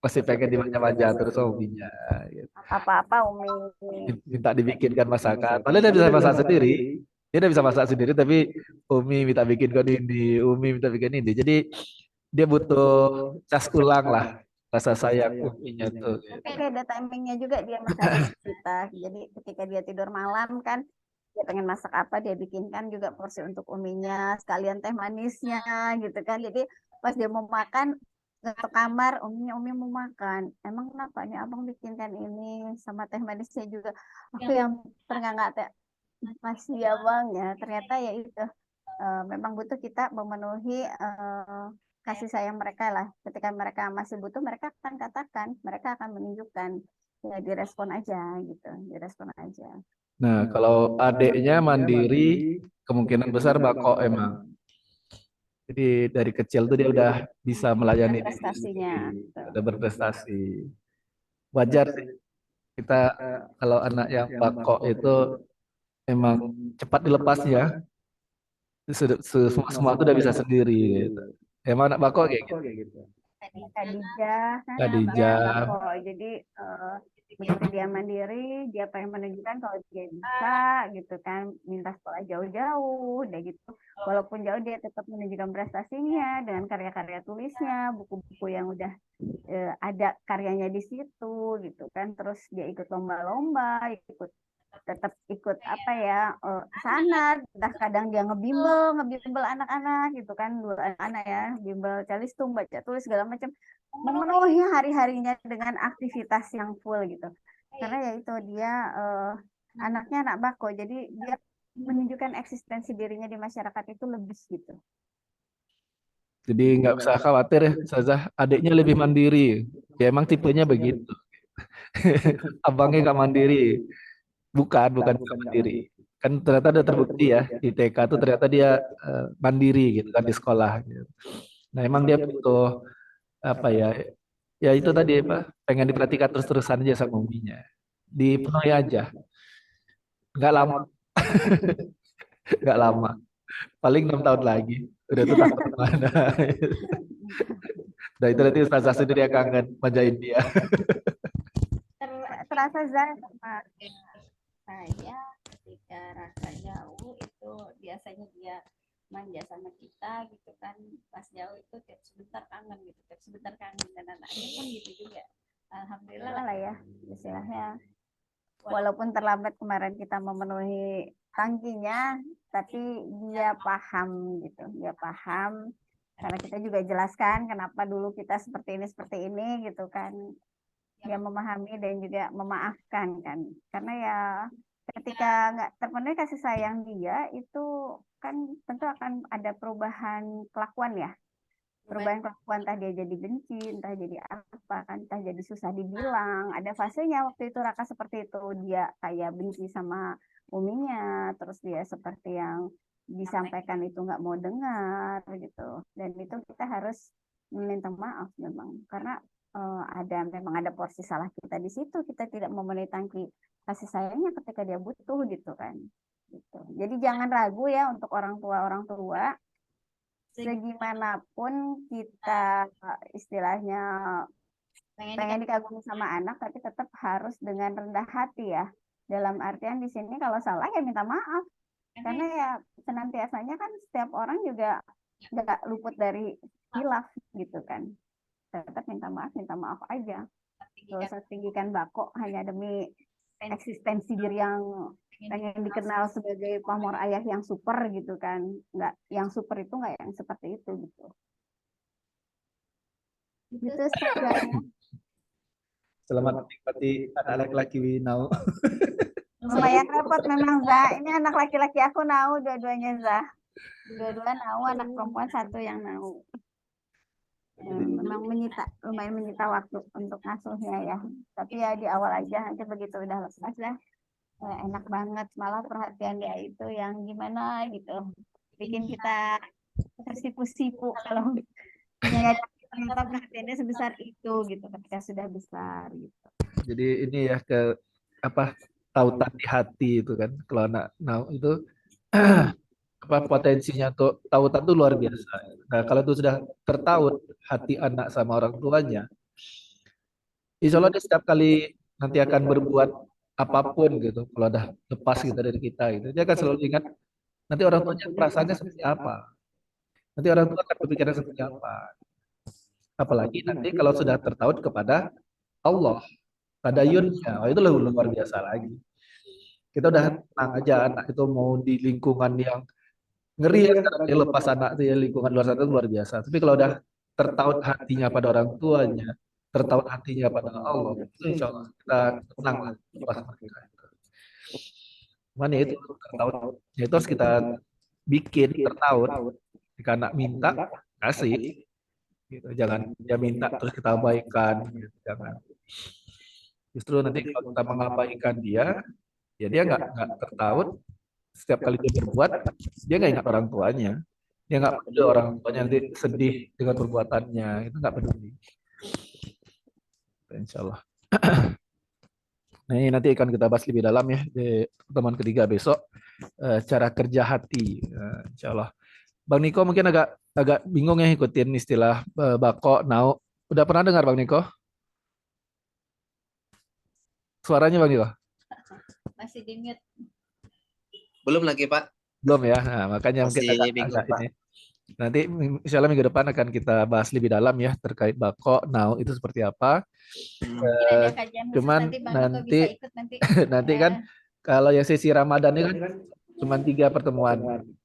masih pengen dimanja-manja terus sama uminya. Gitu. Apa-apa umi. Minta dibikinkan masakan. Padahal dia bisa masak sendiri. Dia udah bisa masak sendiri tapi Umi minta bikinkan ini, Umi minta bikin ini. Jadi dia butuh cas ulang lah rasa sayang uminya tuh. Oke, ada timingnya juga dia masak kita. Jadi ketika dia tidur malam kan dia pengen masak apa dia bikinkan juga porsi untuk uminya sekalian teh manisnya gitu kan. Jadi pas dia mau makan ke kamar umi mau makan. Emang kenapa nih abang bikinkan ini sama teh manisnya juga. Aku yang terengah teh masih ya bang ya. Ternyata ya itu memang butuh kita memenuhi kasih sayang mereka lah. Ketika mereka masih butuh, mereka akan katakan, mereka akan menunjukkan. Ya direspon aja gitu, direspon aja. Nah, kalau adiknya mandiri, kemungkinan besar Bako emang. Jadi dari kecil tuh dia udah bisa melayani diri Prestasinya. sendiri, udah berprestasi. Wajar sih kita kalau anak yang Bako itu emang cepat dilepasnya. Semua semua tuh udah bisa sendiri gitu. Emang anak Bako kayak gitu. Khadijah kan dia Khadijah. Bako. Jadi begitu dia mandiri, dia pengen menunjukkan kalau dia bisa gitu kan, minta sekolah jauh-jauh, udah gitu. Walaupun jauh dia tetap menunjukkan prestasinya dengan karya-karya tulisnya, buku-buku yang udah ada karyanya di situ gitu kan. Terus dia ikut lomba-lomba, tetap ikut apa ya sana, entah kadang dia ngebimbel anak-anak gitu kan, dua anak ya, bimbel calistung, baca tulis segala macam, memenuhi hari-harinya dengan aktivitas yang full gitu. Karena ya itu dia anaknya anak Bako, jadi dia menunjukkan eksistensi dirinya di masyarakat itu lebih gitu. Jadi nggak usah khawatir ya, Ustazah. Adiknya lebih mandiri. Ya emang tipenya begitu. Abangnya nggak mandiri. Bukan nggak mandiri. Kan ternyata udah terbukti ya di TK tuh ternyata dia mandiri gitu kan di sekolah. Gitu. Nah emang dia butuh apa ya? Ya itu tadi apa? Pengen diperhatikan terus-terusan aja sama uminya. Dipenuhi aja. Nggak lama, nggak lama. Paling 6 tahun lagi. Udah tuh takut kemana. Nah itu nanti Ustazah sendiri yang kangen manjain dia. Terasa Zah sama saya ketika Raka jauh itu biasanya dia manja sama kita gitu kan, pas jauh itu tiap sebentar kangen dan anaknya pun gitu juga. Alhamdulillah lah ya istilahnya, walaupun terlambat kemarin kita memenuhi tangkinya, tapi dia paham gitu, dia paham karena kita juga jelaskan kenapa dulu kita seperti ini gitu kan. Dia memahami dan juga memaafkan kan, karena ya ketika nggak terpenuhi kasih sayang dia itu kan tentu akan ada perubahan kelakuan ya, perubahan kelakuan, entah dia jadi benci, entah jadi apa kan, entah jadi susah dibilang. Ada fasenya waktu itu Raka seperti itu, dia kayak benci sama uminya, terus dia seperti yang disampaikan itu nggak mau dengar gitu, dan itu kita harus meminta maaf memang, karena memang ada porsi salah kita di situ, kita tidak memenuhi tangki kasih sayangnya ketika dia butuh gitu kan gitu. Jadi jangan ragu ya untuk orang tua segimanapun kita istilahnya pengen dikagumi sama anak, tapi tetap harus dengan rendah hati ya, dalam artian di sini kalau salah ya minta maaf, karena ya senantiasanya kan setiap orang juga nggak luput dari hilaf gitu kan, tetap minta maaf aja. Gak usah tinggikan Bako hanya demi eksistensi diri yang pengen dikenal sebagai pamor ayah yang super gitu kan. Nggak, yang super itu nggak yang seperti itu gitu. Gitu saja. Selamat menikmati anak laki-laki Winau. Lumayan repot memang Zah. Ini anak laki-laki aku nau dua-duanya Zah. Dua-dua nau, anak perempuan satu yang nau. Memang lumayan menyita waktu untuk ngasuhnya ya, tapi ya di awal aja, nanti begitu udah lepas lah enak banget, malah perhatian dia itu yang gimana gitu, bikin kita tersipu-sipu kalau ternyata perhatiannya sebesar itu gitu ketika sudah besar gitu. Jadi ini ya ke apa, tautan di hati itu kan kalau anak itu apa potensinya tuh tautan tuh luar biasa. Nah kalau itu sudah tertaut hati anak sama orang tuanya, insya Allah dia setiap kali nanti akan berbuat apapun gitu. Kalau udah lepas gitu dari kita gitu, dia akan selalu ingat nanti orang tuanya perasaannya seperti apa. Nanti orang tua akan berpikiran seperti apa. Apalagi nanti kalau sudah tertaut kepada Allah, tadayunnya, itu luar biasa lagi. Kita udah tenang aja, anak itu mau di lingkungan yang ngeri ya sekarang dia lepas anak tuh ya, lingkungan luar sana itu luar biasa. Tapi kalau udah tertaut hatinya pada orang tuanya, tertaut hatinya pada Allah, itu insya Allah kita tenang lah lepas mereka. Mana itu tertaut, ya itu harus kita bikin tertaut. Jika anak minta, kasih. Gitu. Jangan dia minta terus kita abaikan. Gitu. Jangan. Justru nanti kalau kita mengabaikan dia, ya dia nggak tertaut, setiap kali dia berbuat, dia nggak ingat orang tuanya. Dia nggak peduli orang tuanya nanti sedih dengan perbuatannya. Itu nggak peduli. Insya Allah. Nah, ini nanti akan kita bahas lebih dalam ya di pertemuan ketiga besok. Cara kerja hati. Insya Allah. Bang Niko mungkin agak agak bingung ya ikutin istilah bako, nau. Udah pernah dengar Bang Niko? Suaranya Bang Niko? Masih di mute. Belum lagi Pak, Belum ya. Nah, makanya mungkin masih agak bingung Pak. ini. Nanti insya Allah minggu depan akan kita bahas lebih dalam ya terkait bako, nau itu seperti apa. Mungkin ada kajian khusus Cuman nanti Bang Niko bisa nanti ikut nanti. nanti kan kalau yang sesi Ramadan ini kan cuma 3 pertemuan.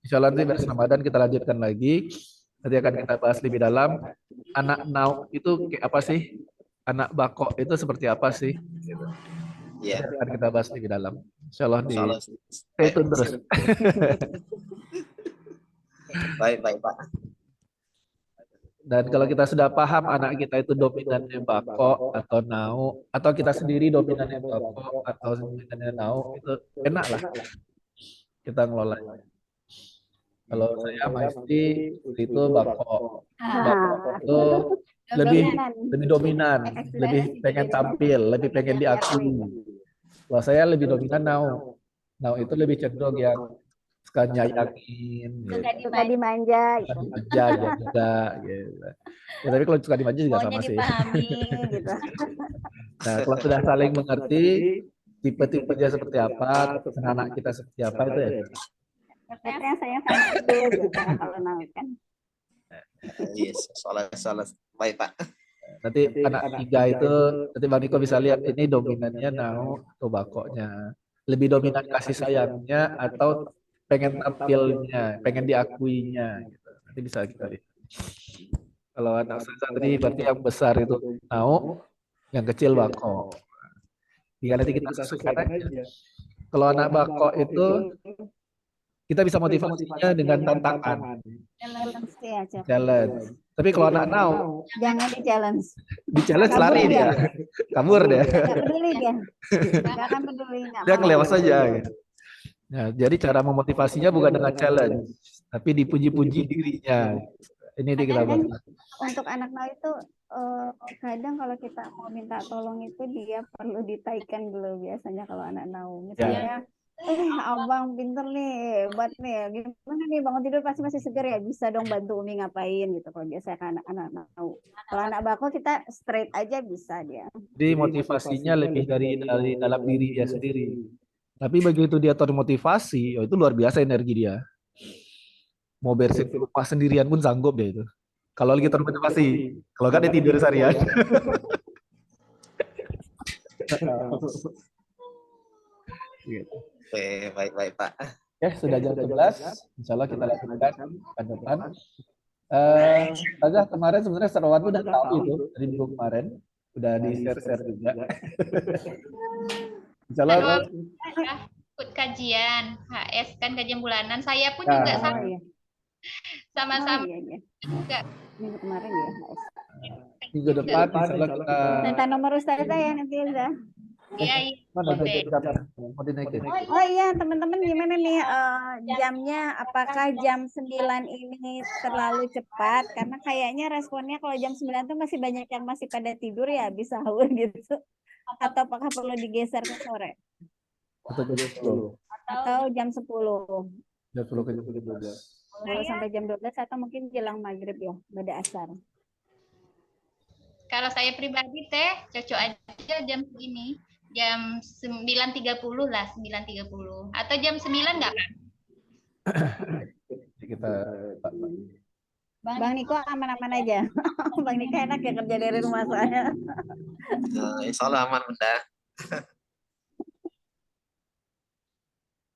Insya Allah nanti beres Ramadan kita lanjutkan lagi. Nanti akan kita bahas lebih dalam. Anak nau itu kayak apa sih? Anak bako itu seperti apa sih? Gitu. Iya, Nanti akan kita bahas lebih dalam. Insya Allah di insya Allah. stay tune terus. Baik, baik Pak. Dan kalau kita sudah paham anak kita itu dominannya bako atau nau, atau kita sendiri dominannya bako atau dominannya nau, itu enak lah kita ngelola. Kalau saya sama istri itu bako. Bako itu lebih dominan, lebih pengen tampil, lebih pengen diakui. Kalau saya lebih dominan nau. Nau itu lebih cenderung yang suka nyayangin, gitu. Suka dimanja gitu. Dimanja ya juga, gitu. Ya, tapi kalau suka dimanja juga Maunya sama sih. dipahami. Gitu. Nah, kalau sudah saling mengerti tipe-tipenya seperti apa, anak kita seperti apa itu ya. Katanya saya sama itu gitu kalau nau kan. Yes, soalnya baik Pak. Nanti anak 3 itu nanti Bang Niko bisa lihat ini dominannya nau atau bakonya. Lebih dominan kasih sayangnya atau pengen tampilnya, pengen diakuinya gitu. Nanti bisa kita lihat. Kalau anak santri berarti yang besar itu nau, yang kecil bako. Tinggal nanti kita sesuaikan aja. Kalau anak bako itu kita bisa motivasinya dengan tantangan, Challenge ya, Cak. challenge. Tapi kalau anak nau, Jangan di challenge. di challenge Kabur lari dia, kabur dia. Nggak peduli dia. Nggak akan peduli. Nggak Dia mau. ngelewat saja. Gitu. Nah, jadi cara memotivasinya bukan dengan challenge, tapi dipuji-puji dirinya. Ini dia kita Kadang bahas. untuk anak nau itu kadang kalau kita mau minta tolong itu dia perlu ditaikan dulu biasanya kalau anak nau. Misalnya, abang pinter nih, hebat nih. Gimana nih bangun tidur pasti masih segar ya. Bisa dong bantu Umi ngapain gitu. Kalau biasanya kan anak nau. Kalau anak bako kita straight aja bisa dia. Jadi motivasinya lebih dari dalam diri dia sendiri. Tapi begitu dia termotivasi, itu luar biasa energi dia. Mau beresin rumah sendirian pun sanggup dia itu. Kalau lagi termotivasi, kalau kan dia tidur seharian. Gitu. Oke, baik Pak. Oke, sudah jam 11. Insya Allah kita lanjutkan ke depan. Saja kemarin sebenarnya Sarwan udah tahu itu dari minggu kemarin, udah di share juga. Insya Allah. Kalau ikut kajian HS kan kajian bulanan, saya pun Nah. juga Oh iya. sama-sama Oh, iya. juga. Minggu kemarin ya. Minggu depan Insya Allah kita Minta nomor Ustazah ya nanti ya. Iya, mana boleh. mau dinaikin. Oh iya teman-teman gimana nih jamnya, apakah jam 9 ini terlalu cepat? Karena kayaknya responnya kalau jam 9 tuh masih banyak yang masih pada tidur ya, habis sahur gitu. Atau apakah perlu digeser ke sore? Atau jam 10. Atau jam 10? Jam 10 ke jam 12. 10 sampai jam 12 atau mungkin jelang maghrib ya, pada asar. Kalau saya pribadi cocok aja jam segini. Jam 9.30 lah, 9.30. Atau jam 9 nggak Kak? Kita Bang Niko aman-aman aja. Bang Niko enak ya kerja dari rumah saya. Insya Allah aman Bunda.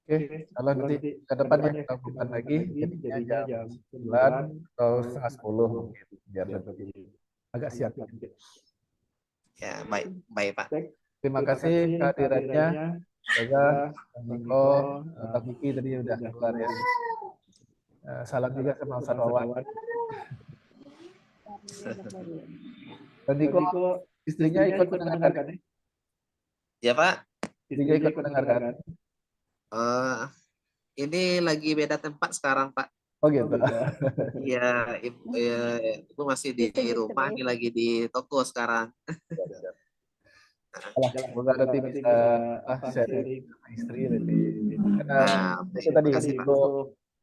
Oke, kalau nanti ke depan ya kita bukan lagi jadinya jam 9 atau setengah 10 mungkin biar lebih agak siap. Ya, baik Pak. Terima kasih kehadirannya. Semoga Niko, Pak Kiki tadi udah keluar ya. Salam juga sama Ustaz Wawan. Dan Niko, istrinya ikut mendengarkan. Ya Pak. Istrinya ikut mendengarkan. Ini lagi beda tempat sekarang, Pak. Oh gitu. Iya, ibu masih di rumah, ini lagi di toko sekarang. Alah, semoga nanti bisa sharing sama istri nanti. Karena Nah, itu tadi makasih, Pak.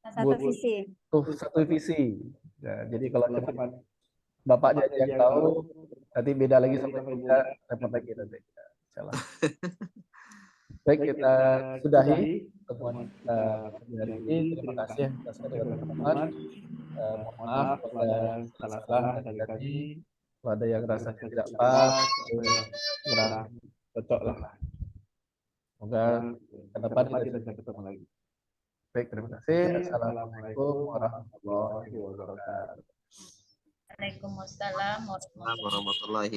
Satu visi. butuh satu visi. Ya, jadi kalau cuma bapaknya aja yang tahu, nanti beda lagi sama ibunya, repot lagi nanti. Insyaallah. Baik, kita sudahi temuan kita pagi hari ini. Terima kasih atas kepada teman-teman. Mohon maaf kalau ada salah-salah dari kami. Kalau ada yang rasanya tidak pas, kurang cocok lah. Semoga ke depan kita bisa ketemu lagi. Baik, terima kasih. Assalamualaikum warahmatullahi wabarakatuh. Waalaikumsalam warahmatullahi Warahmatullahi